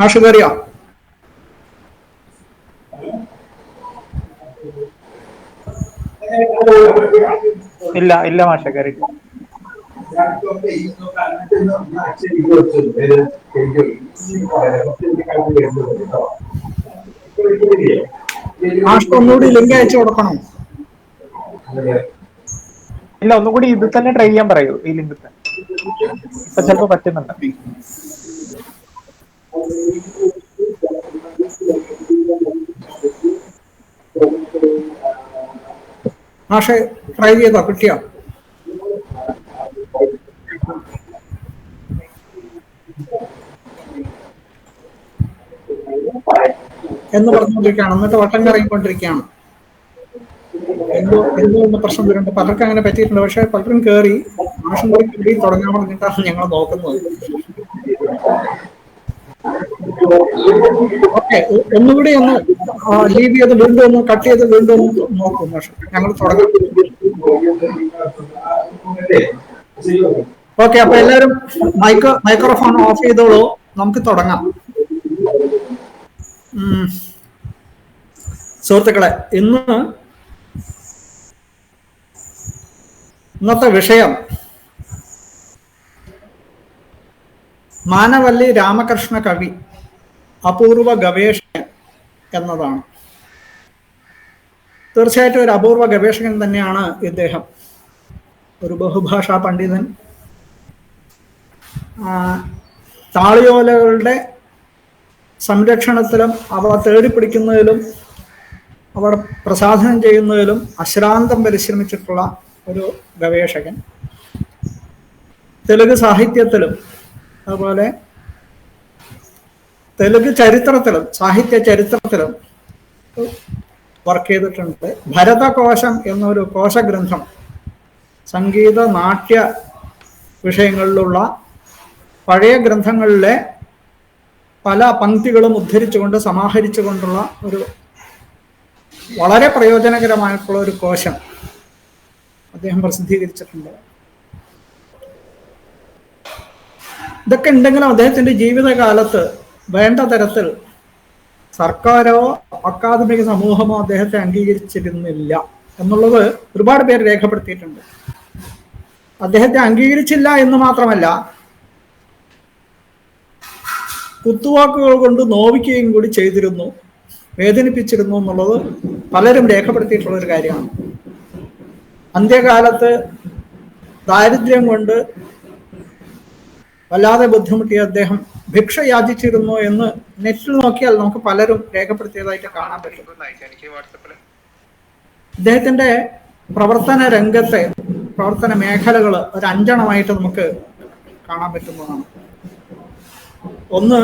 മാഷ് കയറിയോ? ഇല്ല ഇല്ല മാഷെ കയറിയിട്ടില്ല. മാഷ് ഒന്നുകൂടി ലിങ്ക് അയച്ചു കൊടുക്കണം. ഇല്ല, ഒന്നുകൂടി ഇത് തന്നെ ട്രൈ ചെയ്യാൻ പറയൂ. ഈ ലിങ്ക് തന്നെ ഇപ്പൊ ചിലപ്പോ പറ്റുന്നുണ്ട്. മാഷെ ട്രൈ ചെയ്തോ? കിട്ടിയോ? എന്ന് പറഞ്ഞുകൊണ്ടിരിക്കുകയാണ്. എന്നിട്ട് വട്ടം കറങ്ങിക്കൊണ്ടിരിക്കുകയാണ്. എന്തുകൊണ്ട് പ്രശ്നം വരുന്നുണ്ട്? പലർക്കും അങ്ങനെ പറ്റിയിട്ടുണ്ട്. പക്ഷെ പലരും കയറി മാഷം കൂടി കൂടി തുടങ്ങാൻ പറഞ്ഞിട്ടാണ് ഞങ്ങൾ നോക്കുന്നത്. ഓക്കെ, ഒന്നുകൂടി ഒന്ന് ലീവ് ചെയ്ത് വീണ്ടും ഒന്ന് കട്ട് ചെയ്ത് വീണ്ടും ഒന്ന് നോക്കും മാഷം. ഞങ്ങൾ തുടങ്ങാം. ഓക്കെ, അപ്പൊ എല്ലാവരും മൈക്രോഫോൺ ഓഫ് ചെയ്തോളൂ. നമുക്ക് തുടങ്ങാം. സുഹൃത്തുക്കളെ, ഇന്നത്തെ വിഷയം മാനവല്ലി രാമകൃഷ്ണ കവി അപൂർവ ഗവേഷകൻ എന്നതാണ്. തീർച്ചയായിട്ടും ഒരു അപൂർവ ഗവേഷകൻ തന്നെയാണ് ഇദ്ദേഹം. ഒരു ബഹുഭാഷാ പണ്ഡിതൻ, താളിയോലകളുടെ സംരക്ഷണത്തിലും അവ തേടിപ്പിടിക്കുന്നതിലും അവർ പ്രസാധനം ചെയ്യുന്നതിലും അശ്രാന്തം പരിശ്രമിച്ചിട്ടുള്ള ഒരു ഗവേഷകൻ. തെലുങ്ക് സാഹിത്യത്തിലും അതുപോലെ തെലുങ്ക് ചരിത്രത്തിലും സാഹിത്യ ചരിത്രത്തിലും വർക്ക് ചെയ്തിട്ടുണ്ട്. ഭരതകോശം എന്നൊരു കോശഗ്രന്ഥം സംഗീത നാട്യ വിഷയങ്ങളിലുള്ള പഴയ ഗ്രന്ഥങ്ങളിലെ പല പംക്തികളും ഉദ്ധരിച്ചുകൊണ്ട് സമാഹരിച്ചുകൊണ്ടുള്ള ഒരു വളരെ പ്രയോജനകരമായിട്ടുള്ള ഒരു കോശം അദ്ദേഹം പ്രസിദ്ധീകരിച്ചിട്ടുണ്ട്. ഇതൊക്കെ ഉണ്ടെങ്കിലും അദ്ദേഹത്തിൻ്റെ ജീവിതകാലത്ത് വേണ്ട തരത്തിൽ സർക്കാരോ അക്കാദമിക സമൂഹമോ അദ്ദേഹത്തെ അംഗീകരിച്ചിരുന്നില്ല എന്നുള്ളത് ഒരുപാട് പേര് രേഖപ്പെടുത്തിയിട്ടുണ്ട്. അദ്ദേഹത്തെ അംഗീകരിച്ചില്ല എന്ന് മാത്രമല്ല, കുത്തുവാക്കുകൾ കൊണ്ട് നോവിക്കുകയും കൂടി ചെയ്തിരുന്നു, വേദനിപ്പിച്ചിരുന്നു എന്നുള്ളത് പലരും രേഖപ്പെടുത്തിയിട്ടുള്ള ഒരു കാര്യമാണ്. അന്ത്യകാലത്ത് ദാരിദ്ര്യം കൊണ്ട് വല്ലാതെ ബുദ്ധിമുട്ടിയ അദ്ദേഹം ഭിക്ഷ യാചിച്ചിരുന്നു എന്ന് നെറ്റിൽ നോക്കിയാൽ നമുക്ക് പലരും രേഖപ്പെടുത്തിയതായിട്ട് കാണാൻ പറ്റും. അദ്ദേഹത്തിന്റെ പ്രവർത്തന രംഗത്തെ പ്രവർത്തന മേഖലകൾ ഒരു 5 നമുക്ക് കാണാൻ പറ്റുന്നതാണ്. ഒന്ന്,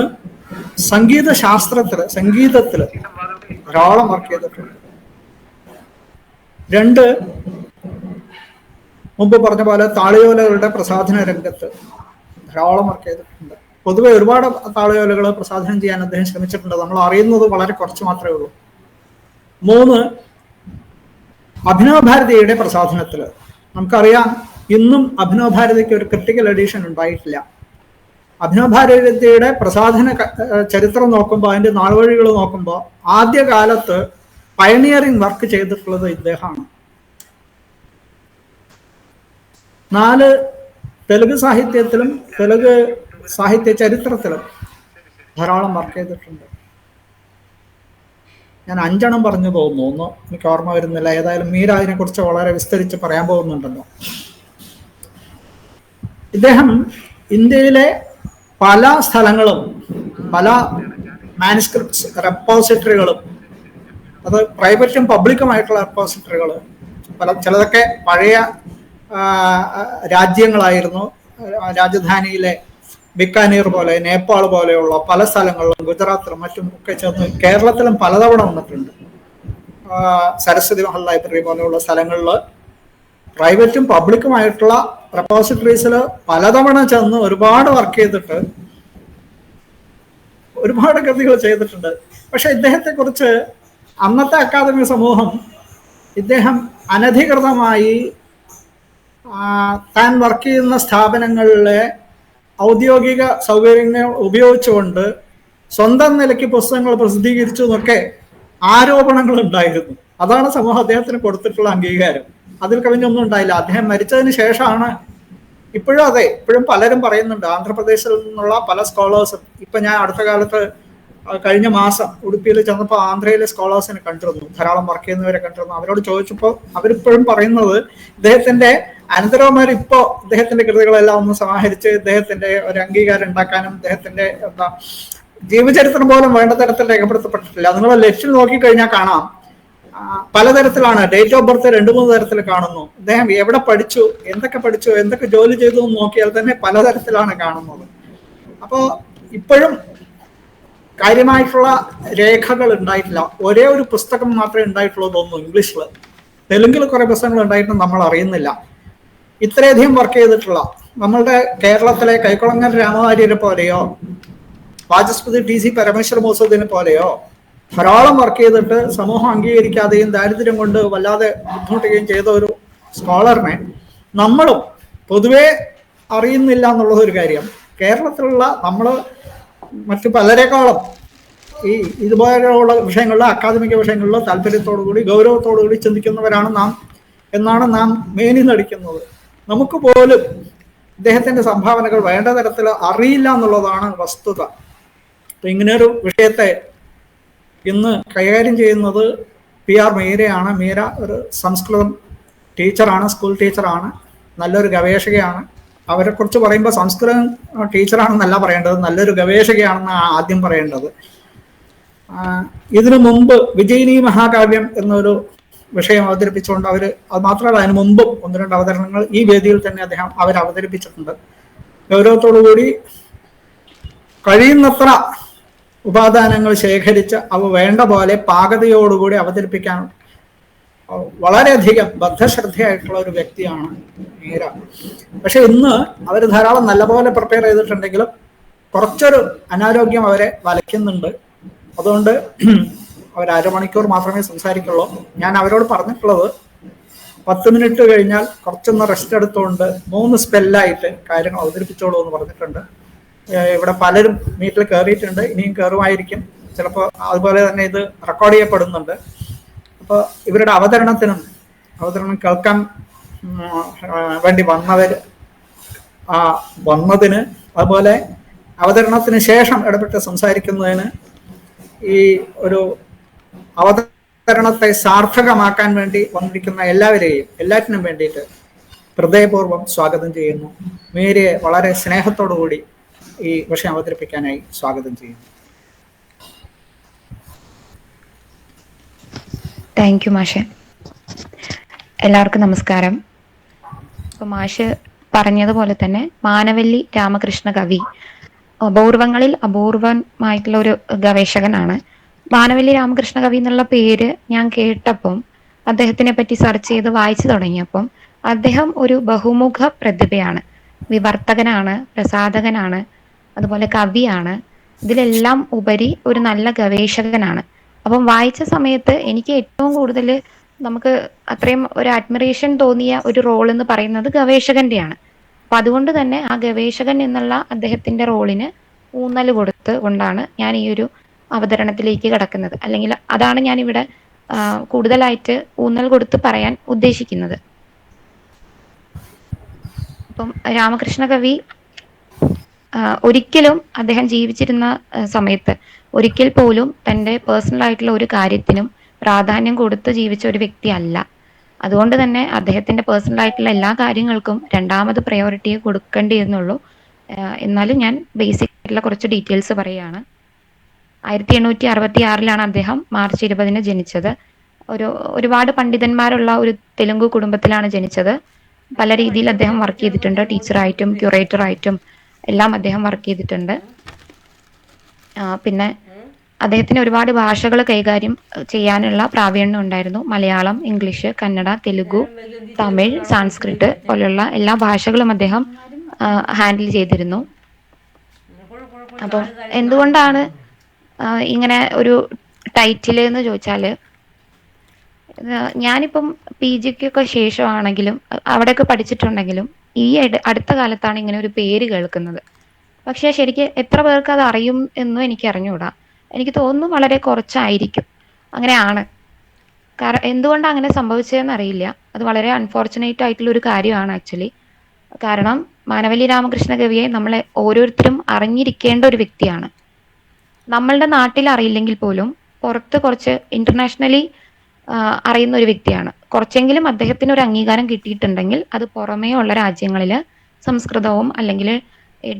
സംഗീതത്തിൽ ധാരാളം വർക്ക് ചെയ്തിട്ടുണ്ട്. 2, മുമ്പ് പറഞ്ഞ പോലെ താളിയോലകളുടെ പ്രസാധന രംഗത്ത് ധാരാളം വർക്ക് ചെയ്തിട്ടുണ്ട്. പൊതുവെ ഒരുപാട് താളിയോലകൾ പ്രസാധനം ചെയ്യാൻ അദ്ദേഹം ശ്രമിച്ചിട്ടുണ്ട്. നമ്മൾ അറിയുന്നത് വളരെ കുറച്ച് മാത്രമേ ഉള്ളൂ. 3, അഭിനവ ഭാരതിയുടെ പ്രസാധനത്തിൽ നമുക്കറിയാം, ഇന്നും അഭിനവ ഭാരതിക്ക് ഒരു ക്രിട്ടിക്കൽ എഡിഷൻ ഉണ്ടായിട്ടില്ല. അഭിനവ ഭാരതിയുടെ പ്രസാധന ചരിത്രം നോക്കുമ്പോൾ, അതിൻ്റെ നാൾവഴികൾ നോക്കുമ്പോൾ, ആദ്യകാലത്ത് പയനിയറിംഗ് വർക്ക് ചെയ്തിട്ടുള്ളത് ഇദ്ദേഹമാണ്. 4, തെലുങ്ക് സാഹിത്യത്തിലും തെലുങ്ക് സാഹിത്യ ചരിത്രത്തിലും ധാരാളം വർക്ക് ചെയ്തിട്ടുണ്ട്. ഞാൻ 5 പറഞ്ഞു തോന്നുന്നു, ഒന്ന് എനിക്ക് ഓർമ്മ വരുന്നില്ല. ഏതായാലും മീര അതിനെക്കുറിച്ച് വളരെ വിസ്തരിച്ച് പറയാൻ പോകുന്നുണ്ടല്ലോ. ഇദ്ദേഹം ഇന്ത്യയിലെ പല സ്ഥലങ്ങളും പല മാനുസ്ക്രിപ്റ്റ്സ് റെപ്പോസിറ്ററികളും, അത് പ്രൈവറ്റും പബ്ലിക്കുമായിട്ടുള്ള റെപ്പോസിറ്ററികൾ, ചിലതൊക്കെ പഴയ രാജ്യങ്ങളായിരുന്നു. രാജധാനിയിലെ ബിക്കാനീർ പോലെ, നേപ്പാൾ പോലെയുള്ള പല സ്ഥലങ്ങളിലും, ഗുജറാത്തിലും മറ്റും ഒക്കെ ചേർന്ന് കേരളത്തിലും പലതവണ വന്നിട്ടുണ്ട്. സരസ്വതി മഹൽ ലൈബ്രറി പോലെയുള്ള സ്ഥലങ്ങളിൽ പ്രൈവറ്റും പബ്ലിക്കുമായിട്ടുള്ള റെപ്പോസിറ്ററീസിൽ പലതവണ ചെന്ന് ഒരുപാട് വർക്ക് ചെയ്തിട്ട് ഒരുപാട് കൃതികൾ ചെയ്തിട്ടുണ്ട്. പക്ഷെ ഇദ്ദേഹത്തെക്കുറിച്ച് അന്നത്തെ അക്കാദമിക സമൂഹം ഇദ്ദേഹം അനധികൃതമായി താൻ വർക്ക് ചെയ്യുന്ന സ്ഥാപനങ്ങളിലെ ഔദ്യോഗിക സൗകര്യങ്ങൾ ഉപയോഗിച്ചുകൊണ്ട് സ്വന്തം നിലയ്ക്ക് പുസ്തകങ്ങൾ പ്രസിദ്ധീകരിച്ചു എന്നൊക്കെ ആരോപണങ്ങൾ ഉണ്ടായിരുന്നു. അതാണ് സമൂഹം അദ്ദേഹത്തിന് കൊടുത്തിട്ടുള്ള അംഗീകാരം. അതിൽ കവിഞ്ഞൊന്നും ഉണ്ടായില്ല. അദ്ദേഹം മരിച്ചതിന് ശേഷമാണ്, ഇപ്പോഴും അതെ, ഇപ്പോഴും പലരും പറയുന്നുണ്ട്, ആന്ധ്രാപ്രദേശിൽ നിന്നുള്ള പല സ്കോളേഴ്സും. ഇപ്പൊ ഞാൻ അടുത്ത കാലത്ത് കഴിഞ്ഞ മാസം ഉടുപ്പിയിൽ ചെന്നപ്പോൾ ആന്ധ്രയിലെ സ്കോളേഴ്സിനെ കണ്ടിരുന്നു, ധാരാളം വർക്ക് ചെയ്യുന്നവരെ കണ്ടിരുന്നു. അവരോട് ചോദിച്ചപ്പോൾ അവരിപ്പോഴും പറയുന്നത് ഇദ്ദേഹത്തിന്റെ അനന്തരവന്മാർ ഇപ്പോൾ ഇദ്ദേഹത്തിന്റെ കൃതികളെല്ലാം ഒന്ന് സമാഹരിച്ച് ഇദ്ദേഹത്തിന്റെ ഒരു അംഗീകാരം ഉണ്ടാക്കാനും ഇദ്ദേഹത്തിന്റെ എന്താ ജീവചരിത്രം പോലും വേണ്ട തരത്തിൽ രേഖപ്പെടുത്തപ്പെട്ടിട്ടില്ല. നിങ്ങൾ ലിസ്റ്റിൽ നോക്കിക്കഴിഞ്ഞാൽ കാണാം, പലതരത്തിലാണ്. ഡേറ്റ് ഓഫ് ബർത്ത് 2-3 തരത്തിൽ കാണുന്നു. അദ്ദേഹം എവിടെ പഠിച്ചു, എന്തൊക്കെ ജോലി ചെയ്തു എന്ന് നോക്കിയാൽ തന്നെ പലതരത്തിലാണ് കാണുന്നത്. അപ്പോൾ ഇപ്പോഴും കാര്യമായിട്ടുള്ള രേഖകൾ ഉണ്ടായിട്ടില്ല. ഒരേ ഒരു പുസ്തകം മാത്രമേ ഉണ്ടായിട്ടുള്ളൂ തോന്നുന്നു ഇംഗ്ലീഷിൽ. തെലുങ്കിൽ കുറെ പുസ്തകങ്ങൾ ഉണ്ടായിട്ടും നമ്മൾ അറിയുന്നില്ല. ഇത്രയധികം വർക്ക് ചെയ്തിട്ടുള്ള നമ്മളുടെ കേരളത്തിലെ കൈക്കുളങ്ങര രാമവാര്യരെ പോലെയോ വാചസ്പതി ടി സി പരമേശ്വര മോസൂദിനെ പോലെയോ ധാരാളം വർക്ക് ചെയ്തിട്ട് സമൂഹം അംഗീകരിക്കാതെയും ദാരിദ്ര്യം കൊണ്ട് വല്ലാതെ ബുദ്ധിമുട്ടുകയും ചെയ്ത ഒരു സ്കോളറിനെ നമ്മളും പൊതുവെ അറിയുന്നില്ല എന്നുള്ളത് ഒരു കാര്യം. കേരളത്തിലുള്ള നമ്മൾ മറ്റു പലരെക്കാളും ഈ ഇതുപോലെയുള്ള വിഷയങ്ങളിൽ, അക്കാദമിക വിഷയങ്ങളിൽ താല്പര്യത്തോടുകൂടി ഗൗരവത്തോടുകൂടി ചിന്തിക്കുന്നവരാണ് നാം എന്നാണ് നാം മേനി നടിക്കുന്നത്. നമുക്ക് പോലും ഇദ്ദേഹത്തിന്റെ സംഭാവനകൾ വേണ്ട തരത്തിൽ അറിയില്ല എന്നുള്ളതാണ് വസ്തുത. ഇങ്ങനെയൊരു വിഷയത്തെ ഇന്ന് കൈകാര്യം ചെയ്യുന്നത് PR മീരയാണ്. മീര ഒരു സംസ്കൃതം ടീച്ചറാണ്, സ്കൂൾ ടീച്ചറാണ്, നല്ലൊരു ഗവേഷകയാണ്. അവരെക്കുറിച്ച് പറയുമ്പോൾ സംസ്കൃതം ടീച്ചറാണെന്നല്ല പറയേണ്ടത്, നല്ലൊരു ഗവേഷകയാണെന്നാണ് ആദ്യം പറയേണ്ടത്. ഇതിനു മുമ്പ് വിജയിനി മഹാകാവ്യം എന്നൊരു വിഷയം അവതരിപ്പിച്ചുകൊണ്ട് അത് മാത്രമല്ല, അതിന് മുമ്പും 1-2 അവതരണങ്ങൾ ഈ വേദിയിൽ തന്നെ അവർ അവതരിപ്പിച്ചിട്ടുണ്ട്. ഗൗരവത്തോടുകൂടി കഴിയുന്നത്ര ഉപാദാനങ്ങൾ ശേഖരിച്ച് അവ വേണ്ട പോലെ പാകതയോടുകൂടി അവതരിപ്പിക്കാൻ വളരെയധികം ബദ്ധശ്രദ്ധയായിട്ടുള്ള ഒരു വ്യക്തിയാണ് മീര. പക്ഷെ ഇന്ന് അവർ ധാരാളം നല്ലപോലെ പ്രിപ്പയർ ചെയ്തിട്ടുണ്ടെങ്കിലും കുറച്ചൊരു അനാരോഗ്യം അവരെ വലയ്ക്കുന്നുണ്ട്. അതുകൊണ്ട് അവർ അരമണിക്കൂർ മാത്രമേ സംസാരിക്കുള്ളൂ. ഞാൻ അവരോട് പറഞ്ഞിട്ടുള്ളത് 10 മിനിറ്റ് കഴിഞ്ഞാൽ കുറച്ചൊന്ന് റെസ്റ്റ് എടുത്തുകൊണ്ട് 3 സ്പെല്ലായിട്ട് കാര്യങ്ങൾ അവതരിപ്പിച്ചോളൂ എന്ന് പറഞ്ഞിട്ടുണ്ട്. ഇവിടെ പലരും മീറ്റിൽ കയറിയിട്ടുണ്ട്, ഇനിയും കയറുമായിരിക്കും ചിലപ്പോൾ. അതുപോലെ തന്നെ ഇത് റെക്കോർഡ് ചെയ്യപ്പെടുന്നുണ്ട്. അപ്പോൾ ഇവരുടെ അവതരണം കേൾക്കാൻ വേണ്ടി വന്നതിന്, അതുപോലെ അവതരണത്തിന് ശേഷം ഇടപെട്ട് സംസാരിക്കുന്നതിന്, ഈ ഒരു അവതരണത്തെ സാർത്ഥകമാക്കാൻ വേണ്ടി വന്നിരിക്കുന്ന എല്ലാറ്റിനും വേണ്ടിയിട്ട് ഹൃദയപൂർവ്വം സ്വാഗതം ചെയ്യുന്നു. മീരയെ വളരെ സ്നേഹത്തോടു കൂടി ഈ വിഷയം അവതരിപ്പിക്കാനായി സ്വാഗതം ചെയ്യുന്നു. താങ്ക് യു മാഷെ. എല്ലാവർക്കും നമസ്കാരം. ഇപ്പൊ മാഷ് പറഞ്ഞതുപോലെ തന്നെ മാനവല്ലി രാമകൃഷ്ണ കവി അപൂർവങ്ങളിൽ അപൂർവമായിട്ടുള്ള ഒരു ഗവേഷകനാണ്. മാനവല്ലി രാമകൃഷ്ണ കവി എന്നുള്ള പേര് ഞാൻ കേട്ടപ്പം, അദ്ദേഹത്തിനെ പറ്റി സെർച്ച് ചെയ്ത് വായിച്ചു തുടങ്ങിയപ്പം, അദ്ദേഹം ഒരു ബഹുമുഖ പ്രതിഭയാണ്. വിവർത്തകനാണ്, പ്രസാധകനാണ്, അതുപോലെ കവിയാണ്. ഇതിലെല്ലാം ഉപരി ഒരു നല്ല ഗവേഷകനാണ്. അപ്പം വായിച്ച സമയത്ത് എനിക്ക് ഏറ്റവും കൂടുതൽ നമുക്ക് അത്രയും ഒരു അഡ്മിറേഷൻ തോന്നിയ ഒരു റോൾ എന്ന് പറയുന്നത് ഗവേഷകന്റെയാണ്. അപ്പൊ അതുകൊണ്ട് തന്നെ ആ ഗവേഷകൻ എന്നുള്ള അദ്ദേഹത്തിന്റെ റോളിന് ഊന്നൽ കൊടുത്ത് കൊണ്ടാണ് ഞാൻ ഈ ഒരു അവതരണത്തിലേക്ക് കടക്കുന്നത്. അല്ലെങ്കിൽ അതാണ് ഞാൻ ഇവിടെ കൂടുതലായിട്ട് ഊന്നൽ കൊടുത്ത് പറയാൻ ഉദ്ദേശിക്കുന്നത്. അപ്പം രാമകൃഷ്ണ കവി ഒരിക്കലും അദ്ദേഹം ജീവിച്ചിരുന്ന സമയത്ത് ഒരിക്കൽ പോലും തൻ്റെ പേഴ്സണൽ ആയിട്ടുള്ള ഒരു കാര്യത്തിനും പ്രാധാന്യം കൊടുത്ത് ജീവിച്ച ഒരു വ്യക്തി അല്ല. അതുകൊണ്ട് തന്നെ അദ്ദേഹത്തിന്റെ പേഴ്സണൽ ആയിട്ടുള്ള എല്ലാ കാര്യങ്ങൾക്കും രണ്ടാമത് പ്രയോറിറ്റിയെ കൊടുക്കേണ്ടിയിരുന്നുള്ളൂ. എന്നാലും ഞാൻ ബേസിക് ആയിട്ടുള്ള കുറച്ച് ഡീറ്റെയിൽസ് പറയുകയാണ്. 1866 അദ്ദേഹം മാർച്ച് 20 ജനിച്ചത്. ഒരുപാട് പണ്ഡിതന്മാരുള്ള ഒരു തെലുങ്ക് കുടുംബത്തിലാണ് ജനിച്ചത്. പല രീതിയിൽ അദ്ദേഹം വർക്ക് ചെയ്തിട്ടുണ്ട്. ടീച്ചറായിട്ടും ക്യൂറേറ്ററായിട്ടും എല്ലാം അദ്ദേഹം വർക്ക് ചെയ്തിട്ടുണ്ട്. പിന്നെ അദ്ദേഹത്തിന് ഒരുപാട് ഭാഷകൾ കൈകാര്യം ചെയ്യാനുള്ള പ്രാവീണ്യം ഉണ്ടായിരുന്നു. മലയാളം, ഇംഗ്ലീഷ്, കന്നഡ, തെലുഗു, തമിഴ്, സാൻസ്ക്രിറ്റ് പോലുള്ള എല്ലാ ഭാഷകളും അദ്ദേഹം ഹാൻഡിൽ ചെയ്തിരുന്നു. അപ്പം എന്തുകൊണ്ടാണ് ഇങ്ങനെ ഒരു ടൈറ്റിൽ എന്ന് ചോദിച്ചാൽ, ഞാനിപ്പം PGക്കൊക്കെ ശേഷമാണെങ്കിലും അവിടെയൊക്കെ പഠിച്ചിട്ടുണ്ടെങ്കിലും ഈ അടുത്ത കാലത്താണ് ഇങ്ങനെ ഒരു പേര് കേൾക്കുന്നത്. പക്ഷെ ശരിക്ക് എത്ര പേർക്ക് അത് അറിയും എന്നും എനിക്ക് അറിഞ്ഞുകൂടാ. എനിക്ക് തോന്നുന്നു വളരെ കുറച്ചായിരിക്കും. അങ്ങനെയാണ്. എന്തുകൊണ്ടാണ് അങ്ങനെ സംഭവിച്ചതെന്ന് അറിയില്ല. അത് വളരെ അൺഫോർച്ചുനേറ്റ് ആയിട്ടുള്ള ഒരു കാര്യമാണ് ആക്ച്വലി. കാരണം മാനവല്ലി രാമകൃഷ്ണ കവിയെ നമ്മളെ ഓരോരുത്തരും അറിഞ്ഞിരിക്കേണ്ട ഒരു വ്യക്തിയാണ്. നമ്മളുടെ നാട്ടിൽ അറിയില്ലെങ്കിൽ പോലും പുറത്ത് കുറച്ച് ഇന്റർനാഷണലി അറിയുന്ന ഒരു വ്യക്തിയാണ്. കുറച്ചെങ്കിലും അദ്ദേഹത്തിന് ഒരു അംഗീകാരം കിട്ടിയിട്ടുണ്ടെങ്കിൽ അത് പുറമേ ഉള്ള രാജ്യങ്ങളിൽ സംസ്കൃതവും അല്ലെങ്കിൽ ഈ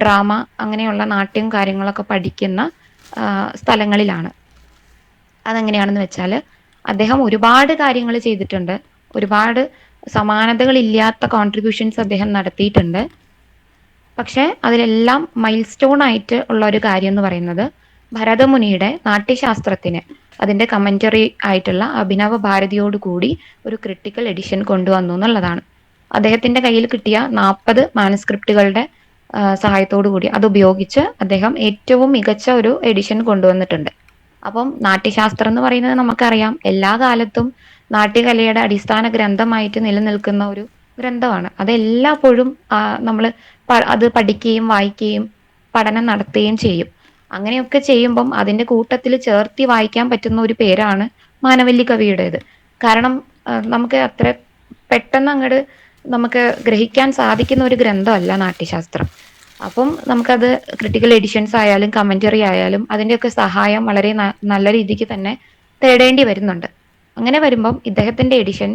ഡ്രാമ അങ്ങനെയുള്ള നാട്യം കാര്യങ്ങളൊക്കെ പഠിക്കുന്ന സ്ഥലങ്ങളിലാണ്. അതെങ്ങനെയാണെന്ന് വെച്ചാൽ അദ്ദേഹം ഒരുപാട് കാര്യങ്ങൾ ചെയ്തിട്ടുണ്ട്. ഒരുപാട് സമാനതകളില്ലാത്ത കോൺട്രിബ്യൂഷൻസ് അദ്ദേഹം നടത്തിയിട്ടുണ്ട്. പക്ഷെ അതിലെല്ലാം മൈൽ സ്റ്റോൺ ആയിട്ട് ഉള്ള ഒരു കാര്യം എന്ന് പറയുന്നത് ഭരതമുനിയുടെ നാട്യശാസ്ത്രത്തിന് അതിന്റെ കമന്ററി ആയിട്ടുള്ള അഭിനവ ഭാരതിയോട് കൂടി ഒരു ക്രിട്ടിക്കൽ എഡിഷൻ കൊണ്ടുവന്നു എന്നുള്ളതാണ്. അദ്ദേഹത്തിന്റെ കയ്യിൽ കിട്ടിയ 40 മാനുസ്ക്രിപ്റ്റുകളുടെ സഹായത്തോടു കൂടി അത് ഉപയോഗിച്ച് അദ്ദേഹം ഏറ്റവും മികച്ച ഒരു എഡിഷൻ കൊണ്ടുവന്നിട്ടുണ്ട്. അപ്പം നാട്യശാസ്ത്രം എന്ന് പറയുന്നത് നമുക്കറിയാം എല്ലാ കാലത്തും നാട്യകലയുടെ അടിസ്ഥാന ഗ്രന്ഥമായിട്ട് നിലനിൽക്കുന്ന ഒരു ഗ്രന്ഥമാണ്. അതെല്ലായ്പ്പോഴും നമ്മൾ അത് പഠിക്കുകയും വായിക്കുകയും പഠനം നടത്തുകയും ചെയ്യും. അങ്ങനെയൊക്കെ ചെയ്യുമ്പം അതിന്റെ കൂട്ടത്തിൽ ചേർത്തി വായിക്കാൻ പറ്റുന്ന ഒരു പേരാണ് മാനവല്ലി കവിയുടേത്. കാരണം നമുക്ക് അത്ര പെട്ടെന്ന് അങ്ങോട്ട് നമുക്ക് ഗ്രഹിക്കാൻ സാധിക്കുന്ന ഒരു ഗ്രന്ഥമല്ല നാട്യശാസ്ത്രം. അപ്പം നമുക്കത് ക്രിട്ടിക്കൽ എഡിഷൻസ് ആയാലും കമന്ററി ആയാലും അതിൻ്റെയൊക്കെ സഹായം വളരെ നല്ല രീതിക്ക് തന്നെ തേടേണ്ടി വരുന്നുണ്ട്. അങ്ങനെ വരുമ്പം ഇദ്ദേഹത്തിന്റെ എഡിഷൻ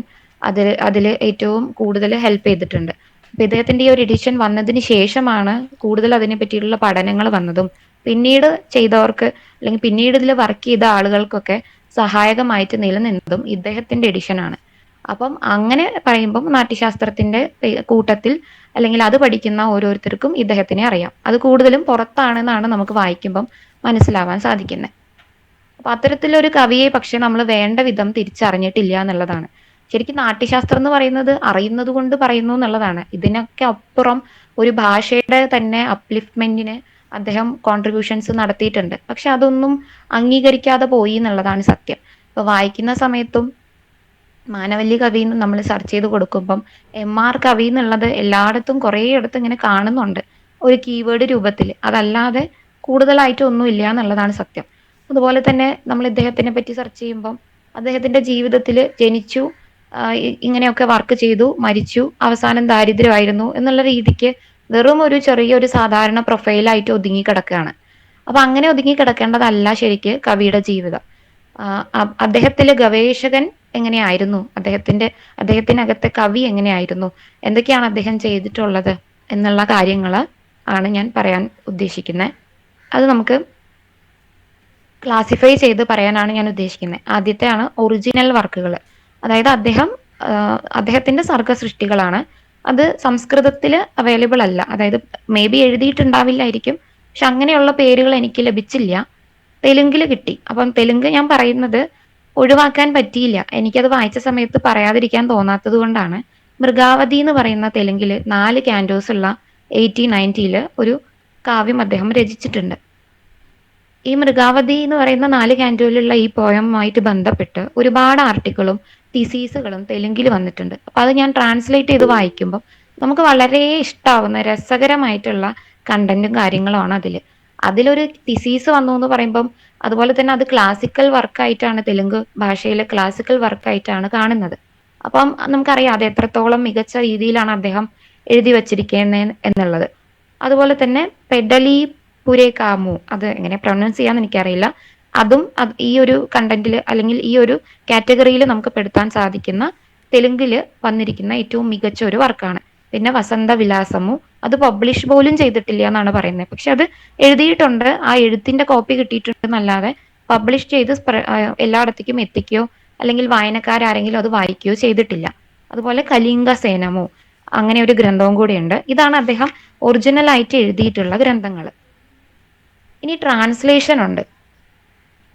അതിൽ ഏറ്റവും കൂടുതൽ ഹെൽപ്പ് ചെയ്തിട്ടുണ്ട്. അപ്പൊ ഇദ്ദേഹത്തിന്റെ ഈ ഒരു എഡിഷൻ വന്നതിന് ശേഷമാണ് കൂടുതൽ അതിനെ പറ്റിയിട്ടുള്ള പഠനങ്ങൾ വന്നതും പിന്നീട് ചെയ്തവർക്ക് അല്ലെങ്കിൽ പിന്നീട് ഇതിൽ വർക്ക് ചെയ്ത ആളുകൾക്കൊക്കെ സഹായകമായിട്ട് നിലനിന്നതും ഇദ്ദേഹത്തിന്റെ എഡിഷനാണ്. അപ്പം അങ്ങനെ പറയുമ്പം നാട്യശാസ്ത്രത്തിന്റെ കൂട്ടത്തിൽ അല്ലെങ്കിൽ അത് പഠിക്കുന്ന ഓരോരുത്തർക്കും ഇദ്ദേഹത്തിനെ അറിയാം. അത് കൂടുതലും പുറത്താണെന്നാണ് നമുക്ക് വായിക്കുമ്പം മനസ്സിലാവാൻ സാധിക്കുന്നത്. അപ്പൊ അത്തരത്തിലൊരു കവിയെ പക്ഷെ നമ്മൾ വേണ്ട വിധം തിരിച്ചറിഞ്ഞിട്ടില്ല എന്നുള്ളതാണ്. ശരിക്കും നാട്യശാസ്ത്രം എന്ന് പറയുന്നത് അറിയുന്നത് കൊണ്ട് പറയുന്നു എന്നുള്ളതാണ്. ഇതിനൊക്കെ അപ്പുറം ഒരു ഭാഷയുടെ തന്നെ അപ്ലിഫ്റ്റ്മെന്റിന് അദ്ദേഹം കോൺട്രിബ്യൂഷൻസ് നടത്തിയിട്ടുണ്ട്. പക്ഷെ അതൊന്നും അംഗീകരിക്കാതെ പോയി എന്നുള്ളതാണ് സത്യം. ഇപ്പൊ വായിക്കുന്ന സമയത്തും മാനവല്ലി കവി എന്ന് നമ്മൾ സെർച്ച് ചെയ്ത് കൊടുക്കുമ്പം MR കവി എന്നുള്ളത് എല്ലായിടത്തും കുറേ ഇടത്ത് ഇങ്ങനെ കാണുന്നുണ്ട് ഒരു കീവേഡ് രൂപത്തിൽ. അതല്ലാതെ കൂടുതലായിട്ട് ഒന്നും ഇല്ല എന്നുള്ളതാണ് സത്യം. അതുപോലെ തന്നെ നമ്മൾ ഇദ്ദേഹത്തിനെ പറ്റി സെർച്ച് ചെയ്യുമ്പം അദ്ദേഹത്തിന്റെ ജീവിതത്തിൽ ജനിച്ചു, ഇങ്ങനെയൊക്കെ വർക്ക് ചെയ്തു, മരിച്ചു, അവസാനം ദാരിദ്ര്യമായിരുന്നു എന്നുള്ള രീതിക്ക് വെറും ഒരു ചെറിയൊരു സാധാരണ പ്രൊഫൈലായിട്ട് ഒതുങ്ങി കിടക്കുകയാണ്. അപ്പൊ അങ്ങനെ ഒതുങ്ങി കിടക്കേണ്ടതല്ല ശരിക്ക് കവിയുടെ ജീവിതം. അദ്ദേഹത്തിലെ ഗവേഷകൻ എങ്ങനെയായിരുന്നു, അദ്ദേഹത്തിനകത്തെ കവി എങ്ങനെയായിരുന്നു, എന്തൊക്കെയാണ് അദ്ദേഹം ചെയ്തിട്ടുള്ളത് എന്നുള്ള കാര്യങ്ങൾ ആണ് ഞാൻ പറയാൻ ഉദ്ദേശിക്കുന്നത്. അത് നമുക്ക് ക്ലാസിഫൈ ചെയ്ത് പറയാനാണ് ഞാൻ ഉദ്ദേശിക്കുന്നത്. ആദ്യത്തെയാണ് ഒറിജിനൽ വർക്കുകൾ. അതായത് അദ്ദേഹത്തിന്റെ സർഗസൃഷ്ടികളാണ്. അത് സംസ്കൃതത്തിൽ അവൈലബിൾ അല്ല. അതായത് മേ ബി എഴുതിയിട്ടുണ്ടാവില്ലായിരിക്കും, പക്ഷെ അങ്ങനെയുള്ള പേരുകൾ എനിക്ക് ലഭിച്ചില്ല. തെലുങ്കിൽ കിട്ടി. അപ്പം തെലുങ്ക് ഞാൻ പറയുന്നത് ഒഴിവാക്കാൻ പറ്റിയില്ല, എനിക്കത് വായിച്ച സമയത്ത് പറയാതിരിക്കാൻ തോന്നാത്തത് കൊണ്ടാണ്. മൃഗാവതി എന്ന് പറയുന്ന തെലുങ്കിൽ 4 ക്യാൻഡോസ് ഉള്ള 1890 ഒരു കാവ്യം അദ്ദേഹം രചിച്ചിട്ടുണ്ട്. ഈ മൃഗാവതി എന്ന് പറയുന്ന 4 ക്യാൻഡോയിലുള്ള ഈ പോയവുമായിട്ട് ബന്ധപ്പെട്ട് ഒരുപാട് ആർട്ടിക്കിളും തിസീസുകളും തെലുങ്കിൽ വന്നിട്ടുണ്ട്. അപ്പൊ അത് ഞാൻ ട്രാൻസ്ലേറ്റ് ചെയ്ത് വായിക്കുമ്പോൾ നമുക്ക് വളരെ ഇഷ്ടാവുന്ന രസകരമായിട്ടുള്ള കണ്ടന്റും കാര്യങ്ങളുമാണ് അതിലൊരു തിസീസ് വന്നു എന്ന് പറയുമ്പം അതുപോലെ തന്നെ അത് ക്ലാസിക്കൽ വർക്കായിട്ടാണ്, തെലുങ്ക് ഭാഷയിലെ ക്ലാസിക്കൽ വർക്കായിട്ടാണ് കാണുന്നത്. അപ്പം നമുക്കറിയാം അത് എത്രത്തോളം മികച്ച രീതിയിലാണ് അദ്ദേഹം എഴുതി വച്ചിരിക്കുന്നത് എന്നുള്ളത്. അതുപോലെ തന്നെ പെഡലി പുരേ കാമു, അത് എങ്ങനെ പ്രൊനൗൺസ് ചെയ്യാന്ന് എനിക്കറിയില്ല, അതും ഈ ഒരു കണ്ടന്റിൽ അല്ലെങ്കിൽ ഈ ഒരു കാറ്റഗറിയിൽ നമുക്ക് പെടുത്താൻ സാധിക്കുന്ന തെലുങ്കിൽ വന്നിരിക്കുന്ന ഏറ്റവും മികച്ച ഒരു വർക്കാണ്. പിന്നെ വസന്ത വിലാസമു, അത് പബ്ലിഷ് പോലും ചെയ്തിട്ടില്ല എന്നാണ് പറയുന്നത്. പക്ഷെ അത് എഴുതിയിട്ടുണ്ട്, ആ എഴുത്തിന്റെ കോപ്പി കിട്ടിയിട്ടുണ്ടെന്നല്ലാതെ പബ്ലിഷ് ചെയ്ത് എല്ലായിടത്തേക്കും എത്തിക്കുകയോ അല്ലെങ്കിൽ വായനക്കാരെങ്കിലും അത് വായിക്കുകയോ ചെയ്തിട്ടില്ല. അതുപോലെ കലിംഗ സേനമോ അങ്ങനെ ഒരു ഗ്രന്ഥവും കൂടിയുണ്ട്. ഇതാണ് അദ്ദേഹം ഒറിജിനൽ ആയിട്ട് എഴുതിയിട്ടുള്ള ഗ്രന്ഥങ്ങൾ. ഇനി ട്രാൻസ്ലേഷൻ ഉണ്ട്.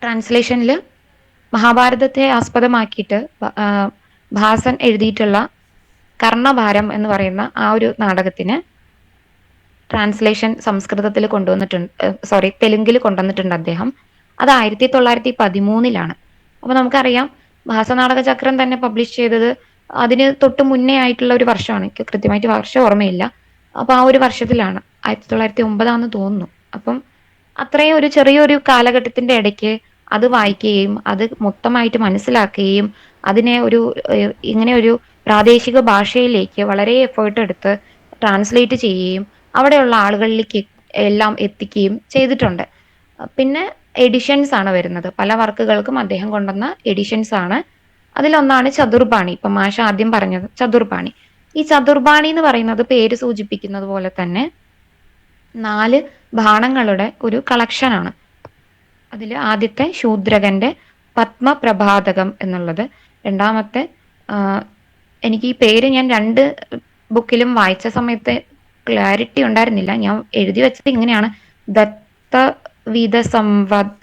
ട്രാൻസ്ലേഷനിൽ മഹാഭാരതത്തെ ആസ്പദമാക്കിയിട്ട് ഭാസൻ എഴുതിയിട്ടുള്ള കർണഭാരം എന്ന് പറയുന്ന ആ ഒരു നാടകത്തിന് ട്രാൻസ്ലേഷൻ സംസ്കൃതത്തിൽ തെലുങ്കിൽ കൊണ്ടുവന്നിട്ടുണ്ട് അദ്ദേഹം. അത് 1913 അപ്പൊ നമുക്കറിയാം ഭാസനാടക ചക്രം തന്നെ പബ്ലിഷ് ചെയ്തത് അതിന് തൊട്ട് മുന്നേ ആയിട്ടുള്ള ഒരു വർഷമാണ്. എനിക്ക് കൃത്യമായിട്ട് വർഷം ഓർമ്മയില്ല. അപ്പൊ ആ ഒരു വർഷത്തിലാണ്. 1909 തോന്നുന്നു. അപ്പം അത്രയും ഒരു ചെറിയൊരു കാലഘട്ടത്തിന്റെ ഇടയ്ക്ക് അത് വായിക്കുകയും അത് മൊത്തമായിട്ട് മനസ്സിലാക്കുകയും അതിനെ ഇങ്ങനെ ഒരു പ്രാദേശിക ഭാഷയിലേക്ക് വളരെ എഫേർട്ട് എടുത്ത് ട്രാൻസ്ലേറ്റ് ചെയ്യുകയും അവിടെയുള്ള ആളുകളിലേക്ക് എല്ലാം എത്തിക്കുകയും ചെയ്തിട്ടുണ്ട്. പിന്നെ എഡിഷൻസ് ആണ് വരുന്നത്. പല വർക്കുകൾക്കും അദ്ദേഹം കൊണ്ടുവന്ന എഡിഷൻസ് ആണ്. അതിലൊന്നാണ് ചതുർബാണി. ഇപ്പൊ മാഷ ആദ്യം പറഞ്ഞത് ചതുർബാണി. ഈ ചതുർബാണി എന്ന് പറയുന്നത് പേര് സൂചിപ്പിക്കുന്നത് പോലെ തന്നെ 4 ബാണങ്ങളുടെ ഒരു കളക്ഷനാണ്. അതിൽ ആദ്യത്തെ ശൂദ്രകന്റെ പത്മപ്രഭാതകം എന്നുള്ളത്, രണ്ടാമത്തെ എനിക്ക് ഈ പേര് ഞാൻ 2 ബുക്കിലും വായിച്ച സമയത്ത് ക്ലാരിറ്റി ഉണ്ടായിരുന്നില്ല. ഞാൻ എഴുതി വെച്ചത് ഇങ്ങനെയാണ്, ദത്തവിധ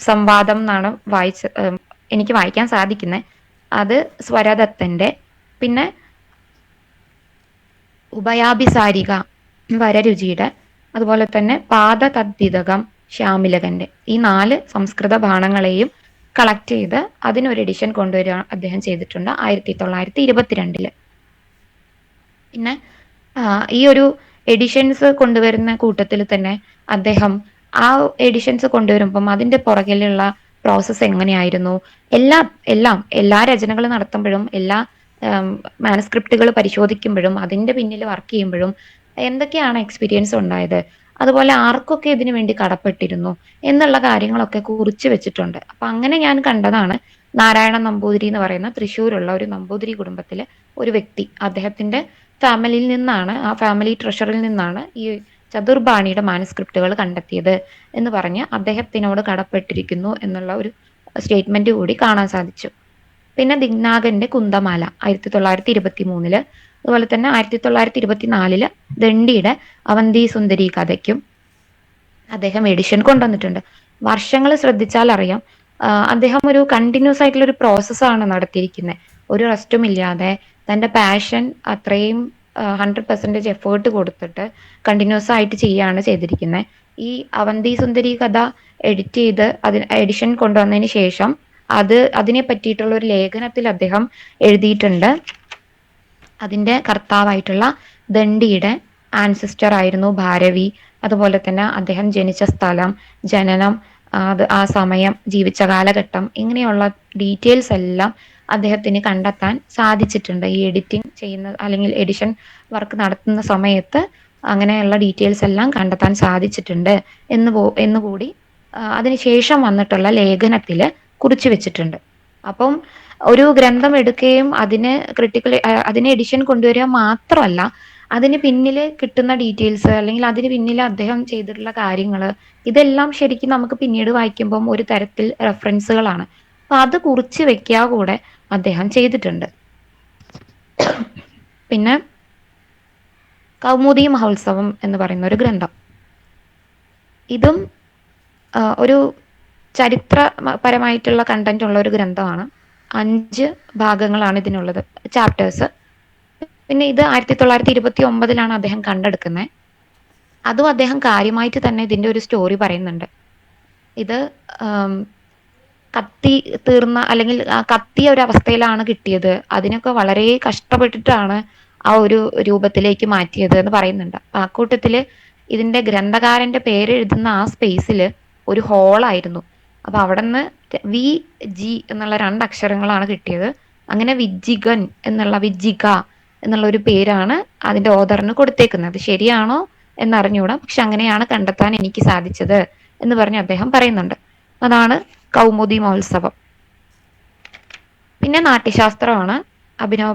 സംവാദം എന്നാണ് എനിക്ക് വായിക്കാൻ സാധിക്കുന്നത്. അത് സ്വരദത്തന്റെ. പിന്നെ ഉഭയാഭിസാരിക വരരുചിയുടെ, അതുപോലെ തന്നെ പാദതദ്ധിതകം ശ്യാമിലകന്റെ. ഈ 4 സംസ്കൃത ബാണങ്ങളെയും കളക്ട് ചെയ്ത് അതിനൊരു എഡിഷൻ കൊണ്ടുവരിക അദ്ദേഹം ചെയ്തിട്ടുണ്ട് 1922. പിന്നെ ഈ ഒരു എഡിഷൻസ് കൊണ്ടുവരുന്ന കൂട്ടത്തിൽ തന്നെ അദ്ദേഹം ആ എഡിഷൻസ് കൊണ്ടുവരുമ്പം അതിന്റെ പുറകിലുള്ള പ്രോസസ്സ് എങ്ങനെയായിരുന്നു, എല്ലാ രചനകൾ നടത്തുമ്പോഴും എല്ലാ മാനസ്ക്രിപ്റ്റുകൾ പരിശോധിക്കുമ്പോഴും അതിന്റെ പിന്നിൽ വർക്ക് ചെയ്യുമ്പോഴും എന്തൊക്കെയാണ് എക്സ്പീരിയൻസ് ഉണ്ടായത്, അതുപോലെ ആർക്കൊക്കെ ഇതിനു വേണ്ടി കടപ്പെട്ടിരുന്നു എന്നുള്ള കാര്യങ്ങളൊക്കെ കുറിച്ച് വെച്ചിട്ടുണ്ട്. അപ്പൊ അങ്ങനെ ഞാൻ കണ്ടതാണ് നാരായണ നമ്പൂതിരി എന്ന് പറയുന്ന തൃശ്ശൂരുള്ള ഒരു നമ്പൂതിരി കുടുംബത്തിലെ ഒരു വ്യക്തി. അദ്ദേഹത്തിന്റെ ഫാമിലിയിൽ നിന്നാണ്, ആ ഫാമിലി ട്രഷറിൽ നിന്നാണ് ഈ ചതുർബാണിയുടെ മാനസ്ക്രിപ്റ്റുകൾ കണ്ടെത്തിയത് എന്ന് പറഞ്ഞ് അദ്ദേഹത്തിനോട് കടപ്പെട്ടിരിക്കുന്നു എന്നുള്ള ഒരു സ്റ്റേറ്റ്മെന്റ് കൂടി കാണാൻ സാധിച്ചു. പിന്നെ ദിഗ്നാഗന്റെ കുന്തമാല 1923, അതുപോലെ തന്നെ 1924 ദണ്ഡിയുടെ അവന്തി സുന്ദരി കഥയ്ക്കും അദ്ദേഹം എഡിഷൻ കൊണ്ടുവന്നിട്ടുണ്ട്. വർഷങ്ങൾ ശ്രദ്ധിച്ചാൽ അറിയാം, അദ്ദേഹം ഒരു കണ്ടിന്യൂസ് ആയിട്ടുള്ള ഒരു പ്രോസസ്സാണ് നടത്തിയിരിക്കുന്നത്. ഒരു റെസ്റ്റും ഇല്ലാതെ തന്റെ പാഷൻ അത്രയും 100% എഫേർട്ട് കൊടുത്തിട്ട് കണ്ടിന്യൂസ് ആയിട്ട് ചെയ്യാണ് ചെയ്തിരിക്കുന്നത്. ഈ അവന്തി സുന്ദരി കഥ എഡിറ്റ് ചെയ്ത് എഡിഷൻ കൊണ്ടുവന്നതിന് ശേഷം അതിനെ പറ്റിയിട്ടുള്ള ഒരു ലേഖനത്തിൽ അദ്ദേഹം എഴുതിയിട്ടുണ്ട്. അതിന്റെ കർത്താവായിട്ടുള്ള ദണ്ഡിയുടെ ആൻസിസ്റ്റർ ആയിരുന്നു ഭാരവി. അതുപോലെ തന്നെ അദ്ദേഹം ജനിച്ച സ്ഥലം, ജനനം, ആ സമയം, ജീവിച്ച കാലഘട്ടം, ഇങ്ങനെയുള്ള ഡീറ്റെയിൽസ് എല്ലാം അദ്ദേഹത്തിന് കണ്ടെത്താൻ സാധിച്ചിട്ടുണ്ട്. ഈ എഡിറ്റിംഗ് ചെയ്യുന്ന അല്ലെങ്കിൽ എഡിഷൻ വർക്ക് നടത്തുന്ന സമയത്ത് അങ്ങനെയുള്ള ഡീറ്റെയിൽസ് എല്ലാം കണ്ടെത്താൻ സാധിച്ചിട്ടുണ്ട് എന്നുകൂടി അതിനുശേഷം വന്നിട്ടുള്ള ലേഖനത്തിൽ കുറിച്ചു വെച്ചിട്ടുണ്ട്. അപ്പം ഒരു ഗ്രന്ഥം എടുക്കുകയും അതിനെ എഡിഷൻ കൊണ്ടുവരിക മാത്രമല്ല, അതിന് പിന്നിൽ കിട്ടുന്ന ഡീറ്റെയിൽസ് അല്ലെങ്കിൽ അതിന് പിന്നിൽ അദ്ദേഹം ചെയ്തിട്ടുള്ള കാര്യങ്ങൾ, ഇതെല്ലാം ശരിക്കും നമുക്ക് പിന്നീട് വായിക്കുമ്പം ഒരു തരത്തിൽ റെഫറൻസുകളാണ്. അപ്പൊ അത് കുറിച്ച് വെക്കുക കൂടെ അദ്ദേഹം ചെയ്തിട്ടുണ്ട്. പിന്നെ കൗമുദി മഹോത്സവം എന്ന് പറയുന്ന ഒരു ഗ്രന്ഥം, ഇതും ഒരു ചരിത്രപരമായിട്ടുള്ള കണ്ടന്റ് ഉള്ള ഒരു ഗ്രന്ഥമാണ്. 5 ഭാഗങ്ങളാണ് ഇതിനുള്ളത്, ചാപ്റ്റേഴ്സ്. പിന്നെ ഇത് 1929 അദ്ദേഹം കണ്ടെടുക്കുന്നത്. അതും അദ്ദേഹം കാര്യമായിട്ട് തന്നെ ഇതിന്റെ ഒരു സ്റ്റോറി പറയുന്നുണ്ട്. ഇത് കത്തി തീർന്ന അല്ലെങ്കിൽ കത്തിയ ഒരു അവസ്ഥയിലാണ് കിട്ടിയത്, അതിനൊക്കെ വളരെ കഷ്ടപ്പെട്ടിട്ടാണ് ആ ഒരു രൂപത്തിലേക്ക് മാറ്റിയത് എന്ന് പറയുന്നുണ്ട്. അപ്പൊ ആ കൂട്ടത്തില് ഇതിന്റെ ഗ്രന്ഥകാരന്റെ പേര് എഴുതുന്ന ആ സ്പേസിൽ ഒരു ഹോളായിരുന്നു. അപ്പൊ അവിടെ നിന്ന് VG എന്നുള്ള 2 അക്ഷരങ്ങളാണ് കിട്ടിയത്. അങ്ങനെ വിജിക എന്നുള്ള ഒരു പേരാണ് അതിന്റെ ഓഥറിന് കൊടുത്തേക്കുന്നത്. ശരിയാണോ എന്നറിഞ്ഞൂടാ, പക്ഷെ അങ്ങനെയാണ് കണ്ടെത്താൻ എനിക്ക് സാധിച്ചത് എന്ന് പറഞ്ഞ് അദ്ദേഹം പറയുന്നുണ്ട്. അതാണ് കൗമുദി മഹോത്സവം. പിന്നെ നാട്യശാസ്ത്രമാണ്. അഭിനവ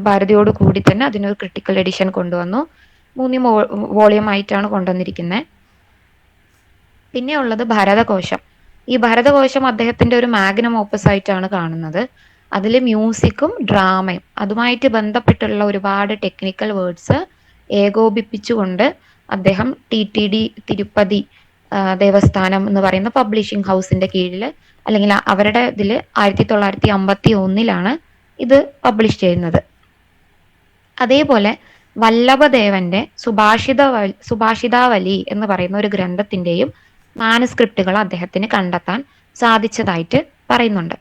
ഭാരതിയോട് കൂടി തന്നെ അതിനൊരു ക്രിട്ടിക്കൽ എഡിഷൻ കൊണ്ടുവന്നു. 3 വോളിയം ആയിട്ടാണ് കൊണ്ടുവന്നിരിക്കുന്നത്. പിന്നെ ഉള്ളത് ഭരതകോശം. ഈ ഭരതകോശം അദ്ദേഹത്തിന്റെ ഒരു മാഗ്നം ഓപ്പസ് ആയിട്ടാണ് കാണുന്നത്. അതിൽ മ്യൂസിക്കും ഡ്രാമയും അതുമായിട്ട് ബന്ധപ്പെട്ടുള്ള ഒരുപാട് ടെക്നിക്കൽ വേർഡ്സ് ഏകോപിപ്പിച്ചുകൊണ്ട് അദ്ദേഹം TTD തിരുപ്പതി ദേവസ്ഥാനം എന്ന് പറയുന്ന പബ്ലിഷിംഗ് ഹൗസിന്റെ കീഴിൽ, അല്ലെങ്കിൽ അവരുടെ ഇതിൽ 1951 ഇത് പബ്ലിഷ് ചെയ്യുന്നത്. അതേപോലെ വല്ലഭദേവന്റെ സുഭാഷിതാവലി എന്ന് പറയുന്ന ഒരു ഗ്രന്ഥത്തിന്റെയും മാനുസ്ക്രിപ്റ്റുകൾ അദ്ദേഹത്തിന് കണ്ടെത്താൻ സാധിച്ചതായിട്ട് പറയുന്നുണ്ട്.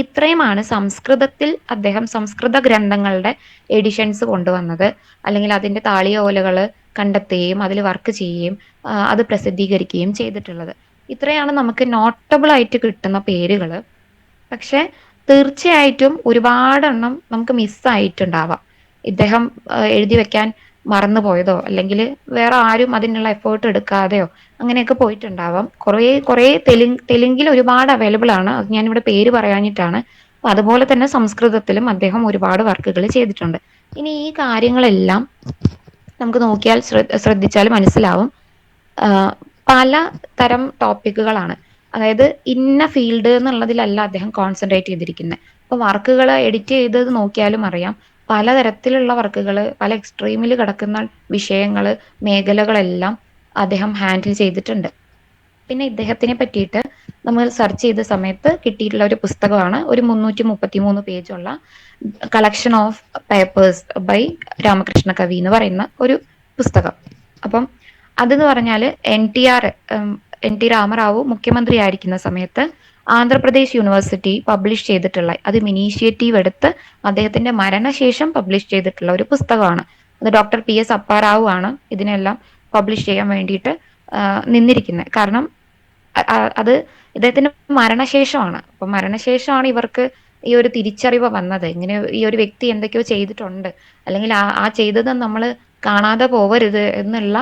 ഇത്രയുമാണ് സംസ്കൃതത്തിൽ അദ്ദേഹം സംസ്കൃത ഗ്രന്ഥങ്ങളുടെ എഡിഷൻസ് കൊണ്ടുവന്നത്, അല്ലെങ്കിൽ അതിന്റെ താളിയോലകൾ കണ്ടെത്തുകയും അതിൽ വർക്ക് ചെയ്യുകയും അത് പ്രസിദ്ധീകരിക്കുകയും ചെയ്തിട്ടുള്ളത്. ഇത്രയാണ് നമുക്ക് നോട്ടബിൾ ആയിട്ട് കിട്ടുന്ന പേരുകൾ. പക്ഷെ തീർച്ചയായിട്ടും ഒരുപാടെണ്ണം നമുക്ക് മിസ്സായിട്ടുണ്ടാവാം. ഇദ്ദേഹം എഴുതി വെക്കാൻ മറന്നു പോയതോ അല്ലെങ്കിൽ വേറെ ആരും അതിനുള്ള എഫേർട്ട് എടുക്കാതെയോ അങ്ങനെയൊക്കെ പോയിട്ടുണ്ടാവാം. കുറേ തെലുങ്കിൽ ഒരുപാട് അവൈലബിൾ ആണ്. അത് ഞാനിവിടെ പേര് പറയാനിട്ടാണ്. അപ്പൊ അതുപോലെ തന്നെ സംസ്കൃതത്തിലും അദ്ദേഹം ഒരുപാട് വർക്കുകൾ ചെയ്തിട്ടുണ്ട്. ഇനി ഈ കാര്യങ്ങളെല്ലാം നമുക്ക് നോക്കിയാൽ ശ്രദ്ധിച്ചാൽ മനസ്സിലാവും പല തരം ടോപ്പിക്കുകളാണ്. അതായത് ഇന്ന ഫീൽഡ് എന്നുള്ളതിലല്ല അദ്ദേഹം കോൺസെൻട്രേറ്റ് ചെയ്തിരിക്കുന്നത്. അപ്പൊ വർക്കുകൾ എഡിറ്റ് ചെയ്തത് നോക്കിയാലും അറിയാം, പലതരത്തിലുള്ള വർക്കുകൾ, പല എക്സ്ട്രീമിൽ കിടക്കുന്ന വിഷയങ്ങൾ, മേഖലകളെല്ലാം അദ്ദേഹം ഹാൻഡിൽ ചെയ്തിട്ടുണ്ട്. പിന്നെ ഇദ്ദേഹത്തിനെ പറ്റിയിട്ട് നമ്മൾ സെർച്ച് ചെയ്ത സമയത്ത് കിട്ടിയിട്ടുള്ള ഒരു പുസ്തകമാണ് ഒരു 333 പേജുള്ള collection of papers by Ramakrishna Kavi എന്ന് പറയുന്ന ഒരു പുസ്തകം. അപ്പം അതെന്ന് പറഞ്ഞാൽ എൻ ടി രാമറാവു മുഖ്യമന്ത്രി ആയിരിക്കുന്ന സമയത്ത് ആന്ധ്രാപ്രദേശ് യൂണിവേഴ്സിറ്റി പബ്ലിഷ് ചെയ്തിട്ടുള്ള, അതും ഇനീഷ്യേറ്റീവ് എടുത്ത് അദ്ദേഹത്തിന്റെ മരണശേഷം പബ്ലിഷ് ചെയ്തിട്ടുള്ള ഒരു പുസ്തകമാണ്. അത് ഡോക്ടർ PS അപ്പാറാവു ആണ് ഇതിനെല്ലാം പബ്ലിഷ് ചെയ്യാൻ വേണ്ടിയിട്ട് നിന്നിരിക്കുന്നത്. കാരണം അത് ഇദ്ദേഹത്തിന്റെ മരണശേഷമാണ്. അപ്പൊ മരണശേഷമാണ് ഇവർക്ക് ഈ ഒരു തിരിച്ചറിവ് വന്നത്. ഇങ്ങനെ ഈ ഒരു വ്യക്തി എന്തൊക്കെയോ ചെയ്തിട്ടുണ്ട്, അല്ലെങ്കിൽ ആ ചെയ്തത് നമ്മൾ കാണാതെ പോവരുത് എന്നുള്ള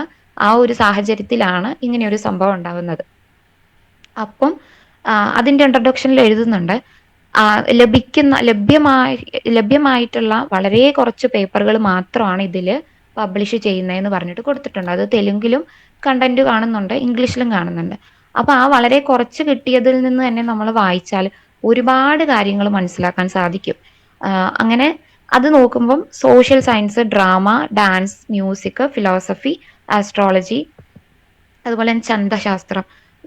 ആ ഒരു സാഹചര്യത്തിലാണ് ഇങ്ങനെ ഒരു സംഭവം ഉണ്ടാകുന്നത്. അപ്പം അതിന്റെ ഇൻട്രൊഡക്ഷനിൽ എഴുതുന്നുണ്ട്, ലഭ്യമായിട്ടുള്ള വളരെ കുറച്ച് പേപ്പറുകൾ മാത്രമാണ് ഇതിൽ പബ്ലിഷ് ചെയ്യുന്നതെന്ന് പറഞ്ഞിട്ട് കൊടുത്തിട്ടുണ്ട്. അത് തെലുങ്കിലും കണ്ടന്റ് കാണുന്നുണ്ട്, ഇംഗ്ലീഷിലും കാണുന്നുണ്ട്. അപ്പൊ ആ വളരെ കുറച്ച് കിട്ടിയതിൽ നിന്ന് തന്നെ നമ്മൾ വായിച്ചാൽ ഒരുപാട് കാര്യങ്ങൾ മനസ്സിലാക്കാൻ സാധിക്കും. അങ്ങനെ അത് നോക്കുമ്പം social science, drama, dance, music, philosophy, astrology, അതുപോലെ തന്നെ ചന്തശാസ്ത്രം,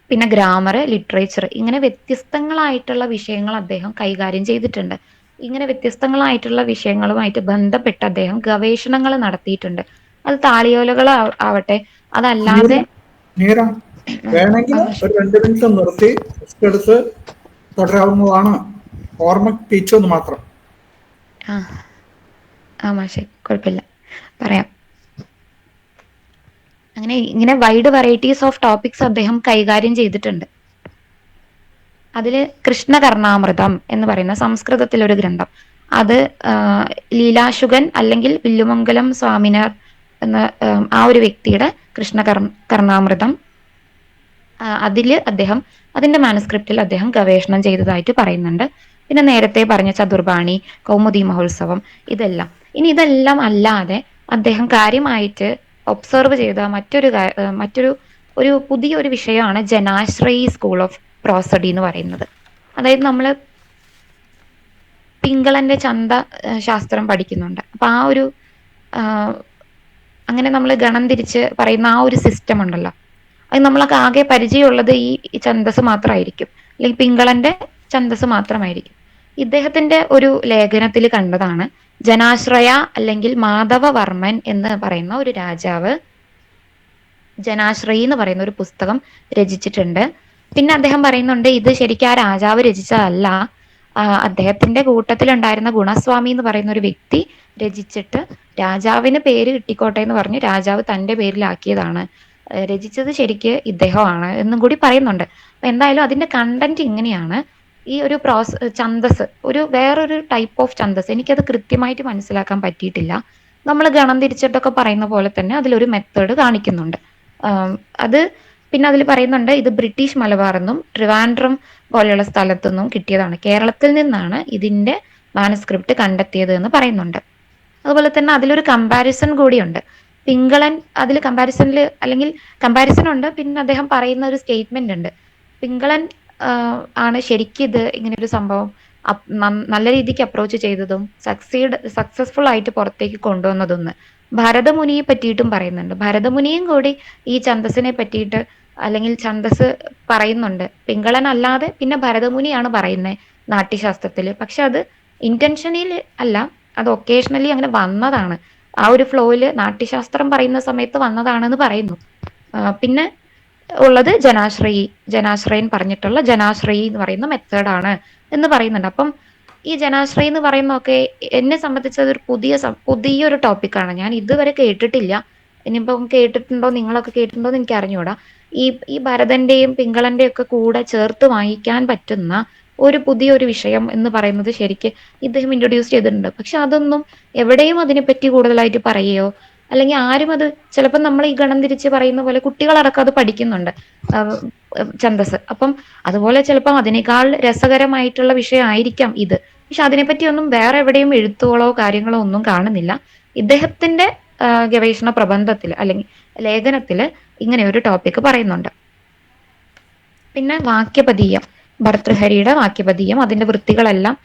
പിന്നെ ഗ്രാമർ, ലിറ്ററേച്ചർ, ഇങ്ങനെ വ്യത്യസ്തങ്ങളായിട്ടുള്ള വിഷയങ്ങൾ അദ്ദേഹം കൈകാര്യം ചെയ്തിട്ടുണ്ട്. ഇങ്ങനെ വ്യത്യസ്തങ്ങളായിട്ടുള്ള വിഷയങ്ങളുമായിട്ട് ബന്ധപ്പെട്ട് അദ്ദേഹം ഗവേഷണങ്ങൾ നടത്തിയിട്ടുണ്ട്. അത് താളിയോലകൾ ആവട്ടെ, അതല്ലാതെ വേണമെങ്കിൽ ഒരു 2 മിനിറ്റ് നിർത്തി എടുത്ത് തുടരാവുന്നതാണ്. ഓർമ്മ ടീച്ചെന്ന് മാത്രം. മാഷെ കുഴപ്പമില്ല, പറയാം. അങ്ങനെ ഇങ്ങനെ വൈഡ് വെറൈറ്റീസ് ഓഫ് ടോപ്പിക്സ് അദ്ദേഹം കൈകാര്യം ചെയ്തിട്ടുണ്ട്. അതില് കൃഷ്ണകർണാമൃതം എന്ന് പറയുന്ന സംസ്കൃതത്തിലൊരു ഗ്രന്ഥം, അത് ലീലാശുകൻ അല്ലെങ്കിൽ വില്ലുമംഗലം സ്വാമിനാർ എന്ന ആ ഒരു വ്യക്തിയുടെ കർണാമൃതം, അതില് അദ്ദേഹം അതിന്റെ മാനുസ്ക്രിപ്റ്റിൽ അദ്ദേഹം ഗവേഷണം ചെയ്തതായിട്ട് പറയുന്നുണ്ട്. പിന്നെ നേരത്തെ പറഞ്ഞ ചതുർബാണി, കൗമുദി മഹോത്സവം, ഇതെല്ലാം. ഇനി ഇതെല്ലാം അല്ലാതെ അദ്ദേഹം കാര്യമായിട്ട് ഒബ്സർവ് ചെയ്ത മറ്റൊരു പുതിയൊരു വിഷയമാണ് ജനാശ്രയി സ്കൂൾ ഓഫ് പ്രോസഡി എന്ന് പറയുന്നത്. അതായത് നമ്മൾ പിങ്കളന്റെ ചന്ത ശാസ്ത്രം പഠിക്കുന്നുണ്ട്. അപ്പൊ ആ ഒരു അങ്ങനെ നമ്മൾ ഗണം തിരിച്ച് പറയുന്ന ആ ഒരു സിസ്റ്റം ഉണ്ടല്ലോ, അത് നമ്മളൊക്കെ ആകെ പരിചയമുള്ളത് ഈ ഛന്ദസ് മാത്രമായിരിക്കും, അല്ലെങ്കിൽ പിങ്കളന്റെ ഛന്ദസ് മാത്രമായിരിക്കും. ഇദ്ദേഹത്തിന്റെ ഒരു ലേഖനത്തിൽ കണ്ടതാണ്, ജനാശ്രയ അല്ലെങ്കിൽ മാധവവർമ്മൻ എന്ന് പറയുന്ന ഒരു രാജാവ് ജനാശ്രയി എന്ന് പറയുന്ന ഒരു പുസ്തകം രചിച്ചിട്ടുണ്ട്. പിന്നെ അദ്ദേഹം പറയുന്നുണ്ട്, ഇത് ശരിക്കും ആ രാജാവ് രചിച്ചതല്ല, അദ്ദേഹത്തിന്റെ കൂട്ടത്തിലുണ്ടായിരുന്ന ഗുണസ്വാമി എന്ന് പറയുന്ന ഒരു വ്യക്തി രചിച്ചിട്ട് രാജാവിന് പേര് കിട്ടിക്കോട്ടെ എന്ന് പറഞ്ഞ് രാജാവ് തന്റെ പേരിലാക്കിയതാണ്, രചിച്ചത് ശരിക്ക് ഇദ്ദേഹമാണ് എന്നും കൂടി പറയുന്നുണ്ട്. അപ്പൊ എന്തായാലും അതിന്റെ കണ്ടന്റ് ഇങ്ങനെയാണ്. ഈ ഒരു ഛന്ദസ്, വേറൊരു ടൈപ്പ് ഓഫ് ഛന്ദസ്, എനിക്കത് കൃത്യമായിട്ട് മനസ്സിലാക്കാൻ പറ്റിയിട്ടില്ല. നമ്മൾ ഗണം തിരിച്ചിട്ടൊക്കെ പറയുന്ന പോലെ തന്നെ അതിലൊരു മെത്തേഡ് കാണിക്കുന്നുണ്ട്. അത് പിന്നെ അതിൽ പറയുന്നുണ്ട്, ഇത് ബ്രിട്ടീഷ് മലബാർ എന്നും ട്രിവാൻഡ്രം പോലെയുള്ള സ്ഥലത്തുനിന്നും കിട്ടിയതാണ്, കേരളത്തിൽ നിന്നാണ് ഇതിന്റെ മാനുസ്ക്രിപ്റ്റ് കണ്ടെത്തിയത് എന്ന് പറയുന്നുണ്ട്. അതുപോലെ തന്നെ അതിലൊരു കമ്പാരിസൺ കൂടിയുണ്ട്. പിങ്കളൻ, അതിൽ കമ്പാരിസൺ ഉണ്ട്. പിന്നെ അദ്ദേഹം പറയുന്ന ഒരു സ്റ്റേറ്റ്മെന്റ് ഉണ്ട്, പിങ്കളൻ ആണ് ശരിക്കും ഇത് ഇങ്ങനെ ഒരു സംഭവം നല്ല രീതിക്ക് അപ്രോച്ച് ചെയ്തതും സക്സസ്ഫുൾ ആയിട്ട് പുറത്തേക്ക് കൊണ്ടുവന്നതെന്ന്. ഭരതമുനിയെ പറ്റിയിട്ടും പറയുന്നുണ്ട്. ഭരതമുനിയും കൂടി ഈ ഛന്ദസിനെ പറ്റിയിട്ട് അല്ലെങ്കിൽ ഛന്ദസ് പറയുന്നുണ്ട്. പിങ്കളൻ അല്ലാതെ പിന്നെ ഭരതമുനിയാണ് പറയുന്നത് നാട്യശാസ്ത്രത്തില്. പക്ഷെ അത് ഇന്റൻഷനലി അല്ല, അത് ഒക്കേഷണലി അങ്ങനെ വന്നതാണ്. ആ ഒരു ഫ്ലോയില് നാട്യശാസ്ത്രം പറയുന്ന സമയത്ത് വന്നതാണെന്ന് പറയുന്നു. പിന്നെ ഉള്ളത് ജനാശ്രയൻ പറഞ്ഞിട്ടുള്ള ജനാശ്രയി എന്ന് പറയുന്ന മെത്തേഡാണ് എന്ന് പറയുന്നുണ്ട്. അപ്പം ഈ ജനാശ്രയി എന്ന് പറയുന്നതൊക്കെ എന്നെ സംബന്ധിച്ച് ഒരു പുതിയൊരു ടോപ്പിക്കാണ്. ഞാൻ ഇതുവരെ കേട്ടിട്ടില്ല. ഇനിയിപ്പം കേട്ടിട്ടുണ്ടോ, നിങ്ങളൊക്കെ കേട്ടിട്ടുണ്ടോ എന്ന് എനിക്ക് അറിഞ്ഞൂടാ. ഈ ഈ ഭരതന്റെയും പിങ്കളന്റെയും ഒക്കെ കൂടെ ചേർത്ത് വായിക്കാൻ പറ്റുന്ന ഒരു പുതിയൊരു വിഷയം എന്ന് പറയുന്നത് ശരിക്ക് ഇദ്ദേഹം ഇൻട്രൊഡ്യൂസ് ചെയ്തിട്ടുണ്ട്. പക്ഷെ അതൊന്നും എവിടെയും അതിനെപ്പറ്റി കൂടുതലായിട്ട് പറയുകയോ അല്ലെങ്കിൽ ആരും അത്, ചിലപ്പോൾ നമ്മൾ ഈ ഗണം തിരിച്ച് പറയുന്ന പോലെ കുട്ടികളടക്കം അത് പഠിക്കുന്നുണ്ട് ഛന്ദസ്. അപ്പം അതുപോലെ ചിലപ്പം അതിനേക്കാൾ രസകരമായിട്ടുള്ള വിഷയമായിരിക്കാം ഇത്. പക്ഷെ അതിനെപ്പറ്റി ഒന്നും വേറെ എവിടെയും എഴുത്തുകളോ കാര്യങ്ങളോ ഒന്നും കാണുന്നില്ല. ഇദ്ദേഹത്തിന്റെ ഗവേഷണ പ്രബന്ധത്തിൽ അല്ലെങ്കിൽ ലേഖനത്തിൽ ഇങ്ങനെ ഒരു ടോപ്പിക് പറയുന്നുണ്ട്. പിന്നെ വാക്യപദീയം, ഭർതൃഹരിയുടെ വാക്യപദീയം, അതിന്റെ വൃത്തികളെല്ലാം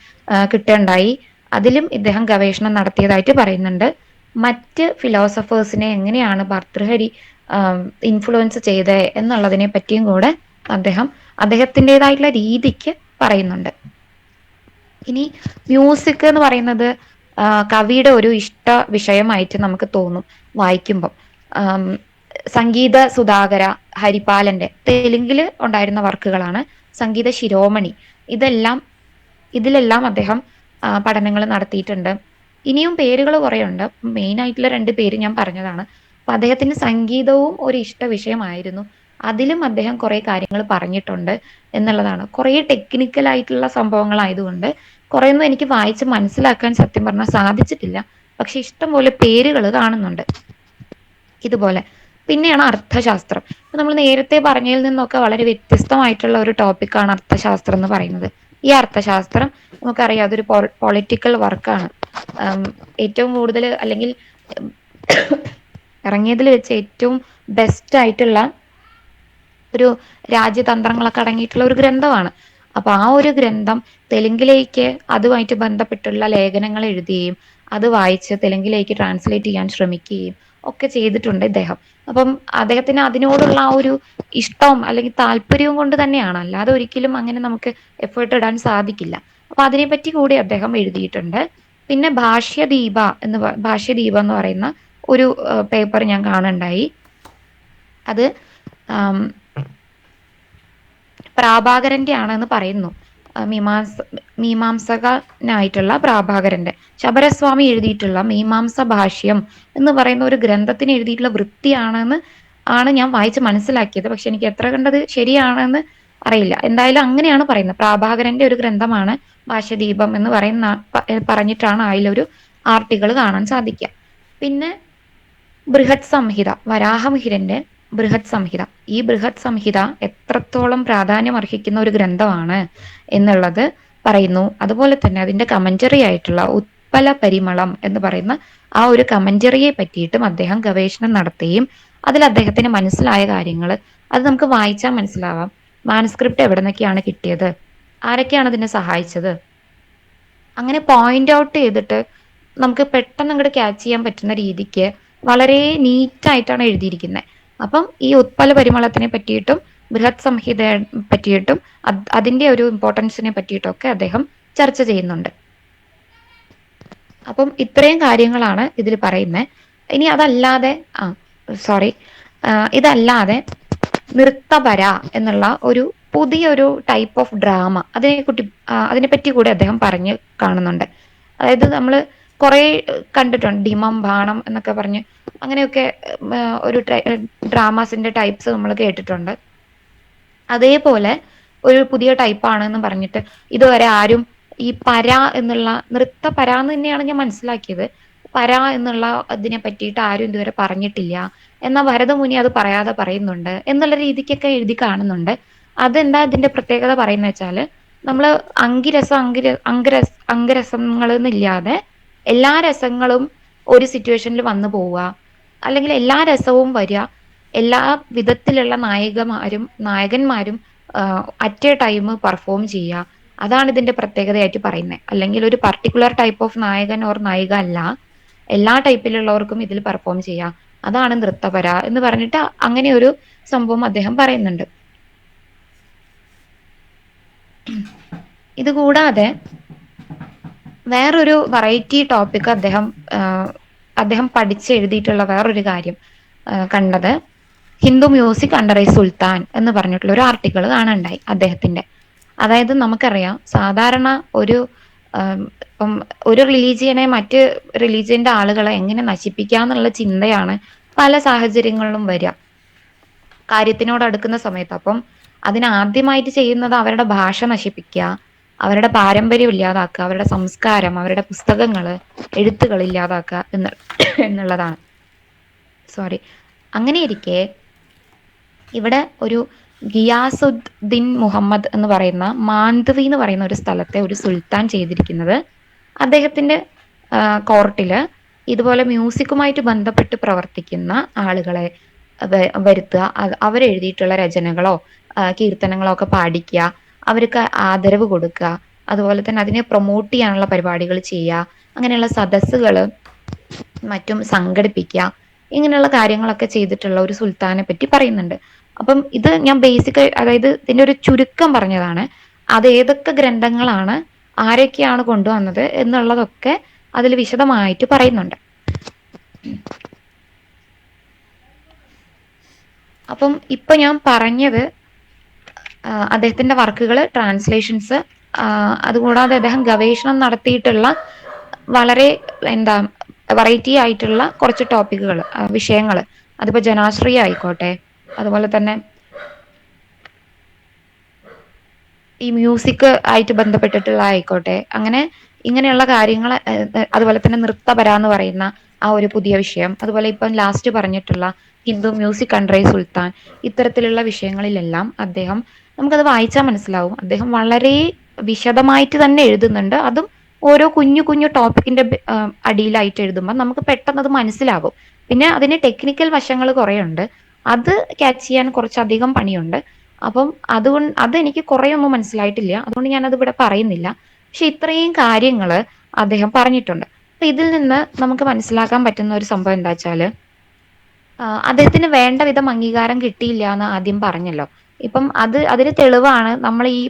കിട്ടുകയുണ്ടായി. അതിലും ഇദ്ദേഹം ഗവേഷണം നടത്തിയതായിട്ട് പറയുന്നുണ്ട്. മറ്റ് ഫിലോസഫേഴ്സിനെ എങ്ങനെയാണ് ഭർതൃഹരി ഇൻഫ്ലുവൻസ് ചെയ്തത് എന്നുള്ളതിനെ പറ്റിയും കൂടെ അദ്ദേഹത്തിൻ്റെതായിട്ടുള്ള രീതിക്ക് പറയുന്നുണ്ട്. ഇനി മ്യൂസിക് എന്ന് പറയുന്നത് കവിയുടെ ഒരു ഇഷ്ട വിഷയമായിട്ട് നമുക്ക് തോന്നും വായിക്കുമ്പം. സംഗീത സുധാകര ഹരിപാലന്റെ തെലുങ്കില് ഉണ്ടായിരുന്ന വർക്കുകളാണ് സംഗീത ശിരോമണി. ഇതിലെല്ലാം അദ്ദേഹം പഠനങ്ങൾ നടത്തിയിട്ടുണ്ട്. ഇനിയും പേരുകൾ കുറെ ഉണ്ട്. മെയിൻ ആയിട്ടുള്ള 2 പേര് ഞാൻ പറഞ്ഞതാണ്. അപ്പൊ അദ്ദേഹത്തിന് സംഗീതവും ഒരു ഇഷ്ട വിഷയമായിരുന്നു. അതിലും അദ്ദേഹം കുറെ കാര്യങ്ങൾ പറഞ്ഞിട്ടുണ്ട് എന്നുള്ളതാണ്. കുറെ ടെക്നിക്കൽ ആയിട്ടുള്ള സംഭവങ്ങളായതുകൊണ്ട് കുറേയൊന്നും എനിക്ക് വായിച്ച് മനസ്സിലാക്കാൻ സത്യം പറഞ്ഞാൽ സാധിച്ചിട്ടില്ല. പക്ഷെ ഇഷ്ടം പോലെ പേരുകൾ കാണുന്നുണ്ട് ഇതുപോലെ. പിന്നെയാണ് അർത്ഥശാസ്ത്രം. നമ്മൾ നേരത്തെ പറഞ്ഞതിൽ നിന്നൊക്കെ വളരെ വ്യത്യസ്തമായിട്ടുള്ള ഒരു ടോപ്പിക്കാണ് അർത്ഥശാസ്ത്രം എന്ന് പറയുന്നത്. ഈ അർത്ഥശാസ്ത്രം നമുക്കറിയാം, അതൊരു പൊളിറ്റിക്കൽ വർക്കാണ്. ഏറ്റവും കൂടുതൽ അല്ലെങ്കിൽ ഇറങ്ങിയതിൽ വെച്ച് ഏറ്റവും ബെസ്റ്റ് ആയിട്ടുള്ള ഒരു രാജ്യതന്ത്രങ്ങളൊക്കെ അടങ്ങിയിട്ടുള്ള ഒരു ഗ്രന്ഥമാണ്. അപ്പൊ ആ ഒരു ഗ്രന്ഥം തെലുങ്കിലേക്ക് അതുമായിട്ട് ബന്ധപ്പെട്ടുള്ള ലേഖനങ്ങൾ എഴുതുകയും അത് വായിച്ച് തെലുങ്കിലേക്ക് ട്രാൻസ്ലേറ്റ് ചെയ്യാൻ ശ്രമിക്കുകയും ഒക്കെ ചെയ്തിട്ടുണ്ട് ഇദ്ദേഹം. അപ്പം അദ്ദേഹത്തിന് അതിനോടുള്ള ആ ഒരു ഇഷ്ടവും അല്ലെങ്കിൽ താല്പര്യവും കൊണ്ട് തന്നെയാണ്, അല്ലാതെ ഒരിക്കലും അങ്ങനെ നമുക്ക് എഫേർട്ട് ഇടാൻ സാധിക്കില്ല. അപ്പൊ അതിനെപ്പറ്റി കൂടി അദ്ദേഹം എഴുതിയിട്ടുണ്ട്. പിന്നെ ഭാഷ്യദീപ എന്ന് പറയുന്ന ഒരു പേപ്പർ ഞാൻ കാണുണ്ടായി. അത് പ്രാഭാകരന്റെ ആണെന്ന് പറയുന്നു. മീമാംസകനായിട്ടുള്ള പ്രാഭാകരന്റെ, ശബരസ്വാമി എഴുതിയിട്ടുള്ള മീമാംസ ഭാഷ്യം എന്ന് പറയുന്ന ഒരു ഗ്രന്ഥത്തിന് എഴുതിയിട്ടുള്ള വൃത്തിയാണെന്ന് ഞാൻ വായിച്ച് മനസ്സിലാക്കിയത്. പക്ഷെ എനിക്ക് എത്ര കണ്ടത് ശരിയാണെന്ന് അറിയില്ല. എന്തായാലും അങ്ങനെയാണ് പറയുന്നത്. പ്രാഭാകരന്റെ ഒരു ഗ്രന്ഥമാണ് ഭാഷ്യദീപം എന്ന് പറഞ്ഞിട്ടാണ് അതിലൊരു ആർട്ടിക്കിൾ കാണാൻ സാധിക്കുക. പിന്നെ ബൃഹത് സംഹിത, വരാഹമിഹിരന്റെ ബൃഹത് സംഹിത. ഈ ബൃഹത് സംഹിത എത്രത്തോളം പ്രാധാന്യം അർഹിക്കുന്ന ഒരു ഗ്രന്ഥമാണ് എന്നുള്ളത് പറയുന്നു. അതുപോലെ തന്നെ അതിന്റെ കമന്ററി ആയിട്ടുള്ള ഉത്പല പരിമളം എന്ന് പറയുന്ന ആ ഒരു കമന്ററിയെ പറ്റിയിട്ടും അദ്ദേഹം ഗവേഷണം നടത്തുകയും അതിൽ അദ്ദേഹത്തിന് മനസ്സിലായ കാര്യങ്ങൾ അത് നമുക്ക് വായിച്ചാൽ മനസ്സിലാവാം. മാനുസ്ക്രിപ്റ്റ് എവിടെ നിന്നൊക്കെയാണ് കിട്ടിയത്, ആരൊക്കെയാണ് അതിനെ സഹായിച്ചത്, അങ്ങനെ പോയിന്റ് ഔട്ട് ചെയ്തിട്ട് നമുക്ക് പെട്ടെന്ന് അങ്ങോട്ട് ക്യാച്ച് ചെയ്യാൻ പറ്റുന്ന രീതിക്ക് വളരെ നീറ്റായിട്ടാണ് എഴുതിയിരിക്കുന്നത്. അപ്പം ഈ ഉത്പല പരിമളത്തിനെ പറ്റിയിട്ടും ബൃഹത് സംഹിതയെ പറ്റിയിട്ടും അതിന്റെ ഒരു ഇമ്പോർട്ടൻസിനെ പറ്റിയിട്ടൊക്കെ അദ്ദേഹം ചർച്ച ചെയ്യുന്നുണ്ട്. അപ്പം ഇത്രയും കാര്യങ്ങളാണ് ഇതിൽ പറയുന്നത്. ഇനി അതല്ലാതെ ഇതല്ലാതെ നൃത്തപര എന്നുള്ള ഒരു പുതിയൊരു ടൈപ്പ് ഓഫ് ഡ്രാമ അതിനെപ്പറ്റി കൂടി അദ്ദേഹം പറഞ്ഞ് കാണുന്നുണ്ട്. അതായത് നമ്മൾ കുറെ കണ്ടിട്ടുണ്ട്, ഡിമം ബാണം എന്നൊക്കെ പറഞ്ഞ് അങ്ങനെയൊക്കെ ഒരു ഡ്രാമാസിന്റെ ടൈപ്സ് നമ്മൾ കേട്ടിട്ടുണ്ട്. അതേപോലെ ഒരു പുതിയ ടൈപ്പാണെന്ന് പറഞ്ഞിട്ട് ഇതുവരെ ആരും ഈ പര എന്നുള്ള നൃത്തപര എന്ന് തന്നെയാണ് ഞാൻ മനസ്സിലാക്കിയത്. പര എന്നുള്ള അതിനെ പറ്റിയിട്ട് ആരും ഇതുവരെ പറഞ്ഞിട്ടില്ല, എന്നാൽ ഭരതമുനി അത് പറയാതെ പറയുന്നുണ്ട് എന്നുള്ള രീതിക്കൊക്കെ എഴുതി കാണുന്നുണ്ട്. അതെന്താ ഇതിന്റെ പ്രത്യേകത പറയുന്നത് വെച്ചാല്, നമ്മള് അംഗരസങ്ങൾ എന്നില്ലാതെ എല്ലാ രസങ്ങളും ഒരു സിറ്റുവേഷനിൽ വന്നു പോവുക, അല്ലെങ്കിൽ എല്ലാ രസവും വരിക, എല്ലാ വിധത്തിലുള്ള നായകന്മാരും അറ്റ് എ ടൈം പെർഫോം ചെയ്യുക. അതാണ് ഇതിന്റെ പ്രത്യേകതയായിട്ട് പറയുന്നത്. അല്ലെങ്കിൽ ഒരു പർട്ടിക്കുലർ ടൈപ്പ് ഓഫ് നായകൻ ഓർ നായിക അല്ല, എല്ലാ ടൈപ്പിലുള്ളവർക്കും ഇതിൽ പെർഫോം ചെയ്യാം. അതാണ് നൃത്തപര എന്ന് പറഞ്ഞിട്ട് അങ്ങനെ ഒരു സംഭവം അദ്ദേഹം പറയുന്നുണ്ട്. ഇത് കൂടാതെ വേറൊരു വെറൈറ്റി ടോപ്പിക് അദ്ദേഹം പഠിച്ചെഴുതിയിട്ടുള്ള വേറൊരു കാര്യം കണ്ടത്, ഹിന്ദു മ്യൂസിക് അണ്ടർ എ സുൽത്താൻ എന്ന് പറഞ്ഞിട്ടുള്ള ഒരു ആർട്ടിക്കിൾ കാണാനുണ്ടായി അദ്ദേഹത്തിന്റെ. അതായത് നമുക്കറിയാം സാധാരണ ഒരു ഇപ്പം ഒരു റിലീജിയനെ മറ്റ് റിലീജിയന്റെ ആളുകളെ എങ്ങനെ നശിപ്പിക്കാന്നുള്ള ചിന്തയാണ് പല സാഹചര്യങ്ങളിലും വരിക കാര്യത്തിനോട് അടുക്കുന്ന സമയത്ത്. അപ്പം അതിനാദ്യമായിട്ട് ചെയ്യുന്നത് അവരുടെ ഭാഷ നശിപ്പിക്കുക, അവരുടെ പാരമ്പര്യം ഇല്ലാതാക്കുക, അവരുടെ സംസ്കാരം, അവരുടെ പുസ്തകങ്ങള്, എഴുത്തുകൾ ഇല്ലാതാക്കുക എന്നുള്ളതാണ്. സോറി. അങ്ങനെയിരിക്കെ ഇവിടെ ഒരു ഗിയാസുദ്ദീൻ മുഹമ്മദ് എന്ന് പറയുന്ന മാൻഡവി എന്ന് പറയുന്ന ഒരു സ്ഥലത്തെ ഒരു സുൽത്താൻ ചെയ്തിരിക്കുന്നത് അദ്ദേഹത്തിന്റെ കോർട്ടില് ഇതുപോലെ മ്യൂസിക്കുമായിട്ട് ബന്ധപ്പെട്ട് പ്രവർത്തിക്കുന്ന ആളുകളെ വരുത്തുക, അവരെഴുതിയിട്ടുള്ള രചനകളോ കീർത്തനങ്ങളോ ഒക്കെ പാടിക്കുക, അവർക്ക് ആദരവ് കൊടുക്കുക, അതുപോലെ തന്നെ അതിനെ പ്രൊമോട്ട് ചെയ്യാനുള്ള പരിപാടികൾ ചെയ്യുക, അങ്ങനെയുള്ള സദസ്സുകൾ മറ്റും സംഘടിപ്പിക്കുക, ഇങ്ങനെയുള്ള കാര്യങ്ങളൊക്കെ ചെയ്തിട്ടുള്ള ഒരു സുൽത്താനെ പറ്റി പറയുന്നുണ്ട്. അപ്പം ഇത് ഞാൻ ബേസിക്, അതായത് ഇതിന്റെ ഒരു ചുരുക്കം പറഞ്ഞതാണ്. അത് ഏതൊക്കെ ഗ്രന്ഥങ്ങളാണ്, ആരൊക്കെയാണ് കൊണ്ടുവന്നത് എന്നുള്ളതൊക്കെ അതിൽ വിശദമായിട്ട് പറയുന്നുണ്ട്. അപ്പം ഇപ്പൊ ഞാൻ പറഞ്ഞത് അദ്ദേഹത്തിന്റെ വർക്കുകൾ, ട്രാൻസ്ലേഷൻസ്, അതുകൂടാതെ അദ്ദേഹം ഗവേഷണം നടത്തിയിട്ടുള്ള വളരെ വെറൈറ്റി ആയിട്ടുള്ള കുറച്ച് ടോപ്പിക്കുകൾ, വിഷയങ്ങൾ, അതിപ്പോ ജനാശ്രയ ആയിക്കോട്ടെ, അതുപോലെ തന്നെ ഈ മ്യൂസിക് ആയിട്ട് ബന്ധപ്പെട്ടിട്ടുള്ള ആയിക്കോട്ടെ, ഇങ്ങനെയുള്ള കാര്യങ്ങൾ, അതുപോലെ തന്നെ നൃത്തപര എന്ന് പറയുന്ന ആ ഒരു പുതിയ വിഷയം, അതുപോലെ ഇപ്പം ലാസ്റ്റ് പറഞ്ഞിട്ടുള്ള ഹിന്ദു മ്യൂസിക് അണ്ടർ എ സുൽത്താൻ, ഇത്തരത്തിലുള്ള വിഷയങ്ങളിലെല്ലാം അദ്ദേഹം, നമുക്കത് വായിച്ചാൽ മനസ്സിലാവും, അദ്ദേഹം വളരെ വിശദമായിട്ട് തന്നെ എഴുതുന്നുണ്ട്. അതും ഓരോ കുഞ്ഞു കുഞ്ഞു ടോപ്പിക്കിന്റെ അടിയിലായിട്ട് എഴുതുമ്പോൾ നമുക്ക് പെട്ടെന്ന് അത് മനസ്സിലാവും. പിന്നെ അതിന് ടെക്നിക്കൽ വശങ്ങൾ കുറേ ഉണ്ട്, അത് ക്യാച്ച് ചെയ്യാൻ കുറച്ചധികം പണിയുണ്ട്. അപ്പം അതെനിക്ക് കുറെ ഒന്നും മനസ്സിലായിട്ടില്ല, അതുകൊണ്ട് ഞാനത് ഇവിടെ പറയുന്നില്ല. പക്ഷെ ഇത്രയും കാര്യങ്ങൾ അദ്ദേഹം പറഞ്ഞിട്ടുണ്ട്. അപ്പൊ ഇതിൽ നിന്ന് നമുക്ക് മനസ്സിലാക്കാൻ പറ്റുന്ന ഒരു സംഭവം എന്താ വെച്ചാല്, അദ്ദേഹത്തിന് വേണ്ട വിധം അംഗീകാരം കിട്ടിയില്ല എന്ന് ആദ്യം പറഞ്ഞല്ലോ. ഇപ്പം അതിന് തെളിവാണ് നമ്മൾ ഈ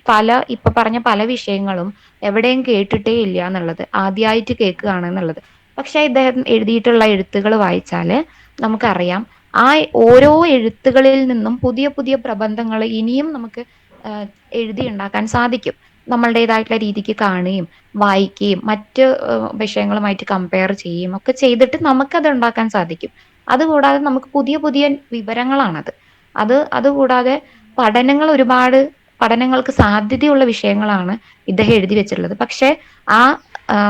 ഇപ്പൊ പറഞ്ഞ പല വിഷയങ്ങളും എവിടെയും കേട്ടിട്ടേ ഇല്ല എന്നുള്ളത്, ആദ്യമായിട്ട് കേൾക്കുകയാണ് എന്നുള്ളത്. പക്ഷെ ഇദ്ദേഹം എഴുതിയിട്ടുള്ള എഴുത്തുകൾ വായിച്ചാല് നമുക്കറിയാം, ആ ഓരോ എഴുത്തുകളിൽ നിന്നും പുതിയ പുതിയ പ്രബന്ധങ്ങൾ ഇനിയും നമുക്ക് എഴുതി ഉണ്ടാക്കാൻ സാധിക്കും. നമ്മളുടേതായിട്ടുള്ള രീതിക്ക് കാണുകയും വായിക്കുകയും മറ്റ് വിഷയങ്ങളുമായിട്ട് കമ്പയർ ചെയ്യുകയും ഒക്കെ ചെയ്തിട്ട് നമുക്കത് ഉണ്ടാക്കാൻ സാധിക്കും. അതുകൂടാതെ നമുക്ക് പുതിയ പുതിയ വിവരങ്ങളാണത്. അതുകൂടാതെ ഒരുപാട് പഠനങ്ങൾക്ക് സാധ്യതയുള്ള വിഷയങ്ങളാണ് ഇദ്ദേഹം എഴുതി വെച്ചിട്ടുള്ളത്. പക്ഷെ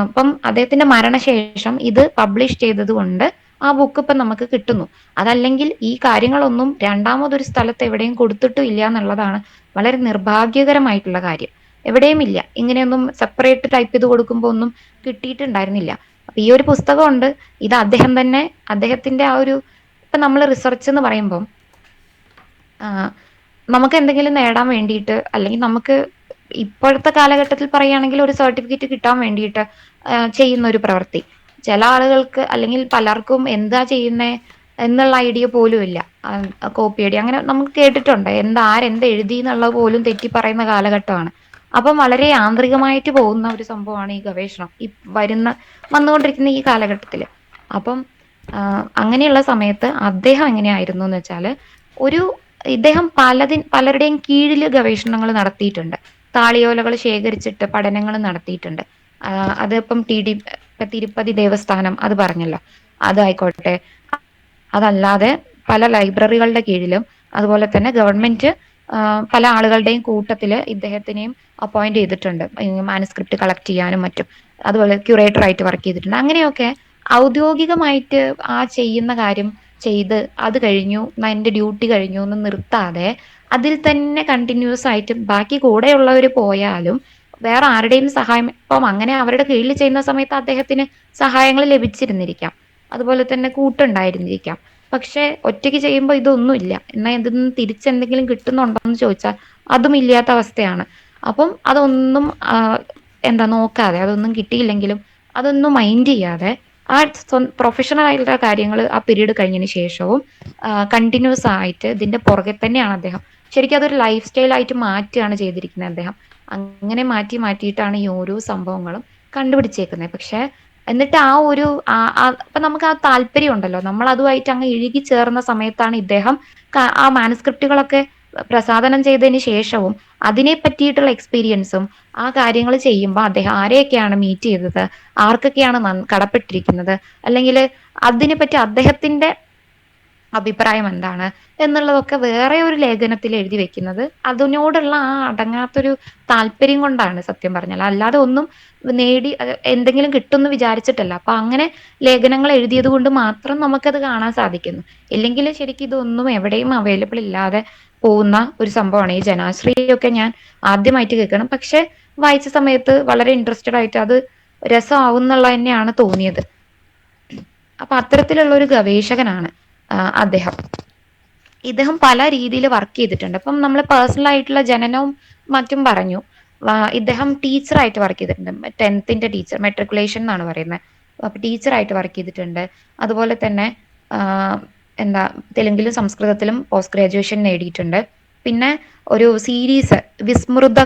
ഇപ്പം അദ്ദേഹത്തിന്റെ മരണശേഷം ഇത് പബ്ലിഷ് ചെയ്തത് കൊണ്ട് ആ ബുക്ക് ഇപ്പം നമുക്ക് കിട്ടുന്നു. അതല്ലെങ്കിൽ ഈ കാര്യങ്ങളൊന്നും രണ്ടാമതൊരു സ്ഥലത്ത് എവിടെയും കൊടുത്തിട്ടും ഇല്ല എന്നുള്ളതാണ് വളരെ നിർഭാഗ്യകരമായിട്ടുള്ള കാര്യം. എവിടെയും ഇല്ല, ഇങ്ങനെയൊന്നും സെപ്പറേറ്റ് ടൈപ്പ് ചെയ്ത് കൊടുക്കുമ്പോൾ ഒന്നും കിട്ടിയിട്ടുണ്ടായിരുന്നില്ല. അപ്പൊ ഈ ഒരു പുസ്തകമുണ്ട്, ഇത് അദ്ദേഹത്തിന്റെ ആ ഒരു, ഇപ്പൊ നമ്മൾ റിസർച്ച് എന്ന് പറയുമ്പം നമുക്ക് എന്തെങ്കിലും നേടാൻ വേണ്ടിയിട്ട്, അല്ലെങ്കിൽ നമുക്ക് ഇപ്പോഴത്തെ കാലഘട്ടത്തിൽ പറയുകയാണെങ്കിൽ ഒരു സർട്ടിഫിക്കറ്റ് കിട്ടാൻ വേണ്ടിയിട്ട് ചെയ്യുന്ന ഒരു പ്രവൃത്തി, ചില ആളുകൾക്ക് അല്ലെങ്കിൽ പലർക്കും എന്താ ചെയ്യുന്നേ എന്നുള്ള ഐഡിയ പോലും ഇല്ല. കോപ്പി അടി അങ്ങനെ നമുക്ക് കേട്ടിട്ടുണ്ട്, ആരെന്ത് എഴുതി എന്നുള്ളത് പോലും തെറ്റി പറയുന്ന കാലഘട്ടമാണ്. അപ്പം വളരെ യാന്ത്രികമായിട്ട് പോകുന്ന ഒരു സംഭവമാണ് ഈ ഗവേഷണം ഈ വന്നുകൊണ്ടിരിക്കുന്ന ഈ കാലഘട്ടത്തില്. അപ്പം അങ്ങനെയുള്ള സമയത്ത് അദ്ദേഹം എങ്ങനെയായിരുന്നു എന്ന് വെച്ചാല്, ഇദ്ദേഹം പലരുടെയും കീഴിൽ ഗവേഷണങ്ങൾ നടത്തിയിട്ടുണ്ട്, താളിയോലകൾ ശേഖരിച്ചിട്ട് പഠനങ്ങൾ നടത്തിയിട്ടുണ്ട്. അതിപ്പം തിരുപ്പതി ദേവസ്ഥാനം അത് പറഞ്ഞല്ലോ, അതായിക്കോട്ടെ, അതല്ലാതെ പല ലൈബ്രറികളുടെ കീഴിലും, അതുപോലെ തന്നെ ഗവൺമെന്റ് പല ആളുകളുടെയും കൂട്ടത്തില് ഇദ്ദേഹത്തിനെയും അപ്പോയിന്റ് ചെയ്തിട്ടുണ്ട് മാനുസ്ക്രിപ്റ്റ് കളക്ട് ചെയ്യാനും മറ്റും. അതുപോലെ ക്യൂറേറ്റർ ആയിട്ട് വർക്ക് ചെയ്തിട്ടുണ്ട്. അങ്ങനെയൊക്കെ ഔദ്യോഗികമായിട്ട് ആ ചെയ്യുന്ന കാര്യം ചെയ്ത് അത് കഴിഞ്ഞു, എന്റെ ഡ്യൂട്ടി കഴിഞ്ഞു എന്ന് നിർത്താതെ അതിൽ തന്നെ കണ്ടിന്യൂസ് ആയിട്ട് ബാക്കി കൂടെയുള്ളവർ പോയാലും വേറെ ആരുടെയും സഹായം, ഇപ്പം അങ്ങനെ അവരുടെ കീഴിൽ ചെയ്യുന്ന സമയത്ത് അദ്ദേഹത്തിന് സഹായങ്ങൾ ലഭിച്ചിരുന്നിരിക്കാം, അതുപോലെ തന്നെ കൂട്ടുണ്ടായിരുന്നിരിക്കാം. പക്ഷെ ഒറ്റയ്ക്ക് ചെയ്യുമ്പോൾ ഇതൊന്നുമില്ല. എന്നാൽ ഇതിന്ന് തിരിച്ചെന്തെങ്കിലും കിട്ടുന്നുണ്ടോ എന്ന് ചോദിച്ചാൽ അതും ഇല്ലാത്ത അവസ്ഥയാണ്. അപ്പം അതൊന്നും നോക്കാതെ, അതൊന്നും കിട്ടിയില്ലെങ്കിലും അതൊന്നും മൈൻഡ് ചെയ്യാതെ ആ പ്രൊഫഷണൽ ആയിട്ടുള്ള കാര്യങ്ങൾ ആ പീരീഡ് കഴിഞ്ഞതിന് ശേഷവും കണ്ടിന്യൂസ് ആയിട്ട് ഇതിന്റെ പുറകെ തന്നെയാണ് അദ്ദേഹം. ശരിക്കും അതൊരു ലൈഫ് സ്റ്റൈൽ ആയിട്ട് മാറ്റുകയാണ് ചെയ്തിരിക്കുന്നത് അദ്ദേഹം. അങ്ങനെ മാറ്റിയിട്ടാണ് ഈ ഓരോ സംഭവങ്ങളും കണ്ടുപിടിച്ചേക്കുന്നത്. പക്ഷെ എന്നിട്ട് ആ ഒരു അപ്പൊ നമുക്ക് ആ താല്പര്യം ഉണ്ടല്ലോ, നമ്മൾ അതുമായിട്ട് അങ്ങ് ഇഴുകി ചേർന്ന സമയത്താണ് ഇദ്ദേഹം ആ മാനുസ്ക്രിപ്റ്റുകളൊക്കെ പ്രസാദനം ചെയ്തതിന് ശേഷവും അതിനെ പറ്റിയിട്ടുള്ള എക്സ്പീരിയൻസും ആ കാര്യങ്ങൾ ചെയ്യുമ്പോൾ അദ്ദേഹം ആരെയൊക്കെയാണ് മീറ്റ് ചെയ്തത്, ആർക്കൊക്കെയാണ് കടപ്പെട്ടിരിക്കുന്നത്, അല്ലെങ്കിൽ അതിനെ പറ്റി അദ്ദേഹത്തിന്റെ അഭിപ്രായം എന്താണ് എന്നുള്ളതൊക്കെ വേറെ ഒരു ലേഖനത്തിൽ എഴുതി വെക്കുന്നത് അതിനോടുള്ള ആ അടങ്ങാത്തൊരു താല്പര്യം കൊണ്ടാണ് സത്യം പറഞ്ഞാൽ. അല്ലാതെ ഒന്നും നേടി എന്തെങ്കിലും കിട്ടുമെന്ന് വിചാരിച്ചിട്ടല്ല. അപ്പൊ അങ്ങനെ ലേഖനങ്ങൾ എഴുതിയത് കൊണ്ട് മാത്രം നമുക്കത് കാണാൻ സാധിക്കുന്നു. ഇല്ലെങ്കിൽ ശരിക്കും ഇതൊന്നും എവിടെയും അവൈലബിൾ ഇല്ലാതെ പോകുന്ന ഒരു സംഭവമാണ് ഈ ജനാശ്രീയൊക്കെ. ഞാൻ ആദ്യമായിട്ട് കേൾക്കണം, പക്ഷെ വായിച്ച സമയത്ത് വളരെ ഇൻട്രസ്റ്റഡ് ആയിട്ട് അത് രസമാവുന്നുള്ള തന്നെയാണ് തോന്നിയത്. അപ്പൊ അത്തരത്തിലുള്ള ഒരു ഗവേഷകനാണ് അദ്ദേഹം. ഇദ്ദേഹം പല രീതിയിൽ വർക്ക് ചെയ്തിട്ടുണ്ട്. അപ്പം നമ്മൾ പേഴ്സണൽ ആയിട്ടുള്ള ജനനവും മറ്റും പറഞ്ഞു. ഇദ്ദേഹം ടീച്ചറായിട്ട് വർക്ക് ചെയ്തിട്ടുണ്ട്. 10th ടീച്ചർ, മെട്രിക്കുലേഷൻ എന്നാണ് പറയുന്നത്. അപ്പൊ ടീച്ചറായിട്ട് വർക്ക് ചെയ്തിട്ടുണ്ട്. അതുപോലെ തന്നെ എന്താ തെലുങ്കിലും സംസ്കൃതത്തിലും പോസ്റ്റ് ഗ്രാജുവേഷൻ നേടിയിട്ടുണ്ട്. പിന്നെ ഒരു സീരീസ് വിസ്മൃത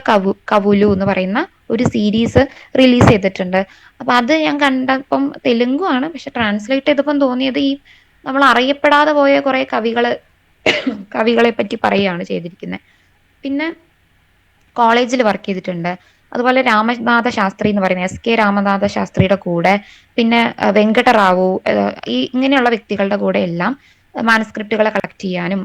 കവുലു എന്ന് പറയുന്ന ഒരു സീരീസ് റിലീസ് ചെയ്തിട്ടുണ്ട്. അപ്പൊ അത് ഞാൻ കണ്ടപ്പം തെലുങ്കു ആണ്, പക്ഷെ ട്രാൻസ്ലേറ്റ് ചെയ്തപ്പം തോന്നിയത് ഈ നമ്മൾ അറിയപ്പെടാതെ പോയ കുറെ കവികളെ പറ്റി പറയുകയാണ് ചെയ്തിരിക്കുന്നത്. പിന്നെ കോളേജിൽ വർക്ക് ചെയ്തിട്ടുണ്ട്. അതുപോലെ രാമനാഥ ശാസ്ത്രി എന്ന് പറയുന്ന SK രാമനാഥ ശാസ്ത്രിയുടെ കൂടെ, പിന്നെ വെങ്കടറാവു, ഇങ്ങനെയുള്ള വ്യക്തികളുടെ കൂടെ എല്ലാം മാനസ്ക്രിപ്റ്റുകളെ കളക്ട് ചെയ്യാനും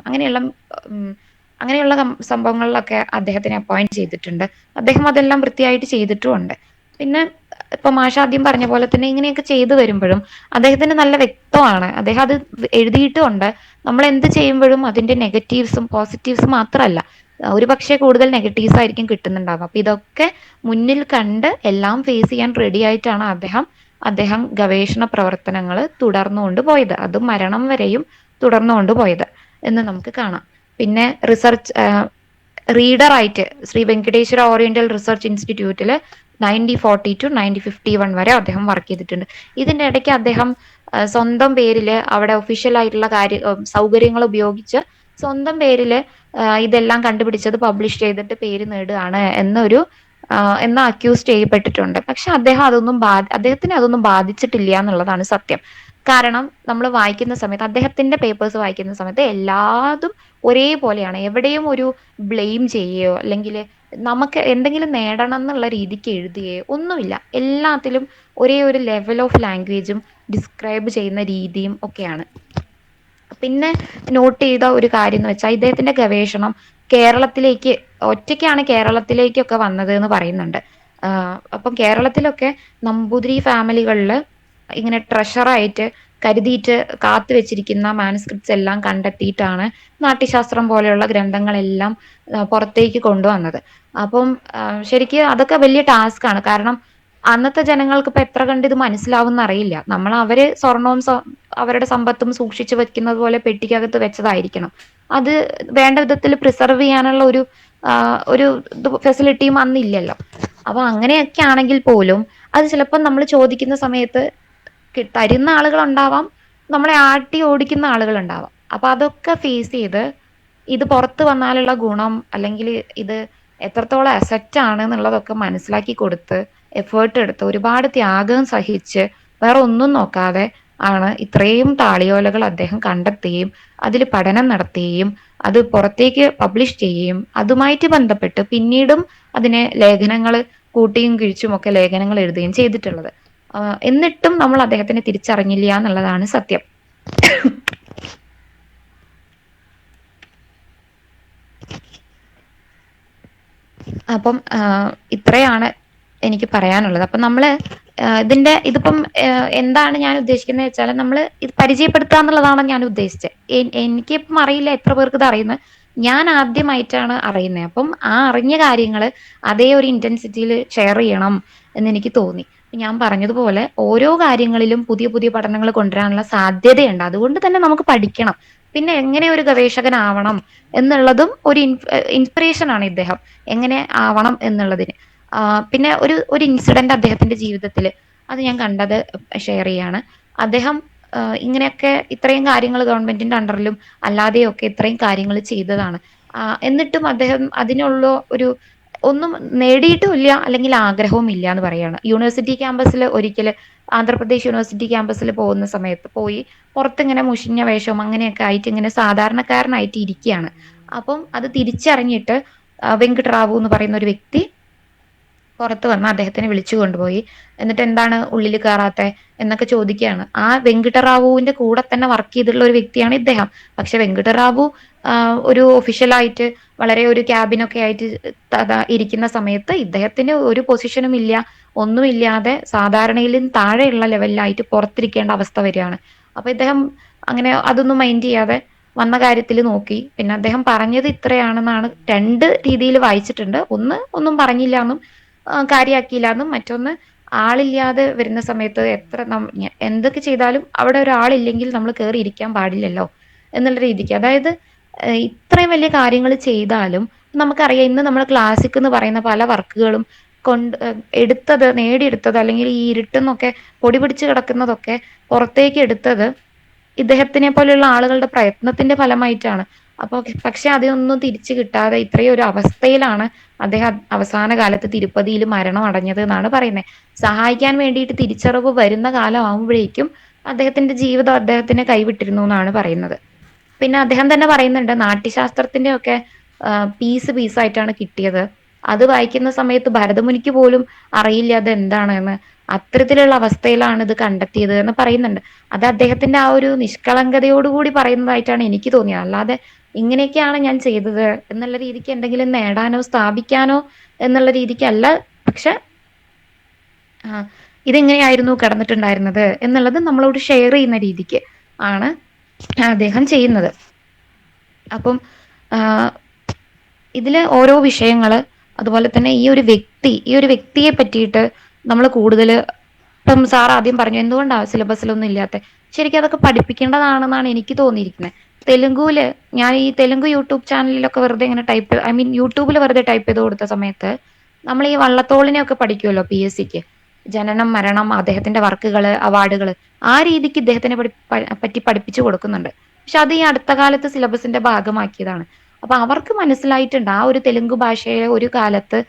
അങ്ങനെയുള്ള സംഭവങ്ങളിലൊക്കെ അദ്ദേഹത്തിനെ അപ്പോയിന്റ് ചെയ്തിട്ടുണ്ട്. അദ്ദേഹം അതെല്ലാം വൃത്തിയായിട്ട് ചെയ്തിട്ടുമുണ്ട്. പിന്നെ ഇപ്പൊ മാഷ ആദ്യം പറഞ്ഞ പോലെ തന്നെ ഇങ്ങനെയൊക്കെ ചെയ്തു വരുമ്പോഴും അദ്ദേഹത്തിന് നല്ല വ്യക്തമാണ്. അദ്ദേഹം അത് എഴുതിയിട്ടുമുണ്ട്. നമ്മൾ എന്ത് ചെയ്യുമ്പോഴും അതിന്റെ നെഗറ്റീവ്സും പോസിറ്റീവ്സും മാത്രമല്ല, ഒരു പക്ഷേ കൂടുതൽ നെഗറ്റീവ്സ് ആയിരിക്കും കിട്ടുന്നുണ്ടാവുക. അപ്പൊ ഇതൊക്കെ മുന്നിൽ കണ്ട് എല്ലാം ഫേസ് ചെയ്യാൻ റെഡി ആയിട്ടാണ് അദ്ദേഹം ഗവേഷണ പ്രവർത്തനങ്ങൾ തുടർന്നുകൊണ്ട് പോയത്. അത് മരണം വരെയും തുടർന്നുകൊണ്ട് പോയത് എന്ന് നമുക്ക് കാണാം. പിന്നെ റീഡറായിട്ട് ശ്രീ വെങ്കടേശ്വര ഓറിയന്റൽ റിസർച്ച് ഇൻസ്റ്റിറ്റ്യൂട്ടിൽ 1940 to 1951 വരെ അദ്ദേഹം വർക്ക് ചെയ്തിട്ടുണ്ട്. ഇതിന്റെ ഇടയ്ക്ക് അദ്ദേഹം സ്വന്തം പേരില് അവിടെ ഒഫീഷ്യൽ ആയിട്ടുള്ള സൗകര്യങ്ങൾ ഉപയോഗിച്ച് സ്വന്തം പേരില് ഇതെല്ലാം കണ്ടുപിടിച്ചത് പബ്ലിഷ് ചെയ്തിട്ട് പേര് നേടുകയാണ് എന്ന അക്യൂസ് ചെയ്യപ്പെട്ടിട്ടുണ്ട്. പക്ഷെ അദ്ദേഹത്തിന് അതൊന്നും ബാധിച്ചിട്ടില്ല എന്നുള്ളതാണ് സത്യം. കാരണം നമ്മൾ വായിക്കുന്ന സമയത്ത്, അദ്ദേഹത്തിന്റെ പേപ്പേഴ്സ് വായിക്കുന്ന സമയത്ത് എല്ലാതും ഒരേപോലെയാണ്. എവിടെയും ഒരു ബ്ലെയിം ചെയ്യുകയോ അല്ലെങ്കിൽ നമുക്ക് എന്തെങ്കിലും നേടണം എന്നുള്ള രീതിക്ക് എഴുതുകയോ ഒന്നുമില്ല. എല്ലാത്തിലും ഒരേ ഒരു ലെവൽ ഓഫ് ലാംഗ്വേജും ഡിസ്ക്രൈബ് ചെയ്യുന്ന രീതിയും ഒക്കെയാണ്. പിന്നെ നോട്ട് ചെയ്ത ഒരു കാര്യം എന്ന് വെച്ചാൽ ഇദ്ദേഹത്തിന്റെ ഗവേഷണം ഒറ്റയ്ക്കാണ് കേരളത്തിലേക്കൊക്കെ വന്നത് എന്ന് പറയുന്നുണ്ട്. അപ്പം കേരളത്തിലൊക്കെ നമ്പൂതിരി ഫാമിലികളിൽ ഇങ്ങനെ ട്രഷറായിട്ട് കരുതിയിട്ട് കാത്തു വെച്ചിരിക്കുന്ന മാനുസ്ക്രിപ്റ്റ്സ് എല്ലാം കണ്ടെത്തിയിട്ടാണ് നാട്യശാസ്ത്രം പോലെയുള്ള ഗ്രന്ഥങ്ങളെല്ലാം പുറത്തേക്ക് കൊണ്ടുവന്നത്. അപ്പം ശരിക്കും അതൊക്കെ വലിയ ടാസ്ക് ആണ്. കാരണം അന്നത്തെ ജനങ്ങൾക്ക് ഇപ്പൊ എത്ര കണ്ട് ഇത് മനസ്സിലാവും അറിയില്ല. അവര് സ്വർണവും അവരുടെ സമ്പത്തും സൂക്ഷിച്ചു വെക്കുന്നത് പോലെ പെട്ടിക്കകത്ത് വെച്ചതായിരിക്കണം. അത് വേണ്ട വിധത്തിൽ പ്രിസർവ് ചെയ്യാനുള്ള ഒരു ഫെസിലിറ്റിയും അന്നില്ലല്ലോ. അപ്പൊ അങ്ങനെയൊക്കെ ആണെങ്കിൽ പോലും അത് ചിലപ്പോൾ നമ്മൾ ചോദിക്കുന്ന സമയത്ത് തരുന്ന ആളുകൾ ഉണ്ടാവാം, നമ്മളെ ആട്ടി ഓടിക്കുന്ന ആളുകൾ ഉണ്ടാവാം. അപ്പൊ അതൊക്കെ ഫേസ് ചെയ്ത് ഇത് പുറത്ത് വന്നാലുള്ള ഗുണം അല്ലെങ്കിൽ ഇത് എത്രത്തോളം അസറ്റ് ആണ് എന്നുള്ളതൊക്കെ മനസ്സിലാക്കി കൊടുത്ത് എഫേർട്ട് എടുത്ത് ഒരുപാട് ത്യാഗം സഹിച്ച് വേറെ ഒന്നും നോക്കാതെ ആണ് ഇത്രയും താളിയോലകൾ അദ്ദേഹം കണ്ടെത്തുകയും അതിൽ പഠനം നടത്തുകയും അത് പുറത്തേക്ക് പബ്ലിഷ് ചെയ്യുകയും അതുമായിട്ട് ബന്ധപ്പെട്ട് പിന്നീടും അതിനെ ലേഖനങ്ങൾ കൂട്ടിയും കിഴിച്ചും ഒക്കെ ലേഖനങ്ങൾ എഴുതുകയും ചെയ്തിട്ടുള്ളത്. എന്നിട്ടും നമ്മൾ അദ്ദേഹത്തിനെ തിരിച്ചറിഞ്ഞില്ല എന്നുള്ളതാണ് സത്യം. അപ്പം ഇത്രയാണ് എനിക്ക് പറയാനുള്ളത്. അപ്പം നമ്മള് ഇതിപ്പം എന്താണ് ഞാൻ ഉദ്ദേശിക്കുന്നത് വെച്ചാൽ നമ്മൾ ഇത് പരിചയപ്പെടുത്തുക എന്നുള്ളതാണ് ഞാൻ ഉദ്ദേശിച്ചത്. എനിക്കിപ്പം അറിയില്ല എത്ര പേർക്ക് ഇത് അറിയുന്നത്. ഞാൻ ആദ്യമായിട്ടാണ് അറിയുന്നത്. അപ്പം ആ അറിഞ്ഞ കാര്യങ്ങൾ അതേ ഒരു ഇന്റൻസിറ്റിയിൽ ഷെയർ ചെയ്യണം എന്ന് എനിക്ക് തോന്നി. ഞാൻ പറഞ്ഞതുപോലെ ഓരോ കാര്യങ്ങളിലും പുതിയ പുതിയ പഠനങ്ങൾ കൊണ്ടുവരാനുള്ള സാധ്യതയുണ്ട്. അതുകൊണ്ട് തന്നെ നമുക്ക് പഠിക്കണം. പിന്നെ എങ്ങനെ ഒരു ഗവേഷകനാവണം എന്നുള്ളതും ഒരു ഇൻസ്പിറേഷൻ ആണ് ഇദ്ദേഹം എങ്ങനെ ആവണം എന്നുള്ളതിന്. പിന്നെ ഒരു ഇൻസിഡന്റ് അദ്ദേഹത്തിന്റെ ജീവിതത്തിൽ അത് ഞാൻ കണ്ടത് ഷെയർ ചെയ്യാണ്. അദ്ദേഹം ഇങ്ങനെയൊക്കെ ഇത്രയും കാര്യങ്ങൾ ഗവൺമെന്റിന്റെ അണ്ടറിലും അല്ലാതെയൊക്കെ ഇത്രയും കാര്യങ്ങൾ ചെയ്തതാണ്. എന്നിട്ടും അദ്ദേഹം അതിനുള്ള ഒരു ഒന്നും നേടിയിട്ടുമില്ല, അല്ലെങ്കിൽ ആഗ്രഹവും ഇല്ല എന്ന് പറയാണ്. യൂണിവേഴ്സിറ്റി ക്യാമ്പസിൽ ഒരിക്കൽ ആന്ധ്രാപ്രദേശ് യൂണിവേഴ്സിറ്റി ക്യാമ്പസിൽ പോകുന്ന സമയത്ത് പോയി പുറത്തിങ്ങനെ മുഷിഞ്ഞ വേഷവും അങ്ങനെയൊക്കെ ആയിട്ട് ഇങ്ങനെ സാധാരണക്കാരനായിട്ട് ഇരിക്കുകയാണ്. അപ്പം അത് തിരിച്ചറിഞ്ഞിട്ട് വെങ്കട്ടറാവു എന്ന് പറയുന്ന ഒരു വ്യക്തി പുറത്ത് വന്ന് അദ്ദേഹത്തിനെ വിളിച്ചു കൊണ്ടുപോയി. എന്നിട്ട് എന്താണ് ഉള്ളിൽ കയറാത്തെ എന്നൊക്കെ ചോദിക്കുകയാണ്. ആ വെങ്കിട്ടറാവുവിന്റെ കൂടെ തന്നെ വർക്ക് ചെയ്തിട്ടുള്ള ഒരു വ്യക്തിയാണ് ഇദ്ദേഹം. പക്ഷെ വെങ്കിട്ടറാവു ഒരു ഒഫീഷ്യലായിട്ട് വളരെ ഒരു ക്യാബിനൊക്കെ ആയിട്ട് ഇരിക്കുന്ന സമയത്ത് ഇദ്ദേഹത്തിന് ഒരു പൊസിഷനും ഇല്ല, ഒന്നുമില്ലാതെ സാധാരണയിലും താഴെയുള്ള ലെവലിലായിട്ട് പുറത്തിരിക്കേണ്ട അവസ്ഥ വരികയാണ്. അപ്പൊ ഇദ്ദേഹം അങ്ങനെ അതൊന്നും മൈൻഡ് ചെയ്യാതെ വന്ന കാര്യത്തിൽ നോക്കി. പിന്നെ അദ്ദേഹം പറഞ്ഞത് ഇത്രയാണെന്നാണ് രണ്ട് രീതിയിൽ വായിച്ചിട്ടുണ്ട്. ഒന്ന്, ഒന്നും പറഞ്ഞില്ല എന്നും കാര്യമാക്കിയില്ല എന്നും. മറ്റൊന്ന്, ആളില്ലാതെ വരുന്ന സമയത്ത് എന്തൊക്കെ ചെയ്താലും അവിടെ ഒരാളില്ലെങ്കിൽ നമ്മൾ കയറി ഇരിക്കാൻ പാടില്ലല്ലോ എന്നുള്ള രീതിക്ക്. അതായത് ഇത്രയും വലിയ കാര്യങ്ങൾ ചെയ്താലും നമുക്കറിയാം, ഇന്ന് നമ്മൾ ക്ലാസിക് എന്ന് പറയുന്ന പല വർക്കുകളും നേടിയെടുത്തത് അല്ലെങ്കിൽ ഈ ഇരുട്ടെന്നൊക്കെ പൊടി പിടിച്ച് കിടക്കുന്നതൊക്കെ പുറത്തേക്ക് എടുത്തത് ഇദ്ദേഹത്തിനെ പോലെയുള്ള ആളുകളുടെ പ്രയത്നത്തിന്റെ ഫലമായിട്ടാണ്. അപ്പൊ പക്ഷെ അതൊന്നും തിരിച്ചു കിട്ടാതെ ഇത്രയും ഒരു അവസ്ഥയിലാണ് അദ്ദേഹം അവസാന കാലത്ത് തിരുപ്പതിയിൽ മരണം അടഞ്ഞത് എന്നാണ് പറയുന്നത്. സഹായിക്കാൻ വേണ്ടിയിട്ട് തിരിച്ചറിവ് വരുന്ന കാലമാകുമ്പോഴേക്കും അദ്ദേഹത്തിന്റെ ജീവിതം അദ്ദേഹത്തിനെ കൈവിട്ടിരുന്നു എന്നാണ് പറയുന്നത്. പിന്നെ അദ്ദേഹം തന്നെ പറയുന്നുണ്ട്, നാട്യശാസ്ത്രത്തിന്റെ ഒക്കെ പീസായിട്ടാണ് കിട്ടിയത്. അത് വായിക്കുന്ന സമയത്ത് ഭരതമുനിക്ക് പോലും അറിയില്ല അത് എന്താണെന്ന്. അത്തരത്തിലുള്ള അവസ്ഥയിലാണ് ഇത് കണ്ടെത്തിയത് എന്ന് പറയുന്നുണ്ട്. അത് അദ്ദേഹത്തിന്റെ ആ ഒരു നിഷ്കളങ്കതയോടുകൂടി പറയുന്നതായിട്ടാണ് എനിക്ക് തോന്നിയത്. അല്ലാതെ ഇങ്ങനെയൊക്കെയാണ് ഞാൻ ചെയ്തത് എന്നുള്ള രീതിക്ക് എന്തെങ്കിലും നേടാനോ സ്ഥാപിക്കാനോ എന്നുള്ള രീതിക്കല്ല. പക്ഷെ ഇതെങ്ങനെയായിരുന്നു കടന്നിട്ടുണ്ടായിരുന്നത് എന്നുള്ളത് നമ്മളോട് ഷെയർ ചെയ്യുന്ന രീതിക്ക് ആണ് അദ്ദേഹം ചെയ്യുന്നത്. അപ്പം ഇതില് ഓരോ വിഷയങ്ങള്, അതുപോലെ തന്നെ ഈ ഒരു വ്യക്തിയെ പറ്റിയിട്ട് നമ്മൾ കൂടുതൽ, ഇപ്പം സാർ ആദ്യം പറഞ്ഞു എന്തുകൊണ്ടാണ് സിലബസിലൊന്നും ഇല്ലാത്ത, ശരിക്കും അതൊക്കെ പഠിപ്പിക്കേണ്ടതാണെന്നാണ് എനിക്ക് തോന്നിയിരിക്കുന്നത്. തെലുങ്കുവില് ഞാൻ ഈ തെലുങ്ക് യൂട്യൂബ് ചാനലിലൊക്കെ വെറുതെ ഇങ്ങനെ യൂട്യൂബിൽ വെറുതെ ടൈപ്പ് ചെയ്ത് കൊടുത്ത സമയത്ത് നമ്മൾ ഈ വള്ളത്തോളിനെയൊക്കെ പഠിക്കുമല്ലോ PSCക്ക്, ജനനം മരണം അദ്ദേഹത്തിന്റെ വർക്കുകള് അവാർഡുകള്, ആ രീതിക്ക് ഇദ്ദേഹത്തിനെ പറ്റി പഠിപ്പിച്ചു കൊടുക്കുന്നുണ്ട്. പക്ഷെ അത് ഈ അടുത്ത കാലത്ത് സിലബസിന്റെ ഭാഗമാക്കിയതാണ്. അപ്പൊ അവർക്ക് മനസ്സിലായിട്ടുണ്ട് ആ ഒരു തെലുങ്ക് ഭാഷയെ ഒരു കാലത്ത്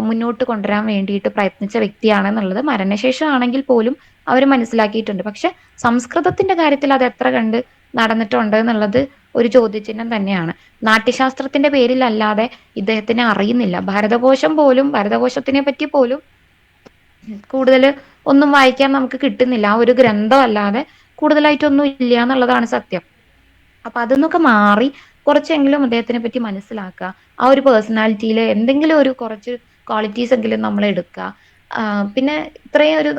മുന്നോട്ട് കൊണ്ടുവരാൻ വേണ്ടിയിട്ട് പ്രയത്നിച്ച വ്യക്തിയാണെന്നുള്ളത്. മരണശേഷം ആണെങ്കിൽ പോലും അവർ മനസ്സിലാക്കിയിട്ടുണ്ട്. പക്ഷെ സംസ്കൃതത്തിന്റെ കാര്യത്തിൽ അത് എത്ര കണ്ട് നടന്നിട്ടുണ്ട് എന്നുള്ളത് ഒരു ചോദ്യചിഹ്നം തന്നെയാണ്. നാട്യശാസ്ത്രത്തിന്റെ പേരിലല്ലാതെ ഇദ്ദേഹത്തിനെ അറിയുന്നില്ല. ഭാരതഘോഷത്തിനെ പറ്റി പോലും കൂടുതൽ ഒന്നും വായിക്കാൻ നമുക്ക് കിട്ടുന്നില്ല. ആ ഒരു ഗ്രന്ഥം അല്ലാതെ കൂടുതലായിട്ടൊന്നും ഇല്ല എന്നുള്ളതാണ് സത്യം. അപ്പൊ അതൊന്നൊക്കെ മാറി കുറച്ചെങ്കിലും അദ്ദേഹത്തിനെ പറ്റി മനസ്സിലാക്കുക. ആ ഒരു പേഴ്സണാലിറ്റിയിൽ എന്തെങ്കിലും ഒരു കുറച്ച് ക്വാളിറ്റീസ് എങ്കിലും നമ്മൾ എടുക്കുക. പിന്നെ ഇത്രയും ഒരു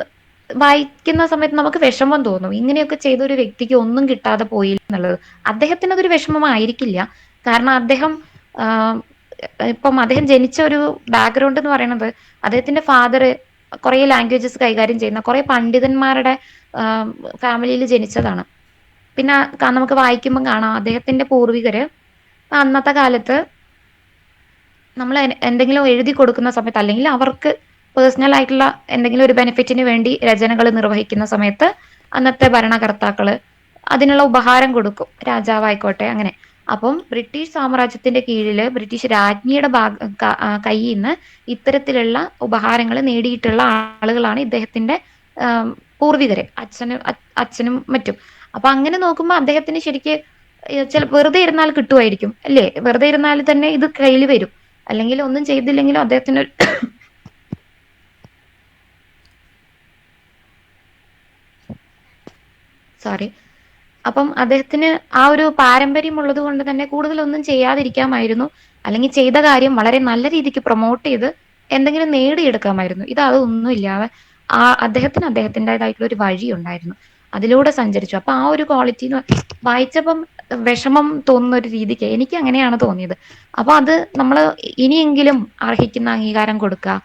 വായിക്കുന്ന സമയത്ത് നമുക്ക് വിഷമം തോന്നും, ഇങ്ങനെയൊക്കെ ചെയ്ത ഒരു വ്യക്തിക്ക് ഒന്നും കിട്ടാതെ പോയി എന്നുള്ളത്. അദ്ദേഹത്തിന് അതൊരു വിഷമമായിരിക്കില്ല. കാരണം ഇപ്പം അദ്ദേഹം ജനിച്ച ഒരു ബാക്ക്ഗ്രൗണ്ട് എന്ന് പറയുന്നത്, അദ്ദേഹത്തിന്റെ ഫാദർ കുറെ ലാംഗ്വേജസ് കൈകാര്യം ചെയ്യുന്ന കുറെ പണ്ഡിതന്മാരുടെ ഫാമിലിയിൽ ജനിച്ചതാണ്. പിന്നെ നമുക്ക് വായിക്കുമ്പോൾ കാണാം അദ്ദേഹത്തിന്റെ പൂർവികര് അന്നത്തെ കാലത്ത് നമ്മൾ എന്തെങ്കിലും എഴുതി കൊടുക്കുന്ന സമയത്ത്, അല്ലെങ്കിൽ അവർക്ക് പേഴ്സണൽ ആയിട്ടുള്ള എന്തെങ്കിലും ഒരു ബെനിഫിറ്റിന് വേണ്ടി രചനകൾ നിർവഹിക്കുന്ന സമയത്ത് അന്നത്തെ ഭരണകർത്താക്കള് അതിനുള്ള ഉപഹാരം കൊടുക്കും, രാജാവായിക്കോട്ടെ അങ്ങനെ. അപ്പം ബ്രിട്ടീഷ് സാമ്രാജ്യത്തിന്റെ കീഴില് ബ്രിട്ടീഷ് രാജ്ഞിയുടെ കയ്യിൽ നിന്ന് ഇത്തരത്തിലുള്ള ഉപഹാരങ്ങൾ നേടിയിട്ടുള്ള ആളുകളാണ് ഇദ്ദേഹത്തിന്റെ പൂർവികര്, അച്ഛനും മറ്റും. അപ്പൊ അങ്ങനെ നോക്കുമ്പോൾ അദ്ദേഹത്തിന് ശരിക്ക് വെറുതെ ഇരുന്നാൽ കിട്ടുമായിരിക്കും അല്ലേ? വെറുതെ ഇരുന്നാൽ തന്നെ ഇത് കയ്യിൽ വരും. അല്ലെങ്കിൽ ഒന്നും ചെയ്തില്ലെങ്കിലും അദ്ദേഹത്തിന് അപ്പം അദ്ദേഹത്തിന് ആ ഒരു പാരമ്പര്യം ഉള്ളത് കൊണ്ട് തന്നെ കൂടുതലൊന്നും ചെയ്യാതിരിക്കാമായിരുന്നു. അല്ലെങ്കിൽ ചെയ്ത കാര്യം വളരെ നല്ല രീതിക്ക് പ്രൊമോട്ട് ചെയ്ത് എന്തെങ്കിലും നേടിയെടുക്കാമായിരുന്നു. അതൊന്നും ഇല്ലാതെ അദ്ദേഹത്തിന് അദ്ദേഹത്തിൻ്റെതായിട്ടുള്ള ഒരു വഴി ഉണ്ടായിരുന്നു, അതിലൂടെ സഞ്ചരിച്ചു. അപ്പൊ ആ ഒരു ക്വാളിറ്റി വായിച്ചപ്പം വിഷമം തോന്നുന്ന ഒരു രീതിക്ക് എനിക്ക് അങ്ങനെയാണ് തോന്നിയത്. അപ്പൊ അത് നമ്മൾ ഇനിയെങ്കിലും അർഹിക്കുന്ന അംഗീകാരം കൊടുക്കുക,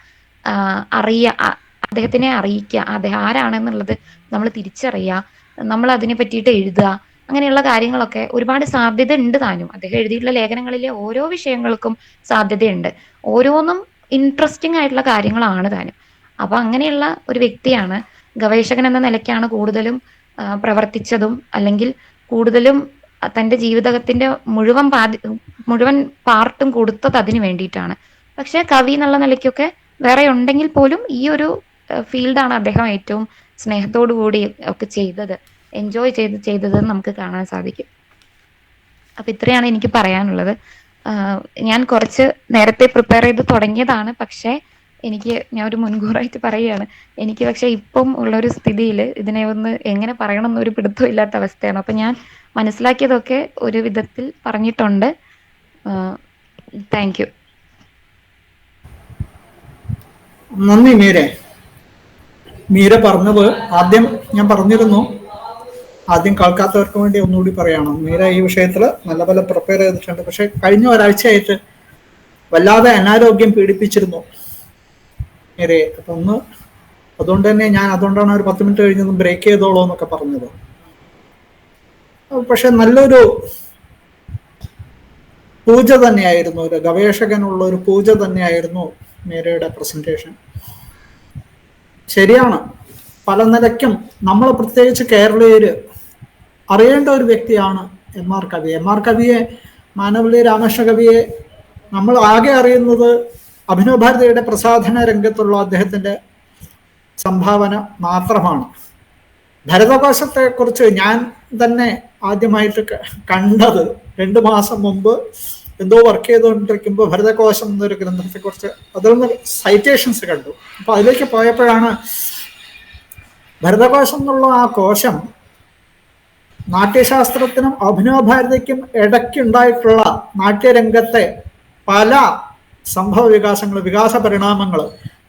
അദ്ദേഹത്തിനെ അറിയിക്കുക, അദ്ദേഹം ആരാണെന്നുള്ളത് നമ്മൾ തിരിച്ചറിയുക, നമ്മൾ അതിനെ പറ്റിയിട്ട് എഴുതുക, അങ്ങനെയുള്ള കാര്യങ്ങളൊക്കെ ഒരുപാട് സാധ്യത ഉണ്ട് താനും. അദ്ദേഹം എഴുതിയിട്ടുള്ള ലേഖനങ്ങളിലെ ഓരോ വിഷയങ്ങൾക്കും സാധ്യതയുണ്ട്, ഓരോന്നും ഇൻട്രസ്റ്റിംഗ് ആയിട്ടുള്ള കാര്യങ്ങളാണ് താനും. അപ്പൊ അങ്ങനെയുള്ള ഒരു വ്യക്തിയാണ്, ഗവേഷകൻ എന്ന നിലയ്ക്കാണ് കൂടുതലും പ്രവർത്തിച്ചതും, അല്ലെങ്കിൽ കൂടുതലും തന്റെ ജീവിതത്തിന്റെ മുഴുവൻ പാർട്ടും കൊടുത്തത് അതിന് വേണ്ടിയിട്ടാണ്. പക്ഷെ കവി എന്നുള്ള നിലയ്ക്കൊക്കെ വേറെ ഉണ്ടെങ്കിൽ പോലും ഈ ഒരു ഫീൽഡാണ് അദ്ദേഹം ഏറ്റവും സ്നേഹത്തോടു കൂടി ഒക്കെ ചെയ്തത്, എൻജോയ് ചെയ്തത് നമുക്ക് കാണാൻ സാധിക്കും. അപ്പൊ ഇത്രയാണ് എനിക്ക് പറയാനുള്ളത്. ഞാൻ കുറച്ച് നേരത്തെ പ്രിപ്പയർ ചെയ്ത് തുടങ്ങിയതാണ്, പക്ഷേ ഞാൻ ഒരു മുൻകൂറായിട്ട് പറയുകയാണ്, എനിക്ക് പക്ഷെ ഇപ്പം ഉള്ളൊരു സ്ഥിതിയിൽ ഇതിനെ ഒന്ന് എങ്ങനെ പറയണം എന്നൊരു പിടുത്തം ഇല്ലാത്ത അവസ്ഥയാണ്. അപ്പൊ ഞാൻ മനസ്സിലാക്കിയതൊക്കെ ഒരു വിധത്തിൽ പറഞ്ഞിട്ടുണ്ട്. Thank you. നന്ദി മീര. മീര പറഞ്ഞത് ആദ്യം ഞാൻ പറഞ്ഞിരുന്നു, ആദ്യം കേൾക്കാത്തവർക്ക് വേണ്ടി ഒന്നുകൂടി പറയണം. മീര ഈ വിഷയത്തിൽ നല്ല പോലെ പ്രിപ്പയർ ചെയ്തിട്ടുണ്ട്. പക്ഷെ കഴിഞ്ഞ ഒരാഴ്ചയായിട്ട് വല്ലാതെ അനാരോഗ്യം പീഡിപ്പിച്ചിരുന്നു മീരയെ. അപ്പൊ അതുകൊണ്ട് തന്നെ അതുകൊണ്ടാണ് ഒരു 10 മിനിറ്റ് കഴിഞ്ഞൊന്ന് ബ്രേക്ക് ചെയ്തോളൂ എന്നൊക്കെ പറഞ്ഞത്. പക്ഷെ നല്ലൊരു പൂജ തന്നെയായിരുന്നു, ഒരു ഗവേഷകനുള്ള ഒരു പൂജ തന്നെയായിരുന്നു മീരയുടെ പ്രസന്റേഷൻ. ശരിയാണ്, പല നിലയ്ക്കും നമ്മൾ പ്രത്യേകിച്ച് കേരളീയര് അറിയേണ്ട ഒരു വ്യക്തിയാണ് എം.ആർ. കവി. എം.ആർ. കവിയെ, മാനവല്ലി രാമകൃഷ്ണ കവിയെ നമ്മൾ ആകെ അറിയുന്നത് അഭിനവ് ഭാരതിയുടെ പ്രസാധന രംഗത്തുള്ള അദ്ദേഹത്തിന്റെ സംഭാവന മാത്രമാണ്. ഭരതകോശത്തെ കുറിച്ച് ഞാൻ തന്നെ ആദ്യമായിട്ട് കണ്ടത് 2 മാസം മുമ്പ് എന്തോ വർക്ക് ചെയ്തുകൊണ്ടിരിക്കുമ്പോൾ ഭരതകോശം എന്നൊരു ഗ്രന്ഥത്തെക്കുറിച്ച് അതിൽ നിന്ന് സൈറ്റേഷൻസ് കണ്ടു. അപ്പൊ അതിലേക്ക് പോയപ്പോഴാണ് ഭരതകോശം എന്നുള്ള ആ കോശം നാട്യശാസ്ത്രത്തിനും അഭിനവ ഭാരതിക്കും ഇടയ്ക്കുണ്ടായിട്ടുള്ള നാട്യരംഗത്തെ പല സംഭവ വികാസ പരിണാമങ്ങൾ,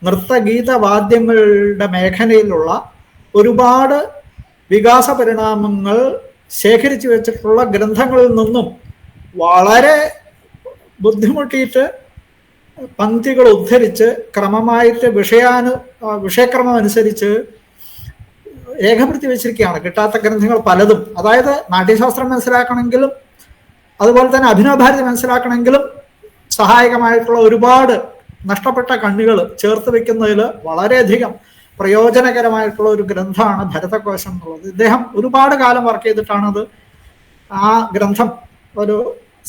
നൃത്തഗീത വാദ്യങ്ങളുടെ മേഖലയിലുള്ള ഒരുപാട് വികാസ പരിണാമങ്ങൾ ശേഖരിച്ചു വെച്ചിട്ടുള്ള ഗ്രന്ഥങ്ങളിൽ നിന്നും വളരെ ബുദ്ധിമുട്ടിയിട്ട് പംക്തികൾ ഉദ്ധരിച്ച് ക്രമമായിട്ട് വിഷയക്രമം അനുസരിച്ച് രേഖപ്പെടുത്തി വെച്ചിരിക്കുകയാണ്. കിട്ടാത്ത ഗ്രന്ഥങ്ങൾ പലതും, അതായത് നാട്യശാസ്ത്രം മനസ്സിലാക്കണമെങ്കിലും അതുപോലെ തന്നെ അഭിനവ ഭാരതി മനസ്സിലാക്കണമെങ്കിലും സഹായകമായിട്ടുള്ള ഒരുപാട് നഷ്ടപ്പെട്ട കണ്ണികൾ ചേർത്ത് വെക്കുന്നതിൽ വളരെയധികം പ്രയോജനകരമായിട്ടുള്ള ഒരു ഗ്രന്ഥമാണ് ഭരതകോശം എന്നുള്ളത്. ഇദ്ദേഹം ഒരുപാട് കാലം വർക്ക് ചെയ്തിട്ടാണ് ആ ഗ്രന്ഥം ഒരു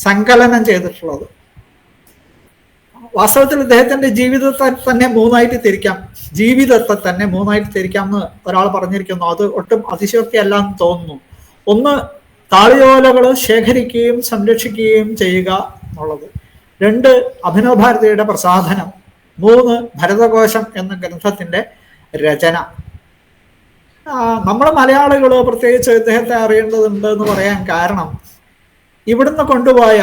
സങ്കലനം ചെയ്തിട്ടുള്ളത്. വാസ്തവത്തിൽ ഇദ്ദേഹത്തിന്റെ ജീവിതത്തെ തന്നെ മൂന്നായിട്ട് തിരിക്കാം എന്ന് ഒരാൾ പറഞ്ഞിരിക്കുന്നു. അത് ഒട്ടും അതിശയോക്തി അല്ല എന്ന് തോന്നുന്നു. 1, താളിയോലകൾ ശേഖരിക്കുകയും സംരക്ഷിക്കുകയും ചെയ്യുക എന്നുള്ളത്. 2, അഭിനവ് ഭാരതിയുടെ പ്രസാധനം. 3, ഭരതകോശം എന്ന ഗ്രന്ഥത്തിന്റെ രചന. നമ്മുടെ മലയാളികൾ പ്രത്യേകിച്ച് ഇദ്ദേഹത്തെ അറിയേണ്ടതുണ്ട് എന്ന് പറയാൻ കാരണം, ഇവിടുന്ന് കൊണ്ടുപോയ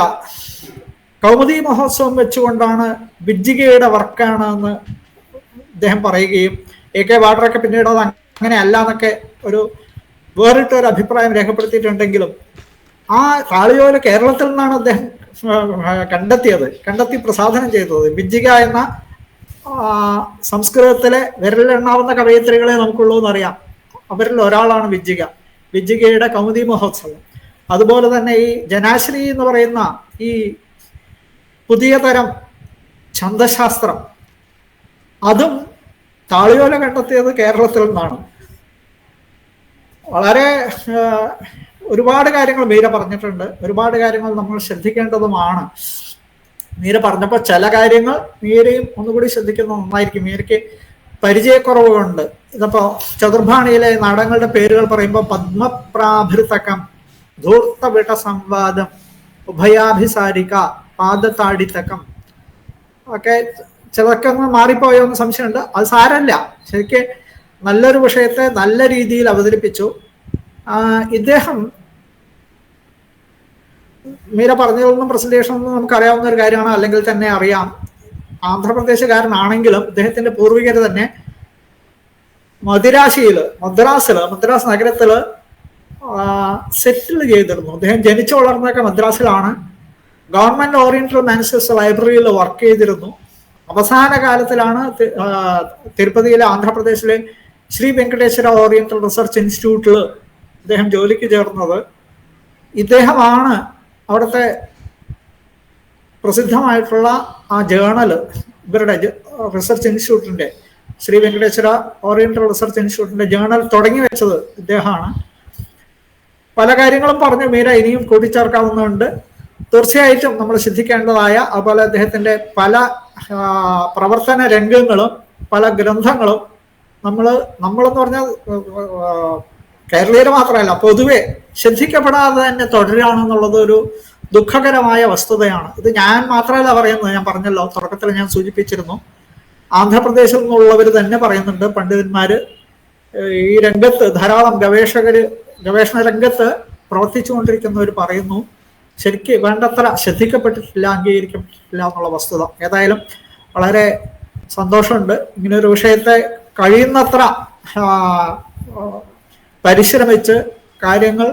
കൗമുദി മഹോത്സവം വെച്ചുകൊണ്ടാണ് വിജ്ജികയുടെ വർക്കാണ് എന്ന് ഇദ്ദേഹം പറയുകയും A.K. വാഡറൊക്കെ പിന്നീട് അത് അങ്ങനെ അല്ല എന്നൊക്കെ വേറിട്ടൊരു അഭിപ്രായം രേഖപ്പെടുത്തിയിട്ടുണ്ടെങ്കിലും ആ താളിയോല കേരളത്തിൽ നിന്നാണ് അദ്ദേഹം കണ്ടെത്തി പ്രസാധനം ചെയ്തത്. വിജ്ജിക എന്ന സംസ്കൃതത്തിലെ വിരലിലെണ്ണാവുന്ന കവയിത്രികളെ നമുക്കുള്ളൂ എന്നറിയാം. അവരിൽ ഒരാളാണ് വിജ്ജികയുടെ കൗമുദി മഹോത്സവം. അതുപോലെ തന്നെ ഈ ജനാശ്രീ എന്ന് പറയുന്ന ഈ പുതിയ തരം ഛന്ദശാസ്ത്രം, അതും താളിയോല കണ്ടെത്തിയത് കേരളത്തിൽ നിന്നാണ്. വളരെ ഒരുപാട് കാര്യങ്ങൾ മീര പറഞ്ഞിട്ടുണ്ട്. ഒരുപാട് കാര്യങ്ങൾ നമ്മൾ ശ്രദ്ധിക്കേണ്ടതുമാണ്. മീര പറഞ്ഞപ്പോൾ ചില കാര്യങ്ങൾ മീരയും ഒന്നുകൂടി ശ്രദ്ധിക്കുന്നത് നന്നായിരിക്കും. മീരയ്ക്ക് പരിചയക്കുറവുണ്ട്. ഇതിപ്പോ ചതുർഭാണിയിലെ നാടകങ്ങളുടെ പേരുകൾ പറയുമ്പോൾ പത്മപ്രാഭൃതകം, ധൂർത്തവിട സംവാദം, ഉഭയാഭിസാരിക, പാദതാടിത്തകം ഒക്കെ ചിലർക്ക് മാറിപ്പോയോ എന്ന് സംശയമുണ്ട്. അത് സാരമില്ല, ശരിക്ക് നല്ലൊരു വിഷയത്തെ നല്ല രീതിയിൽ അവതരിപ്പിച്ചു. ഇദ്ദേഹം മീര പറഞ്ഞതൊന്നും പ്രസന്റേഷനൊന്നും നമുക്കറിയാവുന്ന ഒരു കാര്യമാണ്, അല്ലെങ്കിൽ തന്നെ അറിയാം. ആന്ധ്രാപ്രദേശുകാരനാണെങ്കിലും ഇദ്ദേഹത്തിന്റെ പൂർവികർ തന്നെ മദ്രാസ് നഗരത്തില് സെറ്റിൽ ചെയ്തിരുന്നു. അദ്ദേഹം ജനിച്ചു വളർന്നൊക്കെ മദ്രാസിലാണ്. ഗവൺമെന്റ് ഓറിയന്റൽ മാനേജേഴ്സ് ലൈബ്രറിയിൽ വർക്ക് ചെയ്തിരുന്നു. അവസാന കാലത്തിലാണ് തിരുപ്പതിയിലെ ആന്ധ്രാപ്രദേശിലെ ശ്രീ വെങ്കടേശ്വര ഓറിയന്റൽ റിസർച്ച് ഇൻസ്റ്റിറ്റ്യൂട്ടിൽ ഇദ്ദേഹം ജോലിക്ക് ചേർന്നത്. ഇദ്ദേഹമാണ് അവിടുത്തെ പ്രസിദ്ധമായിട്ടുള്ള ആ ജേണല്, ഇവരുടെ റിസർച്ച് ഇൻസ്റ്റിറ്റ്യൂട്ടിന്റെ, ശ്രീ വെങ്കടേശ്വര ഓറിയന്റൽ റിസർച്ച് ഇൻസ്റ്റിറ്റ്യൂട്ടിന്റെ ജേണൽ തുടങ്ങി വെച്ചത് ഇദ്ദേഹമാണ്. പല കാര്യങ്ങളും പറഞ്ഞു മീര, ഇനിയും കൂട്ടിച്ചേർക്കാവുന്നതുണ്ട്. തീർച്ചയായിട്ടും നമ്മൾ ശ്രദ്ധിക്കേണ്ടതായ, അതുപോലെ അദ്ദേഹത്തിന്റെ പല പ്രവർത്തന രംഗങ്ങളും പല ഗ്രന്ഥങ്ങളും നമ്മളെന്ന് പറഞ്ഞാൽ കേരളീയർ മാത്രമല്ല പൊതുവെ ശ്രദ്ധിക്കപ്പെടാതെ തന്നെ തുടരുകയാണെന്നുള്ളത് ഒരു ദുഃഖകരമായ വസ്തുതയാണ്. ഇത് ഞാൻ മാത്രമല്ല പറയുന്നത്, ഞാൻ പറഞ്ഞല്ലോ, തുടക്കത്തിൽ ഞാൻ സൂചിപ്പിച്ചിരുന്നു, ആന്ധ്രാപ്രദേശിൽ നിന്നുള്ളവർ തന്നെ പറയുന്നുണ്ട്, പണ്ഡിതന്മാര് ഈ രംഗത്ത് ധാരാളം ഗവേഷണ രംഗത്ത് പ്രവർത്തിച്ചുകൊണ്ടിരിക്കുന്നവർ പറയുന്നു, ശരിക്ക് വേണ്ടത്ര ശ്രദ്ധിക്കപ്പെട്ടിട്ടില്ല, അംഗീകരിക്കപ്പെട്ടിട്ടില്ല എന്നുള്ള വസ്തുത. ഏതായാലും വളരെ സന്തോഷമുണ്ട്. ഇങ്ങനൊരു വിഷയത്തെ കഴിയുന്നത്ര പരിശ്രമിച്ച് കാര്യങ്ങൾ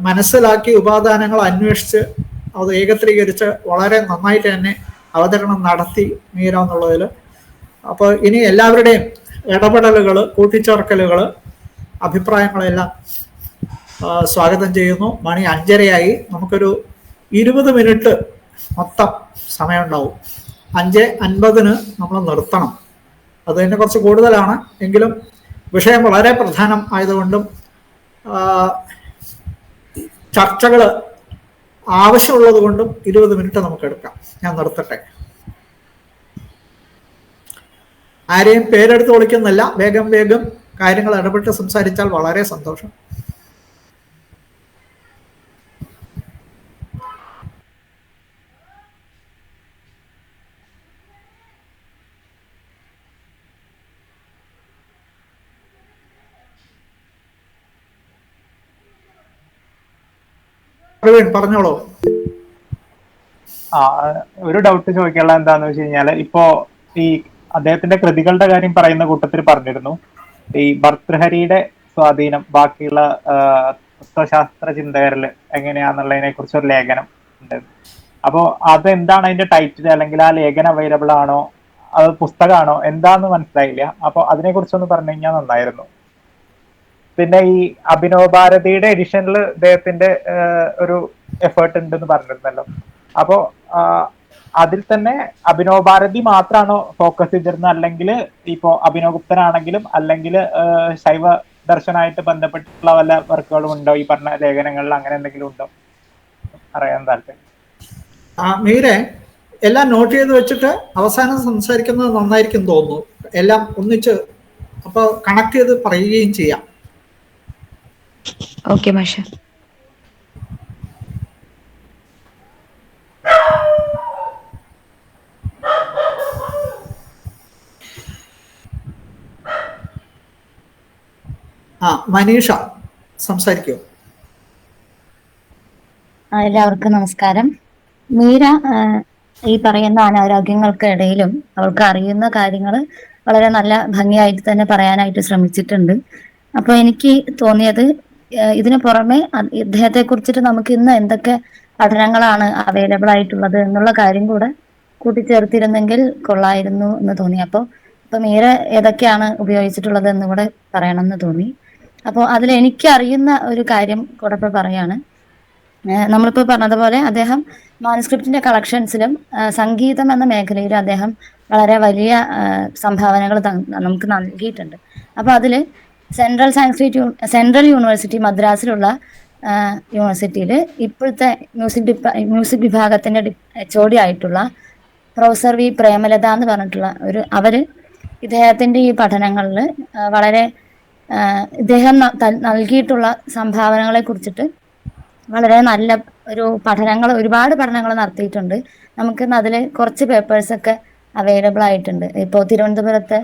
മനസ്സിലാക്കി ഉപാദാനങ്ങൾ അന്വേഷിച്ച് അത് ഏകത്രീകരിച്ച് വളരെ നന്നായിട്ട് തന്നെ അവതരണം നടത്തി മീര എന്നുള്ളതിൽ. അപ്പോൾ ഇനി എല്ലാവരുടെയും ഇടപെടലുകൾ, കൂട്ടിച്ചേർക്കലുകൾ, അഭിപ്രായങ്ങളെല്ലാം സ്വാഗതം ചെയ്യുന്നു. മണി 5:30 നമുക്കൊരു 20 മിനിറ്റ് മൊത്തം സമയമുണ്ടാവും. 5:50 നമ്മൾ നിർത്തണം. അത് തന്നെ കുറച്ച് കൂടുതലാണ്, എങ്കിലും വിഷയം വളരെ പ്രധാനം ആയതുകൊണ്ടും ചർച്ചകൾ ആവശ്യമുള്ളത് കൊണ്ടും 20 മിനിറ്റ് നമുക്ക് എടുക്കാം. ഞാൻ നിർത്തട്ടെ. ആരെയും പേരെടുത്ത് വിളിക്കുന്നില്ല, വേഗം വേഗം കാര്യങ്ങൾ ഇടപെട്ട് സംസാരിച്ചാൽ വളരെ സന്തോഷം. പറഞ്ഞോളൂ. ഒരു ഡൗട്ട് ചോദിക്കാനുള്ള എന്താന്ന് വെച്ച് കഴിഞ്ഞാല്, ഇപ്പോ ഈ അദ്ദേഹത്തിന്റെ കൃതികളുടെ കാര്യം പറയുന്ന കൂട്ടത്തിൽ പറഞ്ഞിരുന്നു, ഈ ഭർതൃഹരിയുടെ സ്വാധീനം ബാക്കിയുള്ള തത്വശാസ്ത്ര ചിന്തകരിൽ എങ്ങനെയാന്നുള്ളതിനെ കുറിച്ച് ഒരു ലേഖനം ഉണ്ട്. അപ്പോ അതെന്താണ് അതിന്റെ ടൈറ്റിൽ, അല്ലെങ്കിൽ ആ ലേഖനം അവൈലബിൾ ആണോ, അത് പുസ്തകമാണോ, എന്താന്ന് മനസ്സിലായില്ല. അപ്പൊ അതിനെ കുറിച്ചൊന്ന് പറഞ്ഞു കഴിഞ്ഞാൽ നന്നായിരുന്നു. പിന്നെ ഈ അഭിനവ് ഭാരതിയുടെ എഡിഷനിൽ അദ്ദേഹത്തിന്റെ ഒരു എഫേർട്ട് ഉണ്ടെന്ന് പറഞ്ഞിരുന്നല്ലോ. അപ്പോ അതിൽ തന്നെ അഭിനവ് ഭാരതി മാത്രമാണോ ഫോക്കസ് ചെയ്തിരുന്നത്, അല്ലെങ്കിൽ ഇപ്പോ അഭിനവ് ഗുപ്തനാണെങ്കിലും അല്ലെങ്കിൽ ശൈവ ദർശനമായിട്ട് ബന്ധപ്പെട്ടിട്ടുള്ള വല്ല വർക്കുകളും ഉണ്ടോ ഈ പറഞ്ഞ ലേഖനങ്ങളിൽ, അങ്ങനെ എന്തെങ്കിലും ഉണ്ടോ അറിയാൻ താല്പര്യം. മീരെ എല്ലാം നോട്ട് ചെയ്ത് വെച്ചിട്ട് അവസാനം സംസാരിക്കുന്നത് നന്നായിരിക്കും തോന്നുന്നു. എല്ലാം ഒന്നിച്ച് അപ്പോൾ കണക്ട് ചെയ്ത് പറയുകയും ചെയ്യാം. ഓക്കെ മാഷ. മനീഷ സംസാരിക്കൂ. എല്ലാവർക്കും നമസ്കാരം. മീര ഈ പറയുന്ന അനാരോഗ്യങ്ങൾക്കിടയിലും അവൾക്ക് അറിയുന്ന കാര്യങ്ങൾ വളരെ നല്ല ഭംഗിയായിട്ട് തന്നെ പറയാനായിട്ട് ശ്രമിച്ചിട്ടുണ്ട്. അപ്പൊ എനിക്ക് തോന്നിയത്, ഇതിനു പുറമെ ഇദ്ദേഹത്തെ കുറിച്ചിട്ട് നമുക്ക് ഇന്ന് എന്തൊക്കെ പഠനങ്ങളാണ് അവൈലബിൾ ആയിട്ടുള്ളത് എന്നുള്ള കാര്യം കൂടെ കൂട്ടിച്ചേർത്തിരുന്നെങ്കിൽ കൊള്ളായിരുന്നു എന്ന് തോന്നി. അപ്പൊ മീര ഏതൊക്കെയാണ് ഉപയോഗിച്ചിട്ടുള്ളത് എന്ന് കൂടെ പറയണമെന്ന് തോന്നി. അപ്പോൾ അതിൽ എനിക്ക് അറിയുന്ന ഒരു കാര്യം കൂടെ ഇപ്പൊ പറയാണ്. നമ്മളിപ്പോൾ പറഞ്ഞതുപോലെ അദ്ദേഹം മാനുസ്ക്രിപ്റ്റിന്റെ കളക്ഷൻസിലും സംഗീതം എന്ന മേഖലയിലും അദ്ദേഹം വളരെ വലിയ സംഭാവനകൾ നമുക്ക് നൽകിയിട്ടുണ്ട്. അപ്പൊ അതില് സെൻട്രൽ യൂണിവേഴ്സിറ്റി മദ്രാസിലുള്ള യൂണിവേഴ്സിറ്റിയിൽ ഇപ്പോഴത്തെ മ്യൂസിക് വിഭാഗത്തിന്റെ HOD ആയിട്ടുള്ള പ്രൊഫസർ വി പ്രേമലത എന്ന് പറഞ്ഞിട്ടുള്ള അവര് ഇദ്ദേഹത്തിന്റെ ഈ പഠനങ്ങളിൽ വളരെ ഇദ്ദേഹം നൽകിയിട്ടുള്ള സംഭാവനകളെ കുറിച്ചിട്ട് വളരെ നല്ല ഒരുപാട് പഠനങ്ങൾ നടത്തിയിട്ടുണ്ട്. നമുക്ക് അതിൽ കുറച്ച് പേപ്പേഴ്സൊക്കെ അവൈലബിൾ ആയിട്ടുണ്ട്. ഇപ്പോൾ തിരുവനന്തപുരത്ത്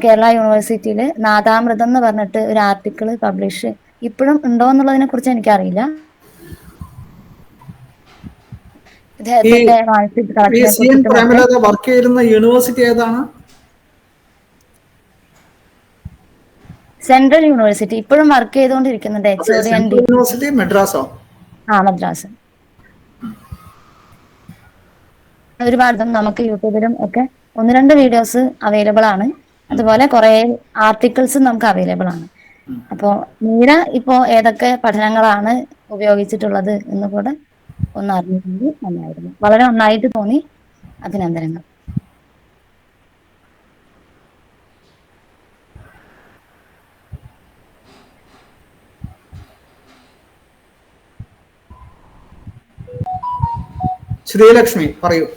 കേരള യൂണിവേഴ്സിറ്റിയിൽ നാദാമൃതം എന്ന് പറഞ്ഞിട്ട് ഒരു ആർട്ടിക്കിൾ പബ്ലിഷ് ഇപ്പോഴും ഉണ്ടോ എന്നുള്ളതിനെ കുറിച്ച് എനിക്കറിയില്ല. ഇദ്ദേഹത്തിന്റെ വർക്ക് ചെയ്യുന്ന യൂണിവേഴ്സിറ്റി ഏതാണ്? സെൻട്രൽ യൂണിവേഴ്സിറ്റി ഇപ്പോഴും വർക്ക് ചെയ്തുകൊണ്ടിരിക്കുന്നുണ്ട്. യൂണിവേഴ്സിറ്റി മദ്രാസോ? മദ്രാസ്. ഒരുപാട് നമുക്ക് യൂട്യൂബിലും ഒക്കെ 1-2 വീഡിയോസ് അവൈലബിൾ ആണ്. അതുപോലെ കുറെ ആർട്ടിക്കിൾസും നമുക്ക് അവൈലബിൾ ആണ്. അപ്പോൾ മീര ഇപ്പോ ഏതൊക്കെ പഠനങ്ങളാണ് ഉപയോഗിച്ചിട്ടുള്ളത് എന്ന് കൂടെ ഒന്ന് അറിഞ്ഞിരുന്നെങ്കിൽ നന്നായിരുന്നു. വളരെ നന്നായിട്ട് തോന്നി. അഭിനന്ദനങ്ങൾ. ശ്രീലക്ഷ്മി പറയൂ.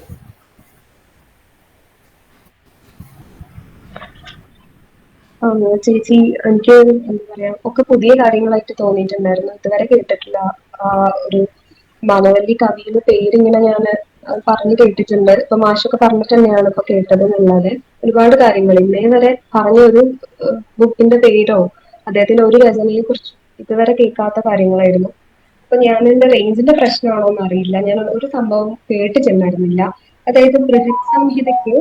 ചേച്ചി, എനിക്ക് എന്താ പറയാ, ഒക്കെ പുതിയ കാര്യങ്ങളായിട്ട് തോന്നിയിട്ടുണ്ടായിരുന്നു. ഇതുവരെ കേട്ടിട്ടില്ല. ഒരു മാനവല്ലി കവിയുടെ പേരിങ്ങനെ ഞാൻ പറഞ്ഞു കേട്ടിട്ടുണ്ട്. ഇപ്പൊ മാഷൊക്കെ പറഞ്ഞിട്ട് തന്നെയാണ് ഇപ്പൊ കേട്ടത് എന്നുള്ളത്. ഒരുപാട് കാര്യങ്ങൾ ഇന്നേ വരെ പറഞ്ഞ ഒരു ബുക്കിന്റെ പേരോ അദ്ദേഹത്തിന്റെ ഒരു രചനയെ കുറിച്ച് ഇതുവരെ കേൾക്കാത്ത കാര്യങ്ങളായിരുന്നു. അപ്പൊ ഞാൻ എന്റെ റേഞ്ചിന്റെ പ്രശ്നമാണോ എന്ന് അറിയില്ല, ഞാൻ ഒരു സംഭവം കേട്ടിട്ടുണ്ടായിരുന്നില്ല. അതായത് ബൃഹത് സംഹിതയ്ക്ക്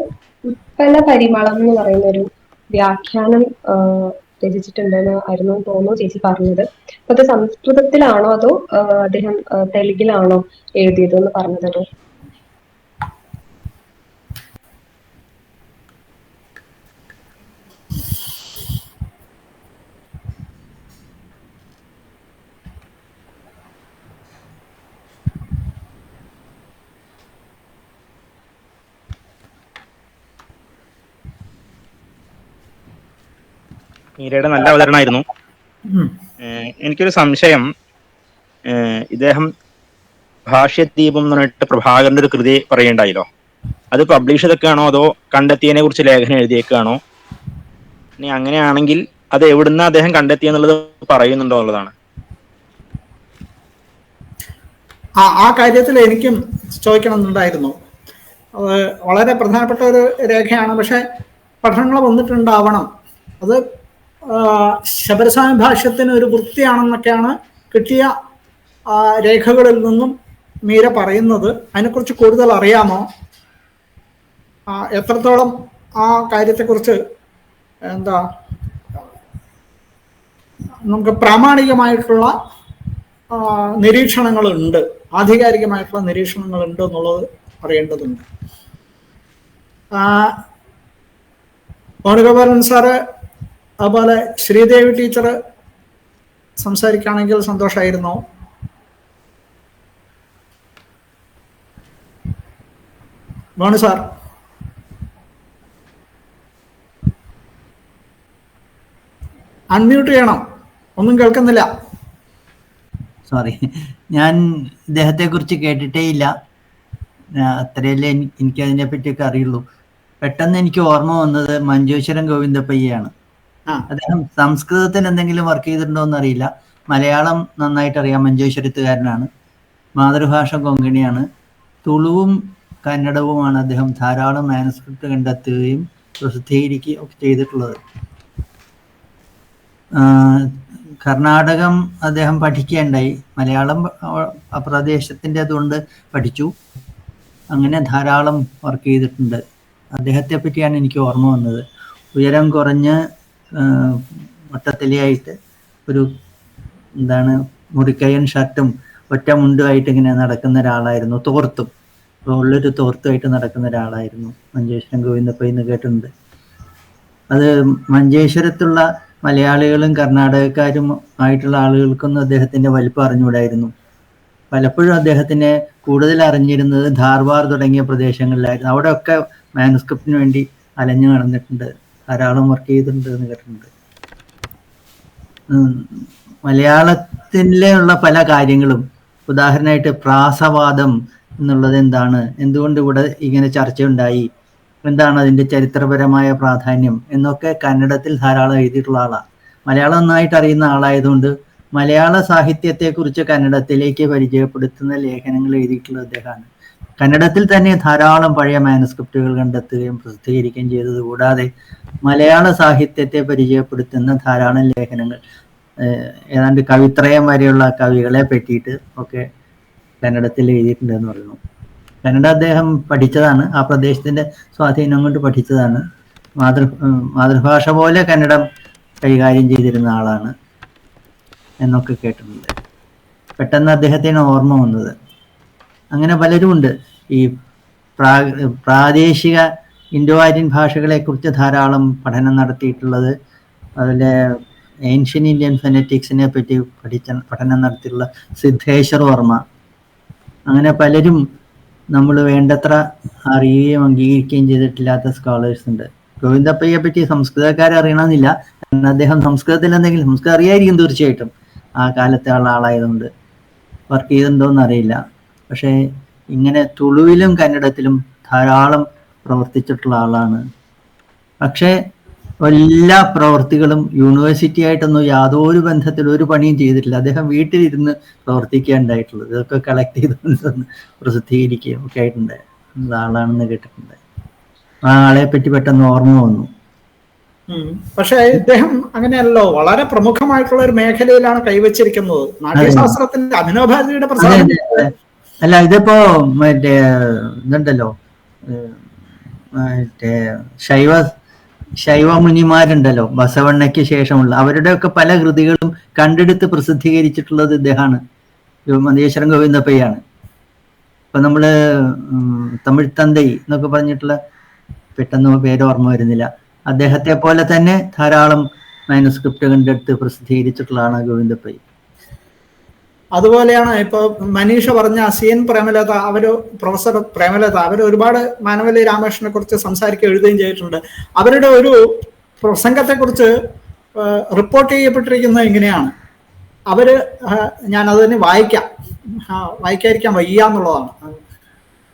ഉത്പല പരിമളം എന്ന് പറയുന്ന ഒരു വ്യാഖ്യാനം രചിച്ചിട്ടുണ്ടെന്ന് ആയിരുന്നു തോന്നുന്നു ചേച്ചി പറഞ്ഞത്. അപ്പൊ അത് സംസ്കൃതത്തിലാണോ അതോ അദ്ദേഹം തെലുങ്കിലാണോ എഴുതിയത് എന്ന് പറഞ്ഞു തരൂ. മീരയുടെ നല്ല അവതരണമായിരുന്നു. എനിക്കൊരു സംശയം, ഇദ്ദേഹം ഭാഷ്യദ്വീപം എന്ന് പറഞ്ഞിട്ട് പ്രഭാകരന്റെ ഒരു കൃതി പറയണ്ടായല്ലോ, അത് പബ്ലിഷ് ചെയ്തൊക്കെയാണോ അതോ കണ്ടെത്തിയതിനെ കുറിച്ച് ലേഖനം എഴുതിയേക്കാണോ? ഇനി അങ്ങനെയാണെങ്കിൽ അത് എവിടുന്ന് അദ്ദേഹം കണ്ടെത്തിയെന്നുള്ളത് പറയുന്നുണ്ടോ എന്നുള്ളതാണ്. ആ കാര്യത്തിൽ എനിക്കും ചോദിക്കണമെന്നുണ്ടായിരുന്നു. അത് വളരെ പ്രധാനപ്പെട്ട ഒരു രേഖയാണ്. പക്ഷെ പഠനങ്ങൾ വന്നിട്ടുണ്ടാവണം. അത് ശബരസ്വാമി ഭാഷ്യത്തിന് ഒരു വൃത്തിയാണെന്നൊക്കെയാണ് കിട്ടിയ രേഖകളിൽ നിന്നും മീര പറയുന്നത്. അതിനെക്കുറിച്ച് കൂടുതൽ അറിയാമോ? എത്രത്തോളം ആ കാര്യത്തെക്കുറിച്ച് എന്താ നമുക്ക് പ്രാമാണികമായിട്ടുള്ള നിരീക്ഷണങ്ങളുണ്ട്, ആധികാരികമായിട്ടുള്ള നിരീക്ഷണങ്ങളുണ്ട് എന്നുള്ളത് അറിയേണ്ടതുണ്ട്. വേണുഗോപാലൻ സാറ് അതുപോലെ ശ്രീദേവി ടീച്ചർ സംസാരിക്കുകയാണെങ്കിൽ സന്തോഷമായിരുന്നു. വേണു സാർ. അൺമ്യൂട്ട് ചെയ്യണം, ഒന്നും കേൾക്കുന്നില്ല. സോറി, ഞാൻ ഇദ്ദേഹത്തെ കുറിച്ച് കേട്ടിട്ടേ ഇല്ല. അത്രയല്ലേ എനിക്ക് അതിനെ പറ്റിയൊക്കെ അറിയുള്ളൂ. പെട്ടെന്ന് എനിക്ക് ഓർമ്മ വന്നത് മഞ്ചേശ്വരം ഗോവിന്ദപ്പയ്യാണ്. അദ്ദേഹം സംസ്കൃതത്തിന് എന്തെങ്കിലും വർക്ക് ചെയ്തിട്ടുണ്ടോ എന്നറിയില്ല. മലയാളം നന്നായിട്ട് അറിയാം, മഞ്ചേശ്വരത്തുകാരനാണ്. മാതൃഭാഷ കൊങ്കണിയാണ്. തുളുവും കന്നഡവുമാണ് അദ്ദേഹം ധാരാളം മാനുസ്ക്രിപ്റ്റ് കണ്ടെത്തുകയും പ്രസിദ്ധീകരിക്കുകയും ഒക്കെ ചെയ്തിട്ടുള്ളത്. കർണാടകം അദ്ദേഹം പഠിക്കുകയുണ്ടായി. മലയാളം പ്രദേശത്തിൻ്റെ അതുകൊണ്ട് പഠിച്ചു. അങ്ങനെ ധാരാളം വർക്ക് ചെയ്തിട്ടുണ്ട്. അദ്ദേഹത്തെ പറ്റിയാണ് എനിക്ക് ഓർമ്മ വന്നത്. ഉയരം കുറഞ്ഞ് വട്ടത്തലയായിട്ട് ഒരു മുറിക്കയ്യൻ ഷർട്ടും ഒറ്റ മുണ്ടുമായിട്ട് ഇങ്ങനെ നടക്കുന്ന ഒരാളായിരുന്നു. തോർത്തും ഉള്ളൊരു തോർത്തുമായിട്ട് നടക്കുന്ന ഒരാളായിരുന്നു മഞ്ചേശ്വരം ഗോവിന്ദപ്പൈ എന്ന് കേട്ടിട്ടുണ്ട്. അത് മഞ്ചേശ്വരത്തുള്ള മലയാളികളും കർണാടകക്കാരും ആയിട്ടുള്ള ആളുകൾക്കൊന്നും അദ്ദേഹത്തിൻ്റെ വലിപ്പം അറിഞ്ഞുകൂടായിരുന്നു. പലപ്പോഴും അദ്ദേഹത്തിനെ കൂടുതൽ അറിഞ്ഞിരുന്നത് ധാർവാർ തുടങ്ങിയ പ്രദേശങ്ങളിലായിരുന്നു. അവിടെയൊക്കെ മാനുസ്ക്രിപ്റ്റിന് വേണ്ടി അലഞ്ഞു നടന്നിട്ടുണ്ട്, ധാരാളം വർക്ക് ചെയ്തിട്ടുണ്ട് എന്ന് കേട്ടിട്ടുണ്ട്. മലയാളത്തിലുള്ള പല കാര്യങ്ങളും, ഉദാഹരണമായിട്ട് പ്രാസവാദം എന്നുള്ളത് എന്താണ്, എന്തുകൊണ്ട് ഇവിടെ ഇങ്ങനെ ചർച്ചയുണ്ടായി, എന്താണ് അതിൻ്റെ ചരിത്രപരമായ പ്രാധാന്യം എന്നൊക്കെ കന്നഡത്തിൽ ധാരാളം എഴുതിയിട്ടുള്ള ആളാണ്. മലയാളം നന്നായിട്ട് അറിയുന്ന ആളായതുകൊണ്ട് മലയാള സാഹിത്യത്തെക്കുറിച്ച് കന്നഡത്തിലേക്ക് പരിചയപ്പെടുത്തുന്ന ലേഖനങ്ങൾ എഴുതിയിട്ടുള്ള അദ്ദേഹമാണ്. കന്നഡത്തിൽ തന്നെ ധാരാളം പഴയ മാനുസ്ക്രിപ്റ്റുകൾ കണ്ടെത്തുകയും പ്രസിദ്ധീകരിക്കുകയും ചെയ്തത് കൂടാതെ മലയാള സാഹിത്യത്തെ പരിചയപ്പെടുത്തുന്ന ധാരാളം ലേഖനങ്ങൾ, ഏതാണ്ട് കവിത്രയം വരെയുള്ള കവികളെ പറ്റിയിട്ട് ഒക്കെ കന്നഡത്തിൽ എഴുതിയിട്ടുണ്ടെന്ന് പറയുന്നു. കന്നഡ അദ്ദേഹം പഠിച്ചതാണ്, ആ പ്രദേശത്തിൻ്റെ സ്വാധീനം കൊണ്ട് പഠിച്ചതാണ്. മാതൃഭാഷ പോലെ കന്നഡം കൈകാര്യം ചെയ്തിരുന്ന ആളാണ് എന്നൊക്കെ കേട്ടിട്ടുണ്ട്. പെട്ടെന്ന് അദ്ദേഹത്തിന് ഓർമ്മ വന്നത്. അങ്ങനെ പലരും ഉണ്ട്. ഈ പ്രാദേശിക ഇൻഡോ ആര്യൻ ഭാഷകളെക്കുറിച്ച് ധാരാളം പഠനം നടത്തിയിട്ടുള്ളത്. അതിലെ ഏൻഷ്യൻ ഇന്ത്യൻ ഫെനറ്റിക്സിനെ പറ്റി പഠനം നടത്തിയിട്ടുള്ള സിദ്ധേശ്വർ വർമ്മ, അങ്ങനെ പലരും നമ്മൾ വേണ്ടത്ര അറിയുകയും അംഗീകരിക്കുകയും ചെയ്തിട്ടില്ലാത്ത സ്കോളേഴ്സ് ഉണ്ട്. ഗോവിന്ദപ്പയ്യെ പറ്റി സംസ്കൃതക്കാരെ അറിയണമെന്നില്ല, കാരണം അദ്ദേഹം സംസ്കൃതത്തിൽ എന്തെങ്കിലും സംസ്കൃതം അറിയായിരിക്കും തീർച്ചയായിട്ടും, ആ കാലത്തെ ഉള്ള ആളായതുകൊണ്ട്. വർക്ക് ചെയ്തിട്ടുണ്ടോയെന്ന് അറിയില്ല. പക്ഷേ ഇങ്ങനെ തുളുവിലും കന്നഡത്തിലും ധാരാളം പ്രവർത്തിച്ചിട്ടുള്ള ആളാണ്. പക്ഷേ എല്ലാ പ്രവർത്തികളും യൂണിവേഴ്സിറ്റി ആയിട്ടൊന്നും യാതൊരു ബന്ധത്തിൽ ഒരു പണിയും ചെയ്തിട്ടില്ല. അദ്ദേഹം വീട്ടിലിരുന്ന് പ്രവർത്തിക്കുകയുണ്ടായിട്ടുള്ളത്. ഇതൊക്കെ കളക്ട് ചെയ്തുകൊണ്ടൊന്ന് പ്രസിദ്ധീകരിക്കുകയും ഒക്കെ ആയിട്ടുണ്ടായ ആളാണെന്ന് കേട്ടിട്ടുണ്ട്. ആ ആളെ പറ്റി പെട്ടെന്ന് ഓർമ്മ വന്നു. പക്ഷെ ഇദ്ദേഹം അങ്ങനെയല്ലോ, വളരെ പ്രമുഖമായിട്ടുള്ള ഒരു മേഖലയിലാണ് കൈവച്ചിരിക്കുന്നത്. നാട്യശാസ്ത്രത്തിന്റെ അഭിനവ് ഭാരതിയുടെ പ്രസാദം. അല്ല, ഇതിപ്പോ മറ്റേ ഇതുണ്ടല്ലോ, മറ്റേ ശൈവ മുനിമാരുണ്ടല്ലോ, ബസവണ്ണയ്ക്ക് ശേഷമുള്ള അവരുടെയൊക്കെ പല കൃതികളും കണ്ടെടുത്ത് പ്രസിദ്ധീകരിച്ചിട്ടുള്ളത് ഇദ്ദേഹമാണ്, മഞ്ചേശ്വരം ഗോവിന്ദപ്പയ്യാണ്. ഇപ്പൊ നമ്മള് തമിഴ് തന്തൈ എന്നൊക്കെ പറഞ്ഞിട്ടുള്ള, പെട്ടെന്ന് പേര് ഓർമ്മ വരുന്നില്ല, അദ്ദേഹത്തെ പോലെ തന്നെ ധാരാളം മാനുസ്ക്രിപ്റ്റ് കണ്ടെടുത്ത് പ്രസിദ്ധീകരിച്ചിട്ടുള്ളതാണ് ഗോവിന്ദപ്പൈ. അതുപോലെയാണ് ഇപ്പൊ മനീഷ പറഞ്ഞ CN പ്രേമലത, പ്രൊഫസർ പ്രേമലത, അവർ ഒരുപാട് മാനവല്ലി രാമകൃഷ്ണനെ കുറിച്ച് സംസാരിക്കുകയും എഴുതുകയും ചെയ്തിട്ടുണ്ട്. അവരുടെ ഒരു പ്രസംഗത്തെ കുറിച്ച് റിപ്പോർട്ട് ചെയ്യപ്പെട്ടിരിക്കുന്നത് ഇങ്ങനെയാണ്. ഞാൻ അതിന് വായിക്കാതിരിക്കാൻ വയ്യ എന്നുള്ളതാണ്.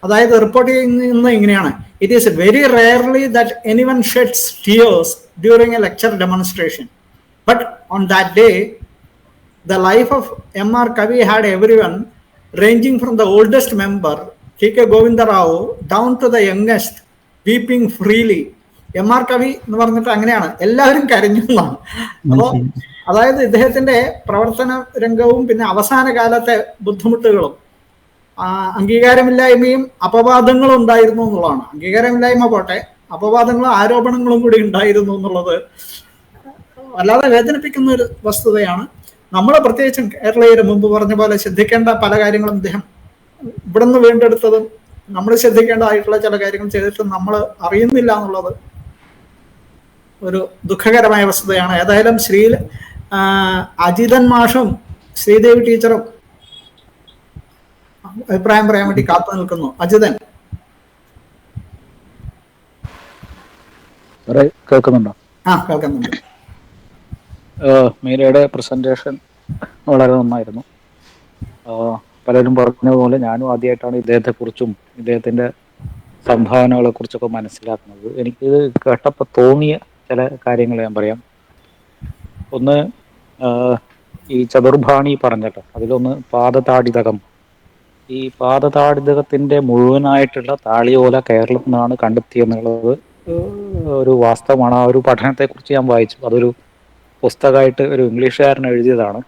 അതായത് റിപ്പോർട്ട് ചെയ്യുന്നത് ഇങ്ങനെയാണ്: it is very rarely that anyone sheds tears during A lecture demonstration, but on that day the life of M.R. Kavi had everyone, ranging from the oldest member, K.K. Govinda Rao, down to the youngest, weeping freely. M.R. Kavi എന്ന് പറഞ്ഞിട്ട് അങ്ങനെയാണ്, എല്ലാവരും കരഞ്ഞു എന്നാണ്. അപ്പോൾ അതായത് ഇദ്ദേഹത്തിന്റെ പ്രവർത്തന രംഗവും പിന്നെ അവസാന കാലത്തെ ബുദ്ധിമുട്ടുകളും അംഗീകാരമില്ലായ്മയും അപവാദങ്ങളും ഉണ്ടായിരുന്നു എന്നുള്ളതാണ്. അംഗീകാരമില്ലായ്മ പോട്ടെ, അപവാദങ്ങളും ആരോപണങ്ങളും കൂടി ഉണ്ടായിരുന്നു എന്നുള്ളത് വല്ലാതെ വേദനിപ്പിക്കുന്ന ഒരു വസ്തുതയാണ്. നമ്മൾ പ്രത്യേകിച്ചും കേരളീയർ മുമ്പ് പറഞ്ഞ പോലെ ശ്രദ്ധിക്കേണ്ട പല കാര്യങ്ങളും ഇദ്ദേഹം ഇവിടെ നിന്ന് വീണ്ടെടുത്തതും നമ്മൾ ശ്രദ്ധിക്കേണ്ടതായിട്ടുള്ള ചില കാര്യങ്ങൾ ചെയ്തിട്ടും നമ്മൾ അറിയുന്നില്ല എന്നുള്ളത് ഒരു ദുഃഖകരമായ വസ്തുതയാണ്. ഏതായാലും അജിതൻ മാഷും ശ്രീദേവി ടീച്ചറും അഭിപ്രായം പറയാൻ വേണ്ടി കാത്തു നിൽക്കുന്നു. അജിതൻ, കേൾക്കുന്നുണ്ടോ? കേൾക്കുന്നുണ്ട്. മീരയുടെ പ്രസന്റേഷൻ വളരെ നന്നായിരുന്നു. പലരും പറഞ്ഞതുപോലെ ഞാനും ആദ്യമായിട്ടാണ് ഇദ്ദേഹത്തെക്കുറിച്ചും ഇദ്ദേഹത്തിൻ്റെ സംഭാവനകളെ കുറിച്ചൊക്കെ മനസ്സിലാക്കുന്നത്. എനിക്ക് കേട്ടപ്പോൾ തോന്നിയ ചില കാര്യങ്ങൾ ഞാൻ പറയാം. ഒന്ന്, ഈ ചതുർഭാണി പറഞ്ഞല്ലോ, അതിലൊന്ന് പാദതാടിതകം. ഈ പാദതാടിതകത്തിൻ്റെ മുഴുവനായിട്ടുള്ള താളിയോല കേരളത്തിൽ നിന്നാണ് കണ്ടെത്തിയെന്നുള്ളത് ഒരു വാസ്തവമാണ്. ആ ഒരു പഠനത്തെക്കുറിച്ച് ഞാൻ വായിച്ചു. അതൊരു പുസ്തകമായിട്ട് ഒരു ഇംഗ്ലീഷുകാരൻ എഴുതിയതാണ്,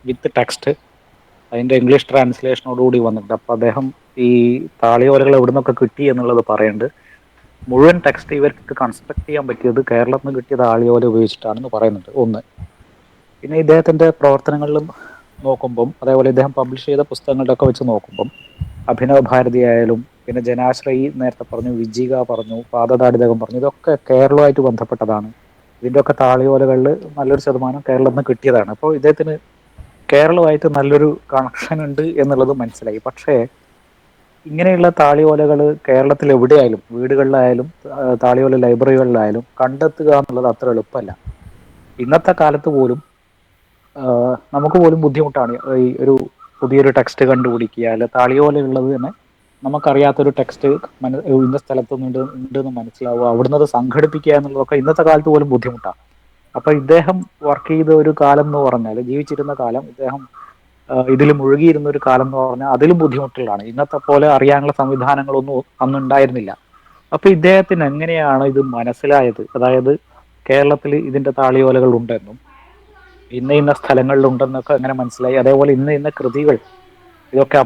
വിത്ത് ടെക്സ്റ്റ്. അതിൻ്റെ ഇംഗ്ലീഷ് ട്രാൻസ്ലേഷനോടുകൂടി വന്നിട്ടുണ്ട്. അപ്പോൾ അദ്ദേഹം ഈ താളിയോലകൾ എവിടെ നിന്നൊക്കെ കിട്ടി എന്നുള്ളത് പറയുന്നുണ്ട്. മുഴുവൻ ടെക്സ്റ്റ് ഇവർക്ക് കൺസ്ട്രക്ട് ചെയ്യാൻ പറ്റിയത് കേരളത്തിൽ നിന്ന് കിട്ടിയ താളിയോല ഉപയോഗിച്ചിട്ടാണെന്ന് പറയുന്നുണ്ട്. ഒന്ന്. പിന്നെ ഇദ്ദേഹത്തിൻ്റെ പ്രവർത്തനങ്ങളിലും നോക്കുമ്പം, അതേപോലെ ഇദ്ദേഹം പബ്ലിഷ് ചെയ്ത പുസ്തകങ്ങളുടെ ഒക്കെ വെച്ച് നോക്കുമ്പം, അഭിനവ് ഭാരതി ആയാലും പിന്നെ ജനാശ്രയി നേരത്തെ പറഞ്ഞു, വിജിക പറഞ്ഞു, പാദതാടിതകം പറഞ്ഞു, ഇതൊക്കെ കേരളവുമായിട്ട് ബന്ധപ്പെട്ടതാണ്. ഇതിൻ്റെയൊക്കെ താളിയോലകളിൽ നല്ലൊരു ശതമാനം കേരളത്തിൽ നിന്ന് കിട്ടിയതാണ്. അപ്പോൾ ഇദ്ദേഹത്തിന് കേരളമായിട്ട് നല്ലൊരു കണക്ഷൻ ഉണ്ട് എന്നുള്ളത് മനസ്സിലായി. പക്ഷേ ഇങ്ങനെയുള്ള താളിയോലകൾ കേരളത്തിൽ എവിടെയായാലും, വീടുകളിലായാലും താളിയോല ലൈബ്രറികളിലായാലും കണ്ടെത്തുക എന്നുള്ളത് അത്ര എളുപ്പമല്ല. ഇന്നത്തെ കാലത്ത് പോലും നമുക്ക് പോലും ബുദ്ധിമുട്ടാണ് ഈ ഒരു പുതിയൊരു ടെക്സ്റ്റ് കണ്ടുപിടിക്കുക. അല്ലെ താളിയോല ഉള്ളത് തന്നെ നമുക്കറിയാത്തൊരു ടെക്സ്റ്റ് ഇന്ന സ്ഥലത്തുനിന്ന് ഉണ്ടെന്ന് മനസ്സിലാവുക, അവിടുന്ന് അത് സംഘടിപ്പിക്കുക എന്നുള്ളതൊക്കെ ഇന്നത്തെ കാലത്ത് പോലും ബുദ്ധിമുട്ടാണ്. അപ്പൊ ഇദ്ദേഹം വർക്ക് ചെയ്ത ഒരു കാലം എന്ന് പറഞ്ഞാൽ, ജീവിച്ചിരുന്ന കാലം, ഇദ്ദേഹം ഇതിൽ മുഴുകിയിരുന്ന ഒരു കാലം എന്ന് പറഞ്ഞാൽ അതിലും ബുദ്ധിമുട്ടുകളാണ്. ഇന്നത്തെ പോലെ അറിയാനുള്ള സംവിധാനങ്ങളൊന്നും അന്നുണ്ടായിരുന്നില്ല. അപ്പൊ ഇദ്ദേഹത്തിന് എങ്ങനെയാണ് ഇത് മനസ്സിലായത്? അതായത് കേരളത്തിൽ ഇതിന്റെ താളിയോലകൾ ഉണ്ടെന്നും ഇന്ന സ്ഥലങ്ങളിലുണ്ടെന്നൊക്കെ എങ്ങനെ മനസ്സിലായി? അതേപോലെ ഇന്ന കൃതികൾ ഇതൊക്കെ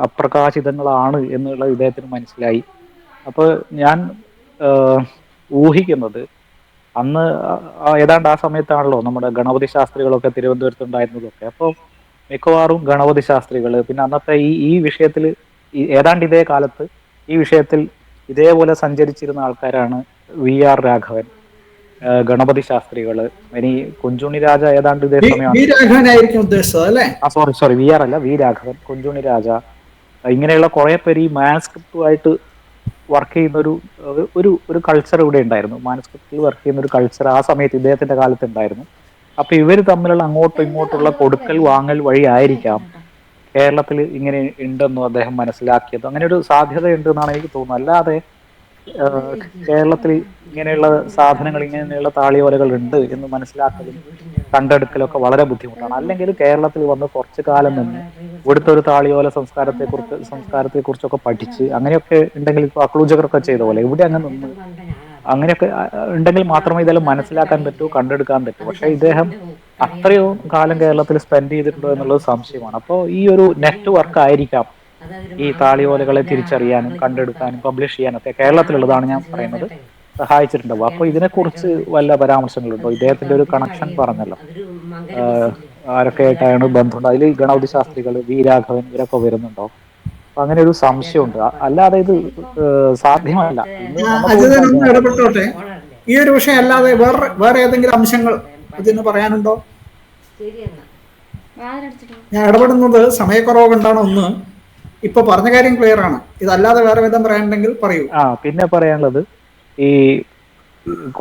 അപ്രകാശിതങ്ങളാണ് എന്നുള്ളത് ഇദ്ദേഹത്തിന് മനസ്സിലായി. അപ്പോൾ ഞാൻ ഊഹിക്കുന്നത്, അന്ന് ഏതാണ്ട് ആ സമയത്താണല്ലോ നമ്മുടെ ഗണപതി ശാസ്ത്രികളൊക്കെ തിരുവനന്തപുരത്തുണ്ടായിരുന്നതൊക്കെ. അപ്പോൾ മിക്കവാറും ഗണപതി ശാസ്ത്രികൾ, പിന്നെ അന്നത്തെ ഈ വിഷയത്തിൽ ഏതാണ്ട് ഇതേ കാലത്ത് ഈ വിഷയത്തിൽ ഇതേപോലെ സഞ്ചരിച്ചിരുന്ന ആൾക്കാരാണ് VR രാഘവൻ, ഗണപതി ശാസ്ത്രികള്, ഇനി കുഞ്ചുണ്ണി രാജ ഏതാണ്ട് ഇതേ സമയമാണ്. സോറി VR അല്ല, V രാഘവൻ, കുഞ്ചുണ്ണി രാജ, ഇങ്ങനെയുള്ള കുറെ പേര് ഈ മാനുസ്ക്രിപ്റ്റുമായിട്ട് വർക്ക് ചെയ്യുന്ന ഒരു കൾച്ചർ ഇവിടെ ഉണ്ടായിരുന്നു. മാനുസ്ക്രിപ്റ്റിൽ വർക്ക് ചെയ്യുന്ന ഒരു കൾച്ചർ ആ സമയത്ത് ഇദ്ദേഹത്തിന്റെ കാലത്ത് ഉണ്ടായിരുന്നു. അപ്പൊ ഇവർ തമ്മിലുള്ള അങ്ങോട്ടും ഇങ്ങോട്ടുള്ള കൊടുക്കൽ വാങ്ങൽ വഴി ആയിരിക്കാം കേരളത്തിൽ ഇങ്ങനെ ഉണ്ടെന്നും അദ്ദേഹം മനസ്സിലാക്കിയതും അങ്ങനെ ഒരു സാധ്യത ഉണ്ട് എന്നാണ് എനിക്ക് തോന്നുന്നത്. അല്ലാതെ കേരളത്തിൽ ഇങ്ങനെയുള്ള സാധനങ്ങൾ, ഇങ്ങനെയുള്ള താളിയോലകൾ ഉണ്ട് എന്ന് മനസ്സിലാക്കലും കണ്ടെടുക്കലൊക്കെ വളരെ ബുദ്ധിമുട്ടാണ്. അല്ലെങ്കിൽ കേരളത്തിൽ വന്ന് കുറച്ചു കാലം നിന്ന് ഇവിടുത്തെ ഒരു താളിയോല സംസ്കാരത്തെ കുറിച്ചൊക്കെ പഠിച്ച് അങ്ങനെയൊക്കെ ഉണ്ടെങ്കിൽ, ഇപ്പൊ അക്ലൂജകരൊക്കെ ചെയ്ത പോലെ ഇവിടെ അങ്ങ് നിന്ന് അങ്ങനെയൊക്കെ ഉണ്ടെങ്കിൽ മാത്രമേ ഇതെല്ലാം മനസ്സിലാക്കാൻ പറ്റൂ, കണ്ടെടുക്കാൻ പറ്റൂ. പക്ഷെ ഇദ്ദേഹം അത്രയും കാലം കേരളത്തിൽ സ്പെൻഡ് ചെയ്തിട്ടുണ്ടോ എന്നുള്ളത് സംശയമാണ്. അപ്പോൾ ഈ ഒരു നെറ്റ്വർക്ക് ആയിരിക്കാം ഈ താളിയോലകളെ തിരിച്ചറിയാനും കണ്ടെടുക്കാനും പബ്ലിഷ് ചെയ്യാനൊക്കെ കേരളത്തിലുള്ളതാണ് ഞാൻ പറയുന്നത് സഹായിച്ചിട്ടുണ്ടാവും. അപ്പൊ ഇതിനെക്കുറിച്ച് വല്ല പരാമർശങ്ങളുണ്ടോ? ഇദ്ദേഹത്തിന്റെ ഒരു കണക്ഷൻ പറഞ്ഞല്ലോ, ആരൊക്കെ ആയിട്ടാണ് ബന്ധമുണ്ട്, അതിൽ ഗണപതി ശാസ്ത്രികൾ, വി രാഘവൻ ഇവരൊക്കെ വരുന്നുണ്ടോ? അപ്പൊ അങ്ങനെ ഒരു സംശയമുണ്ട്. അല്ലാതെ ഇത് സാധ്യമല്ല. അജിതൻ ഒന്ന് ഇടപെട്ടോട്ടെ. ഈ ഒരു വിഷയം അല്ലാതെ വേറെ ഏതെങ്കിലും അംശങ്ങൾ ഇതിന് പറയാനുണ്ടോ? ഞാൻ ഇടപെടുന്നത് സമയക്കുറവ് കൊണ്ടാണ്. ഒന്ന്, ഇപ്പൊ പറഞ്ഞ കാര്യം ക്ലിയർ ആണ്. ഇതല്ലാതെ വേറെ വിധം പറയാനുണ്ടെങ്കിൽ പറയൂ. പിന്നെ പറയാനുള്ളത് ഈ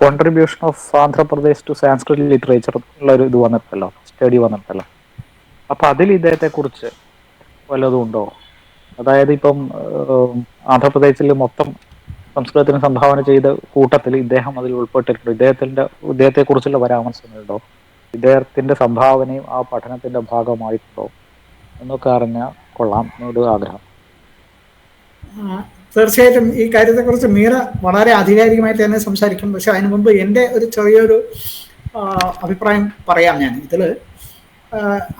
contribution of Andhra Pradesh to Sanskrit literature ഉള്ള ഒരു ഇത് വന്നിട്ടല്ലോ, സ്റ്റഡി വന്നിട്ടല്ലോ. അപ്പൊ അതിൽ ഇദ്ദേഹത്തെ കുറിച്ച് വല്ലതും ഉണ്ടോ? അതായത് ഇപ്പം ആന്ധ്രാപ്രദേശിൽ മൊത്തം സംസ്കൃതത്തിന് സംഭാവന ചെയ്ത കൂട്ടത്തിൽ ഇദ്ദേഹം അതിൽ ഉൾപ്പെട്ടിട്ടുണ്ടോ? ഇദ്ദേഹത്തെ കുറിച്ചുള്ള പരാമർശങ്ങളുണ്ടോ? ഇദ്ദേഹത്തിന്റെ സംഭാവനയും ആ പഠനത്തിന്റെ ഭാഗമായിട്ടുണ്ടോ എന്നൊക്കെ അറിഞ്ഞാൽ കൊള്ളാം എന്നൊരു ആഗ്രഹം. തീർച്ചയായിട്ടും ഈ കാര്യത്തെക്കുറിച്ച് മീര വളരെ ആധികാരികമായിട്ട് തന്നെ സംസാരിക്കും. പക്ഷെ അതിനു മുമ്പ് എൻ്റെ ഒരു ചെറിയൊരു അഭിപ്രായം പറയാം. ഞാൻ ഇതിൽ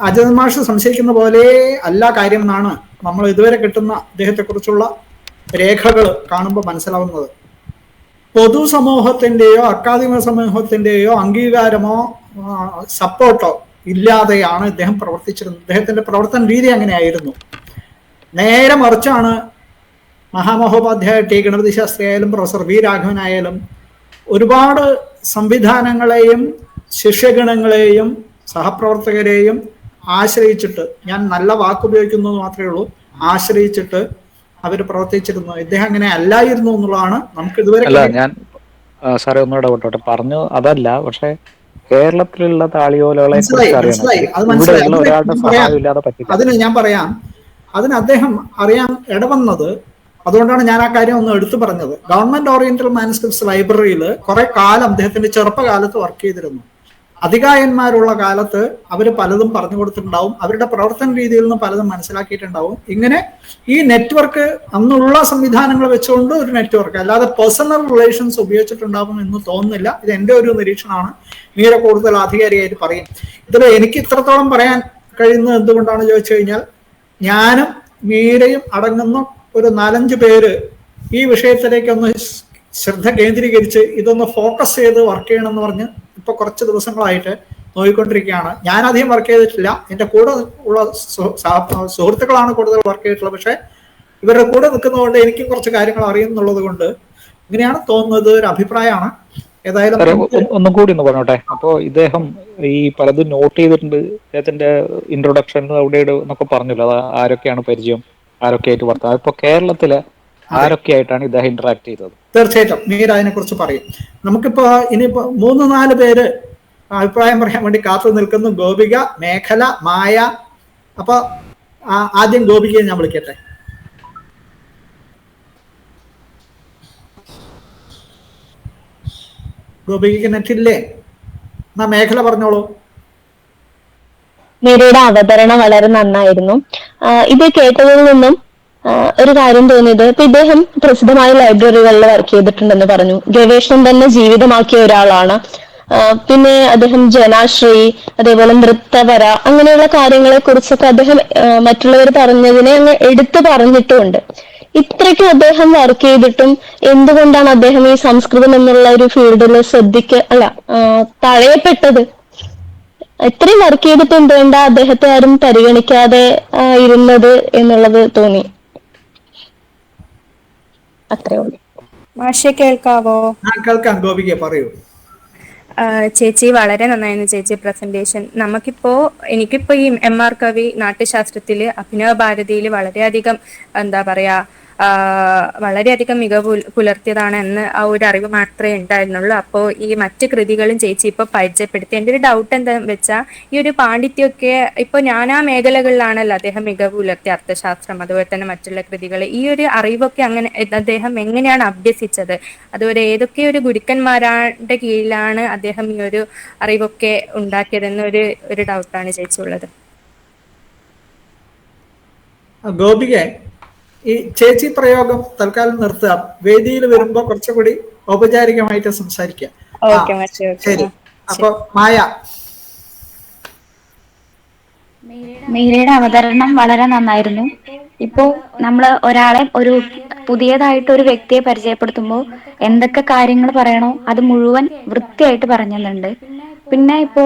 അജിത് മാഷ് സംശയിക്കുന്ന പോലെ അല്ല കാര്യം എന്നാണ് നമ്മൾ ഇതുവരെ കിട്ടുന്ന അദ്ദേഹത്തെക്കുറിച്ചുള്ള രേഖകൾ കാണുമ്പോൾ മനസ്സിലാവുന്നത്. പൊതുസമൂഹത്തിൻ്റെയോ അക്കാദമിക സമൂഹത്തിൻ്റെയോ അംഗീകാരമോ സപ്പോർട്ടോ ഇല്ലാതെയാണ് ഇദ്ദേഹം പ്രവർത്തിച്ചിരുന്നത്. ഇദ്ദേഹത്തിൻ്റെ പ്രവർത്തന രീതി അങ്ങനെയായിരുന്നു. നേരെ മറിച്ചാണ് മഹാമഹോപാധ്യായ ടി ഗണപതി ശാസ്ത്രി ആയാലും പ്രൊഫസർ വി രാഘവനായാലും ഒരുപാട് സംവിധാനങ്ങളെയും ശിഷ്യഗണങ്ങളെയും സഹപ്രവർത്തകരെയും ആശ്രയിച്ചിട്ട്, ഞാൻ നല്ല വാക്കുപയോഗിക്കുന്നത് മാത്രമേ ഉള്ളൂ, ആശ്രയിച്ചിട്ട് അവർ പ്രവർത്തിച്ചിരുന്നു. ഇദ്ദേഹം അങ്ങനെ അല്ലായിരുന്നു എന്നുള്ളതാണ് നമുക്ക് ഇതുവരെ. അല്ല, ഞാൻ സാറേ ഒന്നുകൂടെ വിട്ടോട്ടെ, പറഞ്ഞു അതല്ല. പക്ഷെ കേരളത്തിലുള്ള താളിയോലകളെ കുറിച്ച് അതിന് ഞാൻ പറയാം. അതിന് അദ്ദേഹം അറിയാൻ ഇടവന്നത്, അതുകൊണ്ടാണ് ഞാൻ ആ കാര്യം ഒന്ന് എടുത്തു പറഞ്ഞത്. ഗവൺമെന്റ് ഓറിയന്റൽ മാനുസ്ക്രിപ്റ്റ്സ് ലൈബ്രറിയിൽ കുറെ കാലം അദ്ദേഹത്തിന്റെ ചെറുപ്പകാലത്ത് വർക്ക് ചെയ്തിരുന്നു. അധികായന്മാരുള്ള കാലത്ത് അവർ പലതും പറഞ്ഞു കൊടുത്തിട്ടുണ്ടാവും, അവരുടെ പ്രവർത്തന രീതിയിൽ നിന്ന് പലതും മനസ്സിലാക്കിയിട്ടുണ്ടാവും. ഇങ്ങനെ ഈ നെറ്റ്വർക്ക് അന്നുള്ള സംവിധാനങ്ങൾ വെച്ചുകൊണ്ട് ഒരു നെറ്റ്വർക്ക്, അല്ലാതെ പേഴ്സണൽ റിലേഷൻസ് ഉപയോഗിച്ചിട്ടുണ്ടാവും എന്ന് തോന്നുന്നില്ല. ഇത് എൻ്റെ ഒരു നിരീക്ഷണമാണ്. മീര കൂടുതൽ ആധികാരികമായിട്ട് പറയും. ഇതിൽ എനിക്ക് ഇത്രത്തോളം പറയാൻ കഴിയുന്നത് എന്തുകൊണ്ടാണ് ചോദിച്ചു കഴിഞ്ഞാൽ, ഞാനും മീരയും അടങ്ങുന്ന ഒരു 4-5 പേര് ഈ വിഷയത്തിലേക്ക് ഒന്ന് ശ്രദ്ധ കേന്ദ്രീകരിച്ച് ഇതൊന്ന് ഫോക്കസ് ചെയ്ത് വർക്ക് ചെയ്യണം എന്ന് പറഞ്ഞ് ഇപ്പൊ കുറച്ച് ദിവസങ്ങളായിട്ട് നോക്കിക്കൊണ്ടിരിക്കുകയാണ്. ഞാൻ അധികം വർക്ക് ചെയ്തിട്ടില്ല. എൻ്റെ കൂടെ ഉള്ള സുഹൃത്തുക്കളാണ് കൂടുതൽ വർക്ക് ചെയ്തിട്ടുള്ളത്. പക്ഷെ ഇവരുടെ കൂടെ നിൽക്കുന്നതുകൊണ്ട് എനിക്കും കുറച്ച് കാര്യങ്ങൾ അറിയുന്നുള്ളത് കൊണ്ട് ഇങ്ങനെയാണ് തോന്നുന്നത്. ഒരു അഭിപ്രായമാണ്. ഏതായാലും ഒന്നും കൂടി ഒന്ന് പറഞ്ഞോട്ടെ. അപ്പോ ഇദ്ദേഹം ഈ പലതും നോട്ട് ചെയ്തിട്ടുണ്ട്. ഇദ്ദേഹത്തിന്റെ ഇൻട്രൊഡക്ഷൻ അവിടെ എന്നൊക്കെ പറഞ്ഞല്ലോ, അത് ആരൊക്കെയാണ് പരിചയം, ആരൊക്കെയായിട്ട് വർത്താനം. ഇപ്പൊ കേരളത്തിലെ ആരൊക്കെയായിട്ടാണ് ഇദ്ദേഹം ഇന്ററാക്ട് ചെയ്തത്? തീർച്ചയായിട്ടും മീര അതിനെ കുറിച്ച് പറയും. നമുക്കിപ്പോ ഇനിയിപ്പോ 3-4 പേര് അഭിപ്രായം പറയാൻ വേണ്ടി കാത്തു നിൽക്കുന്നു. ഗോപിക, മേഖല, മായ. അപ്പൊ ആദ്യം ഗോപികയെ ഞാൻ വിളിക്കട്ടെ. ഗോപികയ്ക്ക് നെറ്റില്ലേ? എന്നാ മേഖല പറഞ്ഞോളൂ. മീരയുടെ അവതരണം വളരെ നന്നായിരുന്നു. ഇത് കേട്ടതിൽ നിന്നും ഒരു കാര്യം തോന്നിയത്, ഇപ്പൊ ഇദ്ദേഹം പ്രസിദ്ധമായ ലൈബ്രറികളിൽ വർക്ക് ചെയ്തിട്ടുണ്ടെന്ന് പറഞ്ഞു. ഗവേഷണം തന്നെ ജീവിതമാക്കിയ ഒരാളാണ്. പിന്നെ അദ്ദേഹം ജനാശ്രീ, അതേപോലെ നൃത്തപര, അങ്ങനെയുള്ള കാര്യങ്ങളെ കുറിച്ചൊക്കെ അദ്ദേഹം മറ്റുള്ളവർ പറഞ്ഞതിനെ അങ്ങ് എടുത്തു പറഞ്ഞിട്ടുമുണ്ട്. ഇത്രയ്ക്കും അദ്ദേഹം വർക്ക് ചെയ്തിട്ടും എന്തുകൊണ്ടാണ് അദ്ദേഹം ഈ സംസ്കൃതം എന്നുള്ള ഒരു ഫീൽഡിൽ തഴയപ്പെട്ടത്? ഇത്രയും വർക്ക് ചെയ്തിട്ട് എന്തുകൊണ്ടാ അദ്ദേഹത്തെ ആരും പരിഗണിക്കാതെ ഇരുന്നത് എന്നുള്ളത് തോന്നി. അത്രേ ഉള്ളൂ. മാഷെ കേൾക്കാവോ? കേൾക്കാം. ഗോപിക പറയൂ. ചേച്ചി വളരെ നന്നായിരുന്നു ചേച്ചി പ്രസന്റേഷൻ. എനിക്കിപ്പോ ഈ MR കവി നാട്യശാസ്ത്രത്തില് അഭിനവ ഭാരതിയിൽ വളരെയധികം എന്താ പറയാ വളരെയധികം മികവ് പുലർത്തിയതാണ് എന്ന് ആ ഒരു അറിവ് മാത്രമേ ഉണ്ടായിരുന്നുള്ളൂ. അപ്പോൾ ഈ മറ്റു കൃതികളും ചേച്ചി ഇപ്പൊ പരിചയപ്പെടുത്തി. എൻ്റെ ഒരു ഡൗട്ട് എന്താണെന്ന് വെച്ചാൽ ഈ ഒരു പാണ്ഡിത്യമൊക്കെ ഇപ്പൊ നാനാ മേഖലകളിലാണല്ലോ അദ്ദേഹം മികവ് പുലർത്തിയ, അർത്ഥശാസ്ത്രം അതുപോലെ തന്നെ മറ്റുള്ള കൃതികൾ. ഈ ഒരു അറിവൊക്കെ അങ്ങനെ അദ്ദേഹം എങ്ങനെയാണ് അഭ്യസിച്ചത്? അതുപോലെ ഏതൊക്കെ ഒരു ഗുരുക്കന്മാരുടെ കീഴിലാണ് അദ്ദേഹം ഈ ഒരു അറിവൊക്കെ ഉണ്ടാക്കിയതെന്ന് ഒരു ഡൗട്ടാണ് ചേച്ചി ഉള്ളത്. ഗോപിക, ഈ ചേച്ചി പ്രയോഗം തൽക്കാലം നിർത്തുക. വേദിയിൽ വരുമ്പോ കുറച്ചുകൂടി ഔപചാരികമായിട്ട് സംസാരിക്കാം. ശരി. അപ്പൊ മായ. മീരയുടെ അവതരണം വളരെ നന്നായിരുന്നു. ഇപ്പോ നമ്മൾ ഒരാളെ ഒരു പുതിയതായിട്ട് ഒരു വ്യക്തിയെ പരിചയപ്പെടുത്തുമ്പോൾ എന്തൊക്കെ കാര്യങ്ങൾ പറയണോ അത് മുഴുവൻ വൃത്തിയായിട്ട് പറഞ്ഞു തന്നിട്ടുണ്ട്. പിന്നെ ഇപ്പോ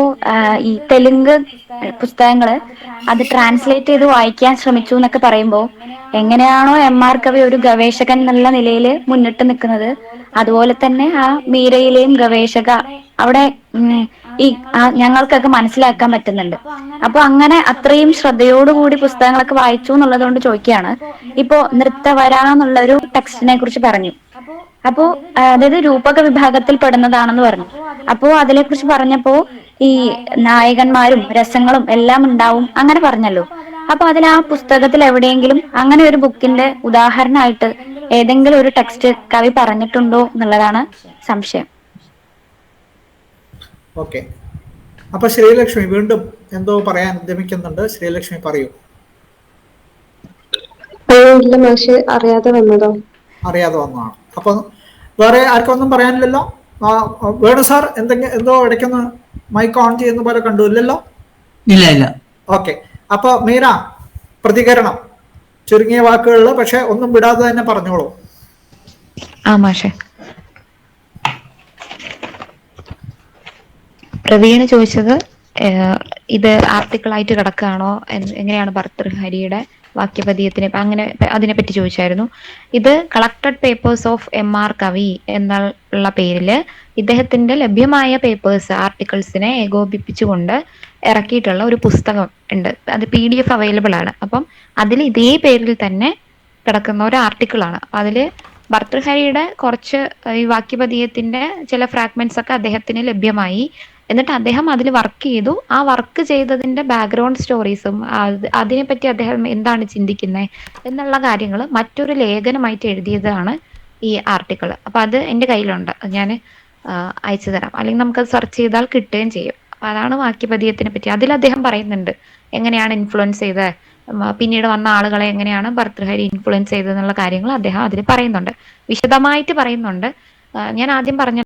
ഈ തെലുങ്ക് പുസ്തകങ്ങള് അത് ട്രാൻസ്ലേറ്റ് ചെയ്ത് വായിക്കാൻ ശ്രമിച്ചു എന്നൊക്കെ പറയുമ്പോൾ എങ്ങനെയാണോ MR കവി ഒരു ഗവേഷകൻ എന്നുള്ള നിലയിൽ മുന്നിട്ട് നിൽക്കുന്നത്, അതുപോലെ തന്നെ ആ മീരയിലെയും ഗവേഷക അവിടെ ഈ ഞങ്ങൾക്കൊക്കെ മനസ്സിലാക്കാൻ പറ്റുന്നുണ്ട്. അപ്പൊ അങ്ങനെ അത്രയും ശ്രദ്ധയോടുകൂടി പുസ്തകങ്ങളൊക്കെ വായിച്ചു എന്നുള്ളത് കൊണ്ട് ചോദിക്കുകയാണ്. ഇപ്പോ നൃത്തവര എന്നുള്ള ഒരു ടെക്സ്റ്റിനെ കുറിച്ച് പറഞ്ഞു. അപ്പോ അതായത് രൂപക വിഭാഗത്തിൽ പെടുന്നതാണെന്ന് പറഞ്ഞു. അപ്പോ അതിനെ കുറിച്ച് പറഞ്ഞപ്പോ ഈ നായകന്മാരും രസങ്ങളും എല്ലാം ഉണ്ടാവും അങ്ങനെ പറഞ്ഞല്ലോ. അപ്പൊ അതിൽ ആ പുസ്തകത്തിൽ എവിടെയെങ്കിലും അങ്ങനെ ഒരു ബുക്കിന്റെ ഉദാഹരണമായിട്ട് ഏതെങ്കിലും ഒരു ടെക്സ്റ്റ് കവി പറഞ്ഞിട്ടുണ്ടോ എന്നുള്ളതാണ് സംശയം. ഓക്കെ. അപ്പൊ ശ്രീലക്ഷ്മി വീണ്ടും എന്തോ പറയാൻ ഉദ്യമിക്കുന്നുണ്ട്. ശ്രീലക്ഷ്മി പറയൂ. ഇല്ല മാഷ്, അറിയാതെ വന്നതോ? അറിയാതെ വന്നതാണ്. അപ്പൊ വേറെ ആർക്കൊന്നും പറയാനില്ലല്ലോ? വേണു സാർ എന്തോ ഇടയ്ക്കൊന്ന് മൈക്ക് ഓൺ ചെയ്യുന്ന പോലെ കണ്ടു, ഇല്ലല്ലോ? ഇല്ല ഇല്ല. ഓക്കെ. അപ്പൊ മീര, പ്രതികരണം ചുരുങ്ങിയ വാക്കുകളിൽ, പക്ഷെ ഒന്നും വിടാതെ തന്നെ പറഞ്ഞോളൂ. മാഷെ, പ്രവീണ് ചോദിച്ചത് ഇത് ആർട്ടിക്കിളായിട്ട് കിടക്കുകയാണോ, എങ്ങനെയാണ് ഭർതൃഹരിയുടെ വാക്യപദീയത്തിനെ അങ്ങനെ അതിനെപ്പറ്റി ചോദിച്ചായിരുന്നു. ഇത് കളക്ടഡ് പേപ്പേഴ്സ് ഓഫ് MR കവി എന്നുള്ള പേരില് ഇദ്ദേഹത്തിന്റെ ലഭ്യമായ പേപ്പേഴ്സ് ആർട്ടിക്കിൾസിനെ ഏകോപിപ്പിച്ചുകൊണ്ട് ഇറക്കിയിട്ടുള്ള ഒരു പുസ്തകം ഉണ്ട്. അത് PDF അവൈലബിൾ ആണ്. അപ്പം അതിൽ ഇതേ പേരിൽ തന്നെ കിടക്കുന്ന ഒരു ആർട്ടിക്കിളാണ്. അതില് ഭർതൃഹരിയുടെ കുറച്ച് ഈ വാക്യപദീയത്തിന്റെ ചില ഫ്രാഗ്മെന്റ്സ് ഒക്കെ അദ്ദേഹത്തിന് ലഭ്യമായി. എന്നിട്ട് അദ്ദേഹം അതിൽ വർക്ക് ചെയ്തു. ആ വർക്ക് ചെയ്തതിന്റെ ബാക്ക്ഗ്രൗണ്ട് സ്റ്റോറീസും അതിനെപ്പറ്റി അദ്ദേഹം എന്താണ് ചിന്തിക്കുന്നത് എന്നുള്ള കാര്യങ്ങൾ മറ്റൊരു ലേഖനമായിട്ട് എഴുതിയതാണ് ഈ ആർട്ടിക്കിൾ. അപ്പൊ അത് എൻ്റെ കയ്യിലുണ്ട്, ഞാൻ അയച്ചു തരാം. അല്ലെങ്കിൽ നമുക്കത് സെർച്ച് ചെയ്താൽ കിട്ടുകയും ചെയ്യും. അപ്പൊ അതാണ് വാക്യപദീയത്തിനെ പറ്റി. അതിൽ അദ്ദേഹം പറയുന്നുണ്ട് എങ്ങനെയാണ് ഇൻഫ്ലുവൻസ് ചെയ്ത് പിന്നീട് വന്ന ആളുകളെ എങ്ങനെയാണ് ഭർതൃഹരി ഇൻഫ്ലുവൻസ് ചെയ്തെന്നുള്ള കാര്യങ്ങൾ അദ്ദേഹം അതിൽ പറയുന്നുണ്ട്, വിശദമായിട്ട് പറയുന്നുണ്ട്. ഞാൻ ആദ്യം പറഞ്ഞ